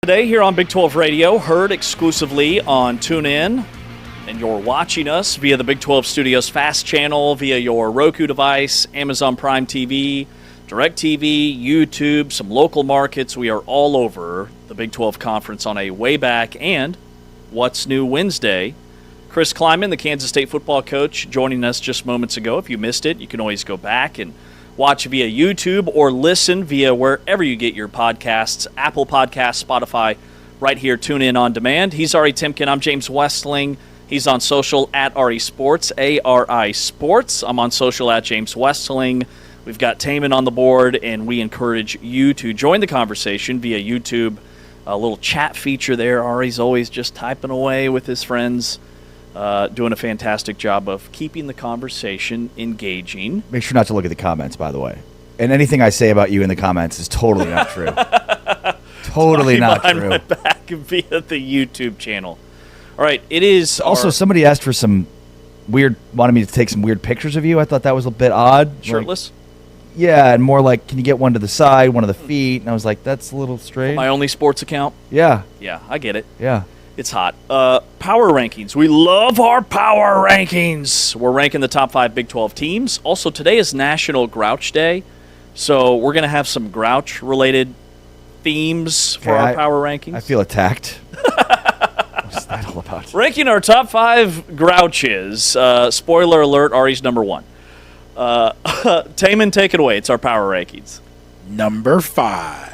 Today here on Big 12 Radio, heard exclusively on TuneIn, and you're watching us via the Big 12 Studios Fast Channel, via your Roku device, Amazon Prime TV, DirecTV, YouTube, some local markets. We are all over the Big 12 Conference on a way back and What's New Wednesday. Chris Kleiman, the Kansas State football coach, joining us just moments ago. If you missed it, you can always go back and watch via YouTube or listen via wherever you get your podcasts, Apple Podcasts, Spotify, right here, tune in on demand. He's Ari Timken. I'm James Westling. He's on social at Ari Sports, A-R-I Sports. I'm on social at James Westling. We've got Taman on the board, and we encourage you to join the conversation via YouTube. A little chat feature there. Ari's always just typing away with his friends. Doing a fantastic job of keeping the conversation engaging. Make sure not to look at the comments, by the way. And anything I say about you in the comments is totally not true. Totally not true. My back via the YouTube channel. All right, it is. Also, somebody asked for some wanted me to take some weird pictures of you. I thought that was a bit odd. Shirtless? Yeah, and more like, can you get one to the side, one of the feet? And I was like, that's a little strange. My only sports account? Yeah. Yeah, I get it. Yeah. It's hot. Power rankings. We love our power rankings. We're ranking the top 5 Big 12 teams. Also, today is National Grouch Day, so we're going to have some Grouch-related themes for our power rankings. I feel attacked. What's that all about? Ranking our top 5 Grouches. Spoiler alert, Ari's number 1. Taman, take it away. It's our power rankings. Number 5.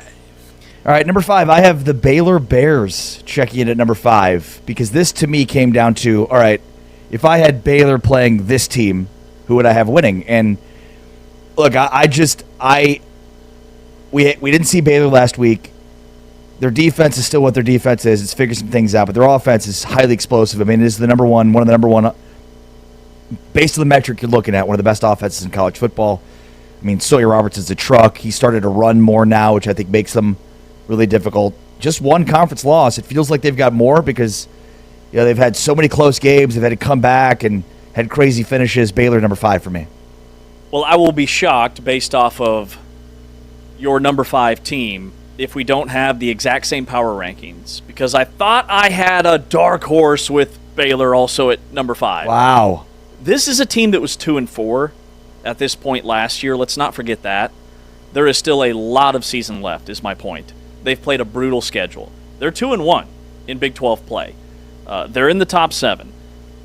All right, number 5, I have the Baylor Bears checking in at number 5 because this, to me, came down to, all right, if I had Baylor playing this team, who would I have winning? And, look, we didn't see Baylor last week. Their defense is still what their defense is. It's figured some things out, but their offense is highly explosive. I mean, it is one of the number one, based on the metric you're looking at, one of the best offenses in college football. I mean, Sawyer Robertson's a truck. He started to run more now, which I think makes them really difficult. Just one conference loss. It feels like they've got more because they've had so many close games. They've had to come back and had crazy finishes. Baylor, number 5 for me. Well, I will be shocked based off of your number 5 team if we don't have the exact same power rankings because I thought I had a dark horse with Baylor also at number 5. Wow. This is a team that was 2-4 at this point last year. Let's not forget that. There is still a lot of season left, is my point. They've played a brutal schedule. They're 2-1 in Big 12 play. They're in the top 7.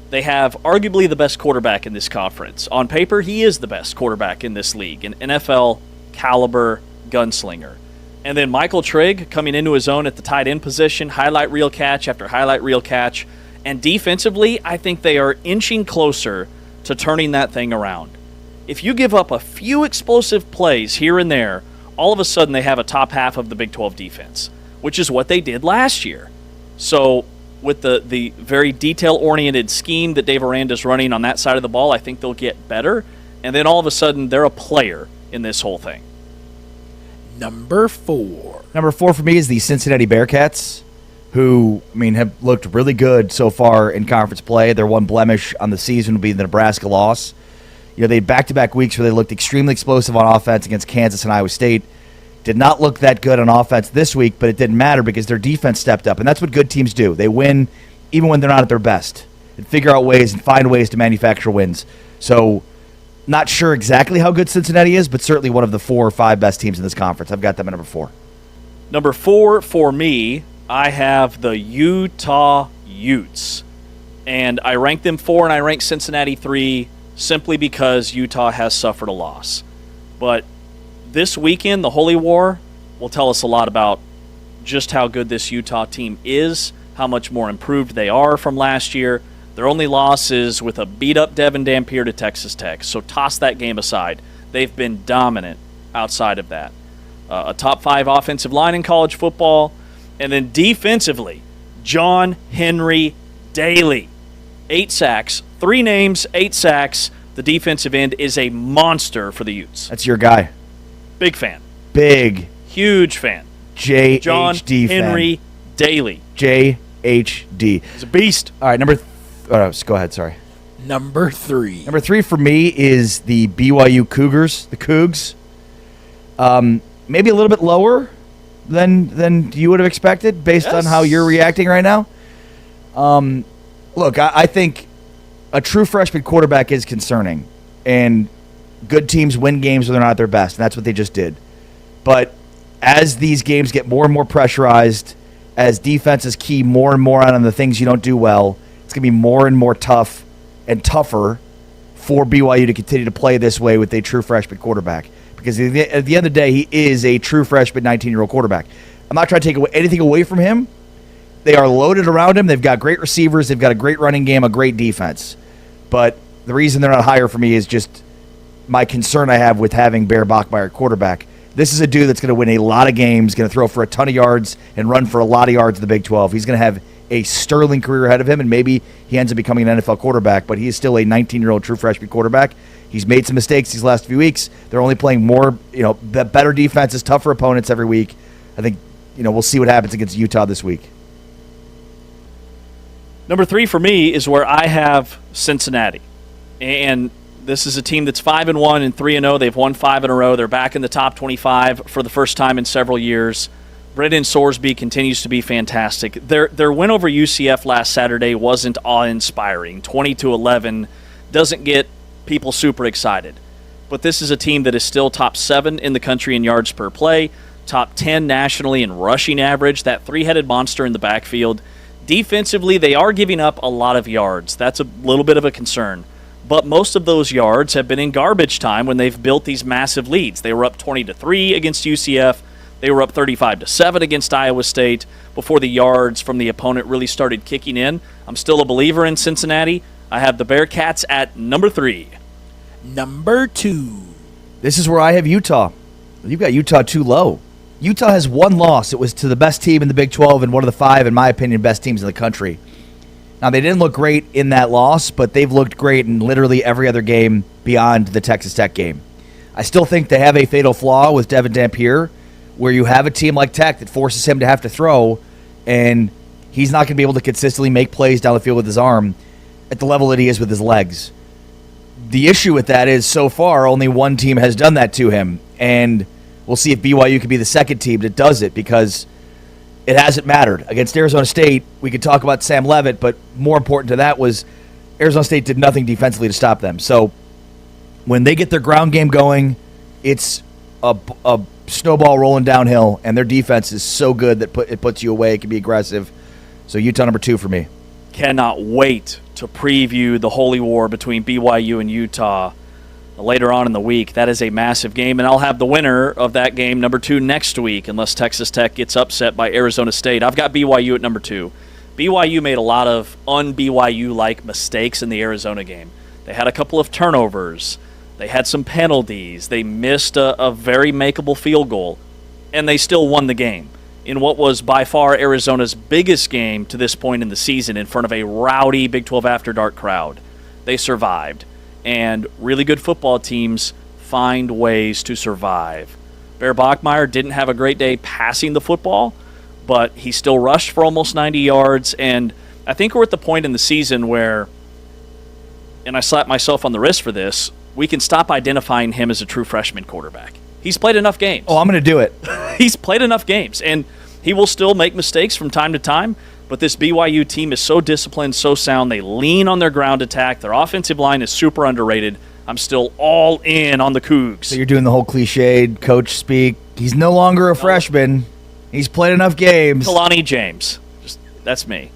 They have arguably the best quarterback in this conference. On paper, he is the best quarterback in this league, an NFL caliber gunslinger. And then Michael Trigg coming into his own at the tight end position, highlight reel catch after highlight reel catch. And defensively, I think they are inching closer to turning that thing around. If you give up a few explosive plays here and there, all of a sudden they have a top half of the Big 12 defense, which is what they did last year. So with the very detail-oriented scheme that Dave Aranda's running on that side of the ball, I think they'll get better. And then all of a sudden they're a player in this whole thing. Number 4. Number 4 for me is the Cincinnati Bearcats, who, have looked really good so far in conference play. Their one blemish on the season will be the Nebraska loss. They had back-to-back weeks where they looked extremely explosive on offense against Kansas and Iowa State. Did not look that good on offense this week, but it didn't matter because their defense stepped up. And that's what good teams do. They win even when they're not at their best and figure out ways and find ways to manufacture wins. So not sure exactly how good Cincinnati is, but certainly one of the 4 or 5 best teams in this conference. I've got them at number 4. Number 4 for me, I have the Utah Utes. And I rank them 4 and I rank Cincinnati 3 simply because Utah has suffered a loss. But this weekend, the Holy War will tell us a lot about just how good this Utah team is, how much more improved they are from last year. Their only loss is with a beat-up Devin Dampier to Texas Tech, so toss that game aside. They've been dominant outside of that. A top 5 offensive line in college football, and then defensively, John Henry Daly. 8 sacks, 3 names, 8 sacks. The defensive end is a monster for the Utes. That's your guy. Big fan. Big. Huge fan. JHD John Henry Daly. JHD. He's a beast. All right, go ahead, sorry. Number 3. Number 3 for me is the BYU Cougars, the Cougs. Maybe a little bit lower than you would have expected based on how you're reacting right now? Look, I think a true freshman quarterback is concerning, and good teams win games when they're not at their best, and that's what they just did. But as these games get more and more pressurized, as defenses key more and more on the things you don't do well, it's going to be more and more tough and tougher for BYU to continue to play this way with a true freshman quarterback. Because at the end of the day, he is a true freshman 19-year-old quarterback. I'm not trying to take anything away from him. They are loaded around him. They've got great receivers. They've got a great running game, a great defense. But the reason they're not higher for me is just my concern I have with having Bear Bachmeier quarterback. This is a dude that's going to win a lot of games, going to throw for a ton of yards and run for a lot of yards in the Big 12. He's going to have a sterling career ahead of him, and maybe he ends up becoming an NFL quarterback, but he is still a 19-year-old true freshman quarterback. He's made some mistakes these last few weeks. They're only playing more, better defenses, tougher opponents every week. I think, we'll see what happens against Utah this week. Number 3 for me is where I have Cincinnati. And this is a team that's 5-1 and 3-0. They've won 5 in a row. They're back in the top 25 for the first time in several years. Brendan Sorsby continues to be fantastic. Their win over UCF last Saturday wasn't awe-inspiring. 20-11 doesn't get people super excited. But this is a team that is still top 7 in the country in yards per play, top 10 nationally in rushing average, that three-headed monster in the backfield. Defensively, they are giving up a lot of yards. That's a little bit of a concern. But most of those yards have been in garbage time when they've built these massive leads. They were up 20-3 against UCF. They were up 35-7 against Iowa State before the yards from the opponent really started kicking in. I'm still a believer in Cincinnati. I have the Bearcats at number 3. Number 2. This is where I have Utah. You've got Utah too low. Utah has one loss. It was to the best team in the Big 12 and one of the 5, in my opinion, best teams in the country. Now, they didn't look great in that loss, but they've looked great in literally every other game beyond the Texas Tech game. I still think they have a fatal flaw with Devin Dampier, where you have a team like Tech that forces him to have to throw, and he's not going to be able to consistently make plays down the field with his arm at the level that he is with his legs. The issue with that is, so far, only one team has done that to him, and we'll see if BYU can be the second team that does it, because it hasn't mattered. Against Arizona State, we could talk about Sam Leavitt, but more important to that was Arizona State did nothing defensively to stop them. So when they get their ground game going, it's a snowball rolling downhill, and their defense is so good that it puts you away. It can be aggressive. So Utah number 2 for me. Cannot wait to preview the holy war between BYU and Utah later on in the week. That is a massive game, and I'll have the winner of that game, number 2, next week, unless Texas Tech gets upset by Arizona State. I've got BYU at number 2. BYU made a lot of un-BYU-like mistakes in the Arizona game. They had a couple of turnovers. They had some penalties. They missed a very makeable field goal, and they still won the game in what was by far Arizona's biggest game to this point in the season in front of a rowdy Big 12 After Dark crowd. They survived, and really good football teams find ways to survive. Bear Bachmeier didn't have a great day passing the football, but he still rushed for almost 90 yards, and I think we're at the point in the season where, and I slap myself on the wrist for this, we can stop identifying him as a true freshman quarterback. He's played enough games. Oh, I'm going to do it. He's played enough games, and he will still make mistakes from time to time, but this BYU team is so disciplined, so sound. They lean on their ground attack. Their offensive line is super underrated. I'm still all in on the Cougs. So you're doing the whole cliched coach speak. He's no longer a freshman. He's played enough games. Kalani James. That's me.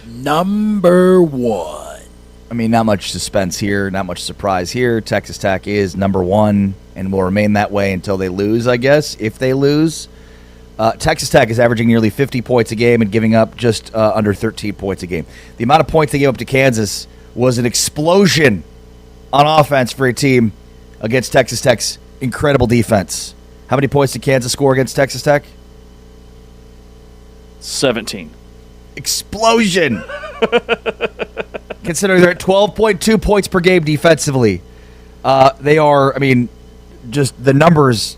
Number 1. I mean, not much suspense here, not much surprise here. Texas Tech is number 1 and will remain that way until they lose, I guess, if they lose. Texas Tech is averaging nearly 50 points a game and giving up just under 13 points a game. The amount of points they gave up to Kansas was an explosion on offense for a team against Texas Tech's incredible defense. How many points did Kansas score against Texas Tech? 17. Explosion! Considering they're at 12.2 points per game defensively. They are, I mean, just the numbers,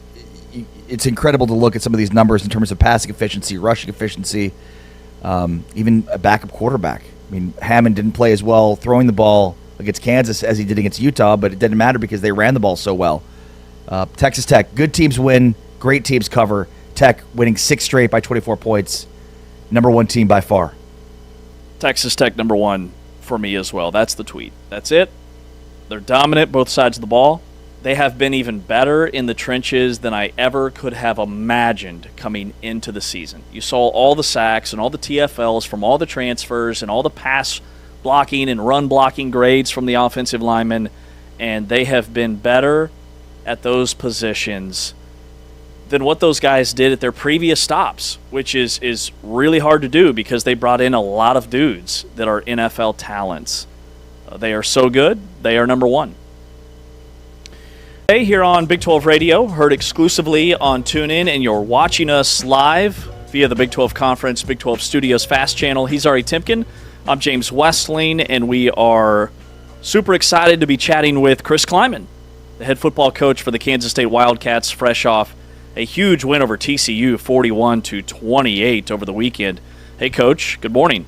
it's incredible to look at some of these numbers in terms of passing efficiency, rushing efficiency, even a backup quarterback. I mean, Hammond didn't play as well throwing the ball against Kansas as he did against Utah, but it didn't matter because they ran the ball so well. Texas Tech, good teams win, Great teams cover. Tech winning 6 straight by 24 points. Number 1 team by far. Texas Tech number 1 for me as well. That's the tweet. That's it. They're dominant both sides of the ball. They have been even better in the trenches than I ever could have imagined coming into the season. You saw all the sacks and all the TFLs from all the transfers and all the pass blocking and run blocking grades from the offensive linemen, and they have been better at those positions than what those guys did at their previous stops, which is really hard to do because they brought in a lot of dudes that are NFL talents. They are so good, they are number 1. Hey, here on Big 12 Radio, heard exclusively on TuneIn, and you're watching us live via the Big 12 Conference, Big 12 Studios Fast Channel. He's Ari Timken. I'm James Westling, and we are super excited to be chatting with Chris Kleiman, the head football coach for the Kansas State Wildcats, fresh off a huge win over TCU, 41-28 over the weekend. Hey, Coach, good morning.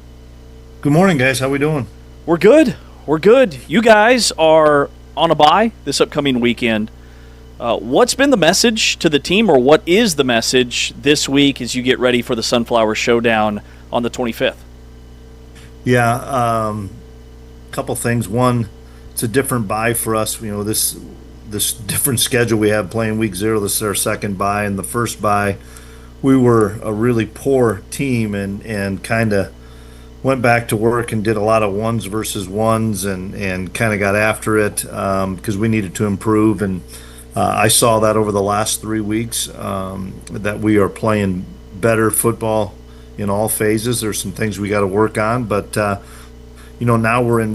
Good morning, guys. How we doing? We're good. We're good. You guys are on a bye this upcoming weekend. What's been the message to the team, or what is the message this week as you get ready for the Sunflower Showdown on the 25th? Yeah, couple things. One, it's a different bye for us. You know, this different schedule we have playing week 0. This is our second bye, and the first bye, we were a really poor team and kind of went back to work and did a lot of ones versus ones and kind of got after it because we needed to improve. And I saw that over the last 3 weeks that we are playing better football in all phases. There's some things we got to work on, but now we're in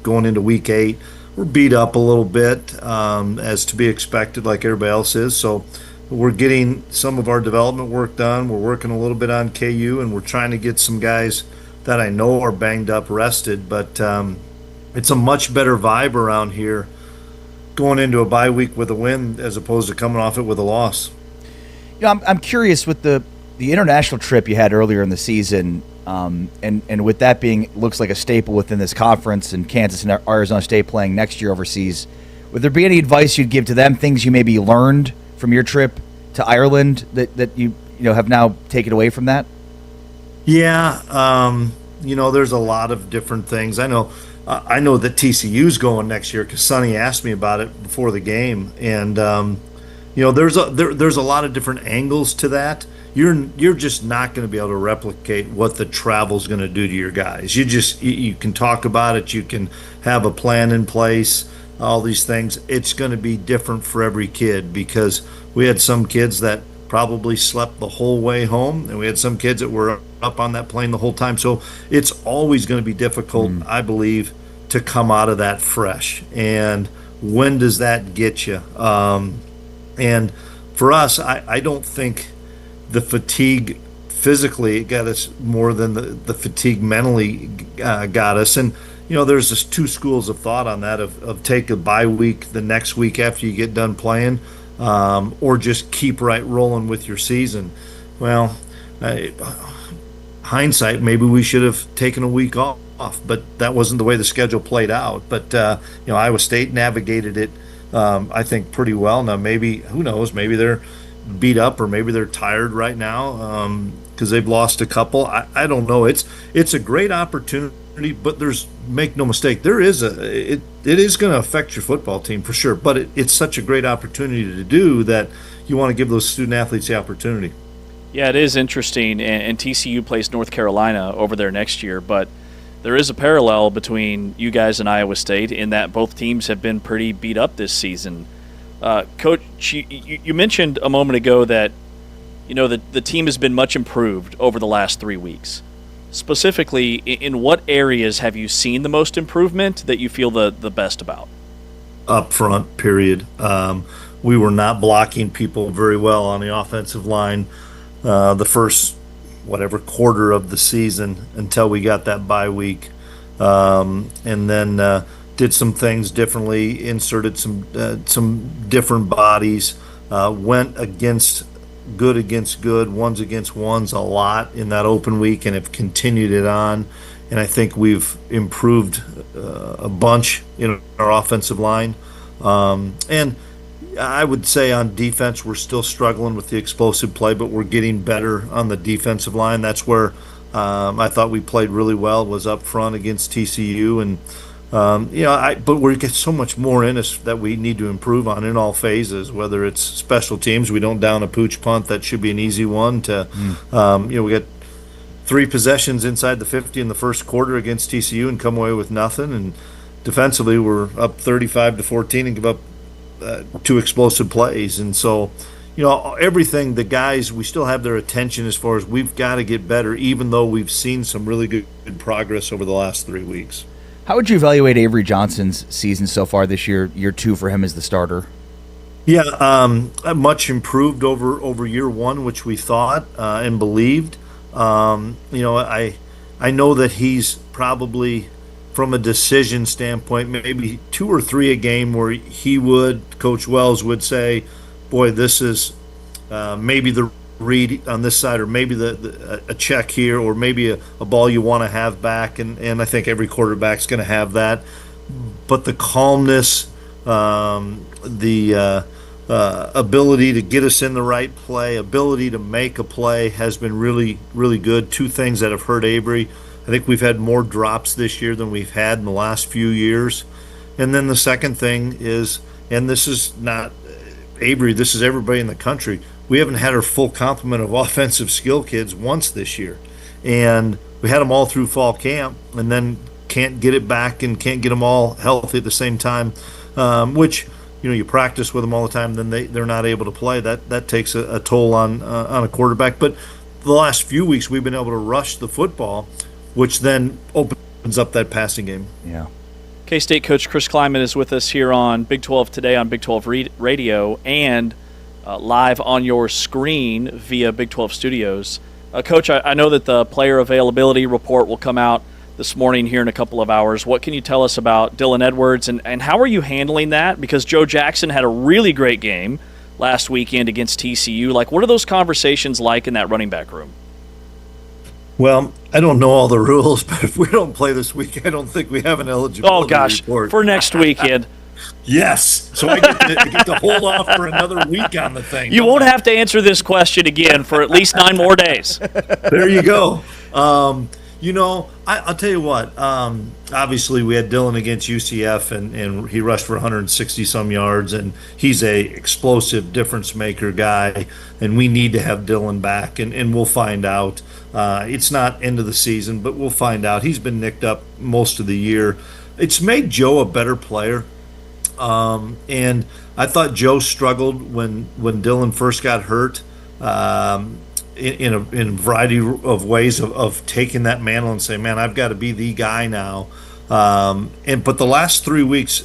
going into week 8. We're beat up a little bit as to be expected, like everybody else is. So we're getting some of our development work done. We're working a little bit on KU, and we're trying to get some guys that I know are banged up rested. But it's a much better vibe around here going into a bye week with a win as opposed to coming off it with a loss. I'm curious with the international trip you had earlier in the season, and with that being looks like a staple within this conference, and Kansas and Arizona State playing next year overseas. Would there be any advice you'd give to them? Things you maybe learned from your trip to Ireland that you have now taken away from that? Yeah, there's a lot of different things. I know that TCU's going next year because Sonny asked me about it before the game, and there's a lot of different angles to that. You're just not going to be able to replicate what the travel's going to do to your guys. You can talk about it, you can have a plan in place, all these things. It's going to be different for every kid because we had some kids that probably slept the whole way home, and we had some kids that were up on that plane the whole time. So it's always going to be difficult, I believe, to come out of that fresh. And when does that get you? And for us, I don't think the fatigue physically got us more than the fatigue mentally got us. And there's just 2 schools of thought on that of take a bye week the next week after you get done playing, or just keep right rolling with your season. Well, hindsight, maybe we should have taken a week off, but that wasn't the way the schedule played out. But Iowa State navigated it, I think, pretty well. Now maybe, who knows, maybe they're beat up or maybe they're tired right now because they've lost a couple. I don't know. It's a great opportunity, but make no mistake, it is going to affect your football team for sure. But it's such a great opportunity to do that you want to give those student athletes the opportunity. Yeah, it is interesting, and TCU plays North Carolina over there next year, but there is a parallel between you guys and Iowa State in that both teams have been pretty beat up this season. Coach, you mentioned a moment ago that the team has been much improved over the last 3 weeks. Specifically, in what areas have you seen the most improvement that you feel the best about? Up front, period. We were not blocking people very well on the offensive line the first quarter of the season until we got that bye week, and then did some things differently, inserted some different bodies, went against good, ones against ones a lot in that open week, and have continued it on. And I think we've improved a bunch in our offensive line. And I would say on defense, we're still struggling with the explosive play, but we're getting better on the defensive line. That's where I thought we played really well, was up front against TCU. And, but we get so much more in us that we need to improve on in all phases, whether it's special teams. We don't down a pooch punt. That should be an easy one to, we got 3 possessions inside the 50 in the first quarter against TCU and come away with nothing. And defensively, we're up 35-14 and give up 2 explosive plays. And so, everything, the guys, we still have their attention as far as we've got to get better, even though we've seen some really good progress over the last 3 weeks. How would you evaluate Avery Johnson's season so far this year 2 for him as the starter? Yeah, much improved over year 1, which we thought and believed. I know that he's probably, from a decision standpoint, maybe 2 or 3 a game where Coach Wells would say, boy, this is maybe the read on this side, or maybe a check here, or maybe a ball you want to have back. And I think every quarterback's going to have that. But the calmness, the ability to get us in the right play, ability to make a play has been really, really good. 2 things that have hurt Avery. I think we've had more drops this year than we've had in the last few years. And then the second thing is, and this is not Avery, this is everybody in the country, we haven't had our full complement of offensive skill kids once this year. And we had them all through fall camp and then can't get it back and can't get them all healthy at the same time, which, you practice with them all the time, then they're not able to play. That takes a toll on a quarterback. But the last few weeks we've been able to rush the football, which then opens up that passing game. Yeah. K-State coach Chris Kleiman is with us here on Big 12 Today on Big 12 Radio and live on your screen via Big 12 Studios. Coach, I know that the player availability report will come out this morning here in a couple of hours. What can you tell us about Dylan Edwards, and how are you handling that? Because Joe Jackson had a really great game last weekend against TCU. What are those conversations like in that running back room? Well, I don't know all the rules, but if we don't play this week, I don't think we have an eligibility report. For next weekend. Yes. So I get to hold off for another week on the thing. You won't have to answer this question again for at least 9 more days. There you go. I'll tell you what. Obviously, we had Dylan against UCF, and he rushed for 160-some yards, and he's a explosive difference maker guy, and we need to have Dylan back, and we'll find out. It's not end of the season, but we'll find out. He's been nicked up most of the year. It's made Joe a better player, and I thought Joe struggled when Dylan first got hurt. In a variety of ways of taking that mantle and saying, man, I've got to be the guy now. But the last 3 weeks,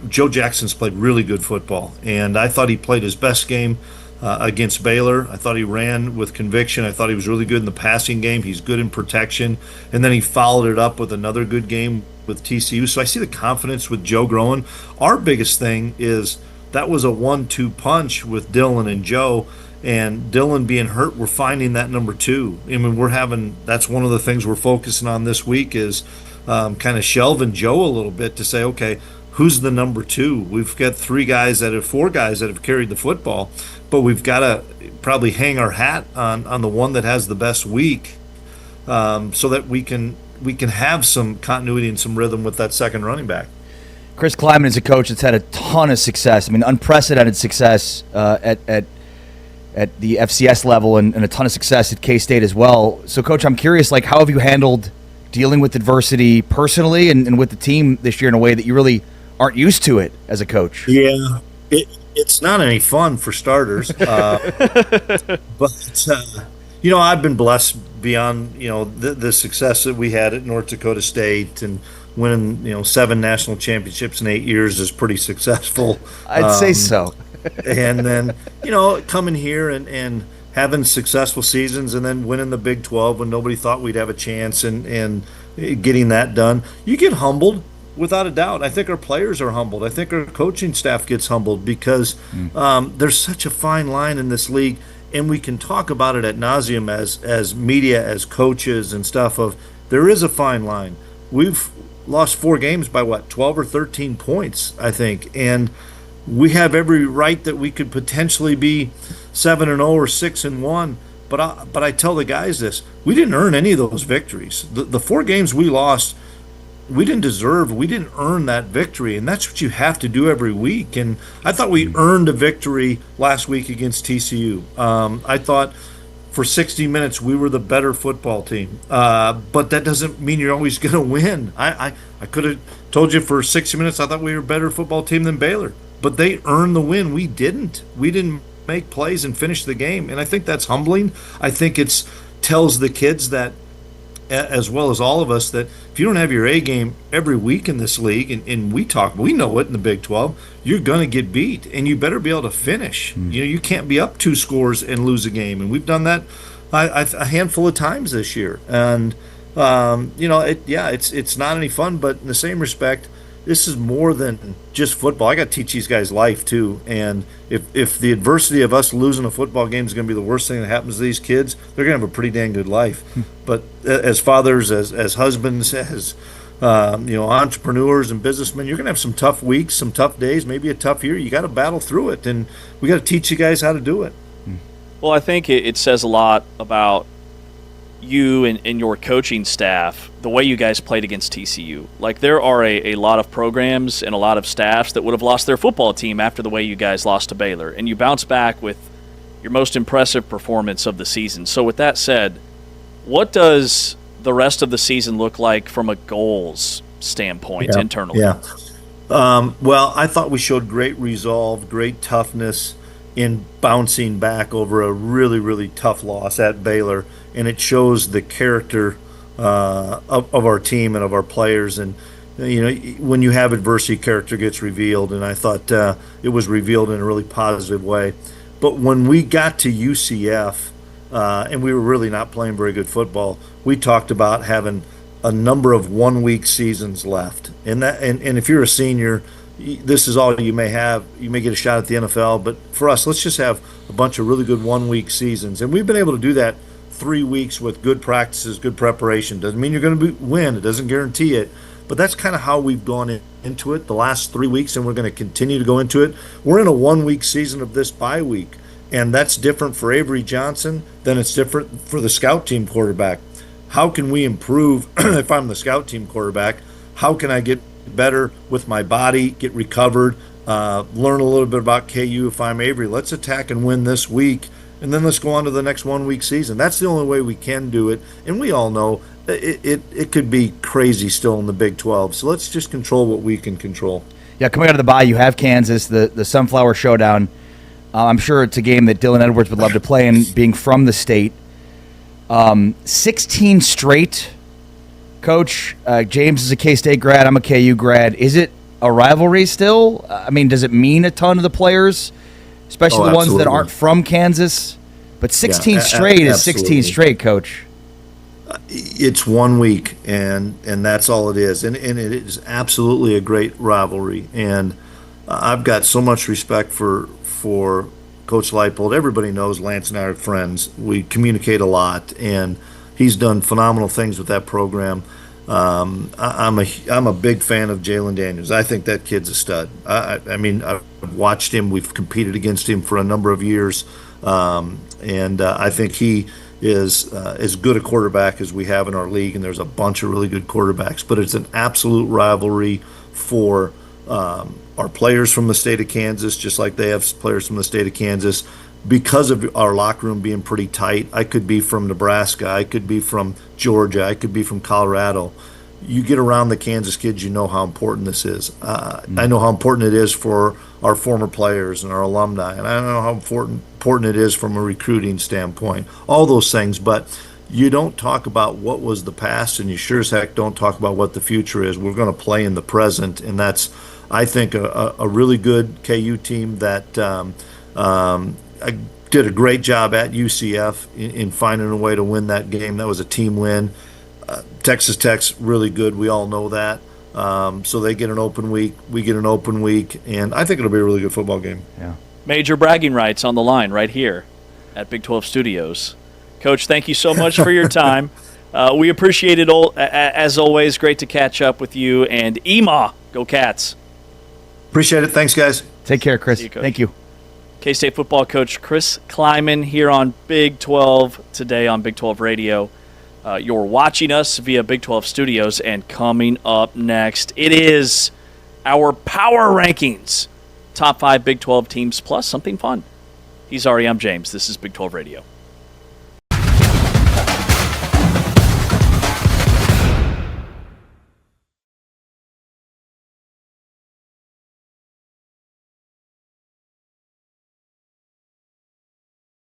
Joe Jackson's played really good football, and I thought he played his best game against Baylor. I thought he ran with conviction. I thought he was really good in the passing game. He's good in protection, and then he followed it up with another good game with TCU. So I see the confidence with Joe growing. Our biggest thing is that was a 1-2 punch with Dylan and Joe. And Dylan being hurt, we're finding that number 2. I mean, that's one of the things we're focusing on this week is kind of shelving Joe a little bit to say, okay, who's the number 2? We've got 4 guys that have carried the football, but we've got to probably hang our hat on the one that has the best week, so that we can have some continuity and some rhythm with that second running back. Chris Kleiman is a coach that's had a ton of success. I mean, unprecedented success at the FCS level and a ton of success at K-State as well. So, Coach, I'm curious, how have you handled dealing with adversity personally and with the team this year in a way that you really aren't used to it as a coach? Yeah, it's not any fun for starters. But, I've been blessed beyond, the success that we had at North Dakota State, and winning, 7 national championships in 8 years is pretty successful. I'd say so. And then, coming here and having successful seasons and then winning the Big 12 when nobody thought we'd have a chance and getting that done. You get humbled, without a doubt. I think our players are humbled. I think our coaching staff gets humbled because there's such a fine line in this league, and we can talk about it ad nauseum as media, as coaches and stuff of there is a fine line. We've lost 4 games by 12 or 13 points, I think. And we have every right that we could potentially be 7-0 or 6-1. But I tell the guys this: we didn't earn any of those victories. The 4 games we lost, we didn't deserve. We didn't earn that victory, and that's what you have to do every week. And I thought we earned a victory last week against TCU. I thought for 60 minutes we were the better football team, but that doesn't mean you're always going to win. I could have told you for 60 minutes I thought we were a better football team than Baylor, but they earned the win. We didn't make plays and finish the game, and I think that's humbling. I think it's tells the kids that, as well as all of us, that if you don't have your A game every week in this league, and we know it in the Big 12, you're going to get beat, and you better be able to finish. You can't be up 2 scores and lose a game, and we've done that a handful of times this year. And it's not any fun, but in the same respect, this is more than just football. I got to teach these guys life too. And if the adversity of us losing a football game is going to be the worst thing that happens to these kids, they're going to have a pretty dang good life. But as fathers, as husbands, as entrepreneurs and businessmen, you're going to have some tough weeks, some tough days, maybe a tough year. You got to battle through it, and we got to teach you guys how to do it. Well, I think it says a lot about you and your coaching staff, the way you guys played against TCU. Like, there are a lot of programs and a lot of staffs that would have lost their football team after the way you guys lost to Baylor, and you bounce back with your most impressive performance of the season. So with that said, what does the rest of the season look like from a goals standpoint internally? Well, I thought we showed great resolve, great toughness in bouncing back over a really, really tough loss at Baylor, and it shows the character of our team and of our players. And when you have adversity, character gets revealed, and I thought it was revealed in a really positive way. But when we got to UCF, and we were really not playing very good football, we talked about having a number of 1-week seasons left, and if you're a senior, this is all you may have. You may get a shot at the NFL, but for us, let's just have a bunch of really good 1-week seasons. And we've been able to do that 3 weeks with good practices, good preparation. Doesn't mean you're going to win. It doesn't guarantee it. But that's kind of how we've gone into it the last 3 weeks, and we're going to continue to go into it. We're in a 1-week season of this bye week, and that's different for Avery Johnson than it's different for the scout team quarterback. How can we improve if I'm the scout team quarterback? How can I get better with my body, get recovered, learn a little bit about KU if I'm Avery? Let's attack and win this week, and then let's go on to the next 1-week season. That's the only way we can do it, and we all know it could be crazy still in the Big 12, so let's just control what we can control. Yeah, coming out of the bye, you have Kansas, the Sunflower Showdown. I'm sure it's a game that Dylan Edwards would love to play, and being from the state. 16 straight. Coach, James is a K-State grad. I'm a KU grad. Is it a rivalry still? I mean, does it mean a ton to the players, especially the ones that aren't from Kansas? But 16 straight is 16 straight, Coach. It's 1 week, and that's all it is. And it is absolutely a great rivalry. And I've got so much respect for Coach Leipold. Everybody knows Lance and I are friends. We communicate a lot, and he's done phenomenal things with that program. I'm a big fan of Jalen Daniels. I think that kid's a stud. I mean, I've watched him. We've competed against him for a number of years, and I think he is as good a quarterback as we have in our league, and there's a bunch of really good quarterbacks. But it's an absolute rivalry for our players from the state of Kansas, just like they have players from the state of Kansas. Because of our locker room being pretty tight, I could be from Nebraska, I could be from Georgia, I could be from Colorado. You get around the Kansas kids, you know how important this is. I know how important it is for our former players and our alumni, and I know how important it is from a recruiting standpoint, all those things. But you don't talk about what was the past, and you sure as heck don't talk about what the future is. We're going to play in the present, and that's, I think, a really good KU team that I did a great job at UCF in finding a way to win that game. That was a team win. Texas Tech's really good. We all know that. So they get an open week. We get an open week. And I think it'll be a really good football game. Yeah. Major bragging rights on the line right here at Big 12 Studios. Coach, thank you so much for your time. We appreciate it all, as always. Great to catch up with you. And EMA, go Cats. Appreciate it. Thanks, guys. Take care, Chris. See you, Coach. Thank you. K-State football coach Chris Kleiman here on Big 12 today on Big 12 Radio. You're watching us via Big 12 Studios, and coming up next, it is our power rankings. Top 5 Big 12 teams plus something fun. He's Ari, I'm James. This is Big 12 Radio.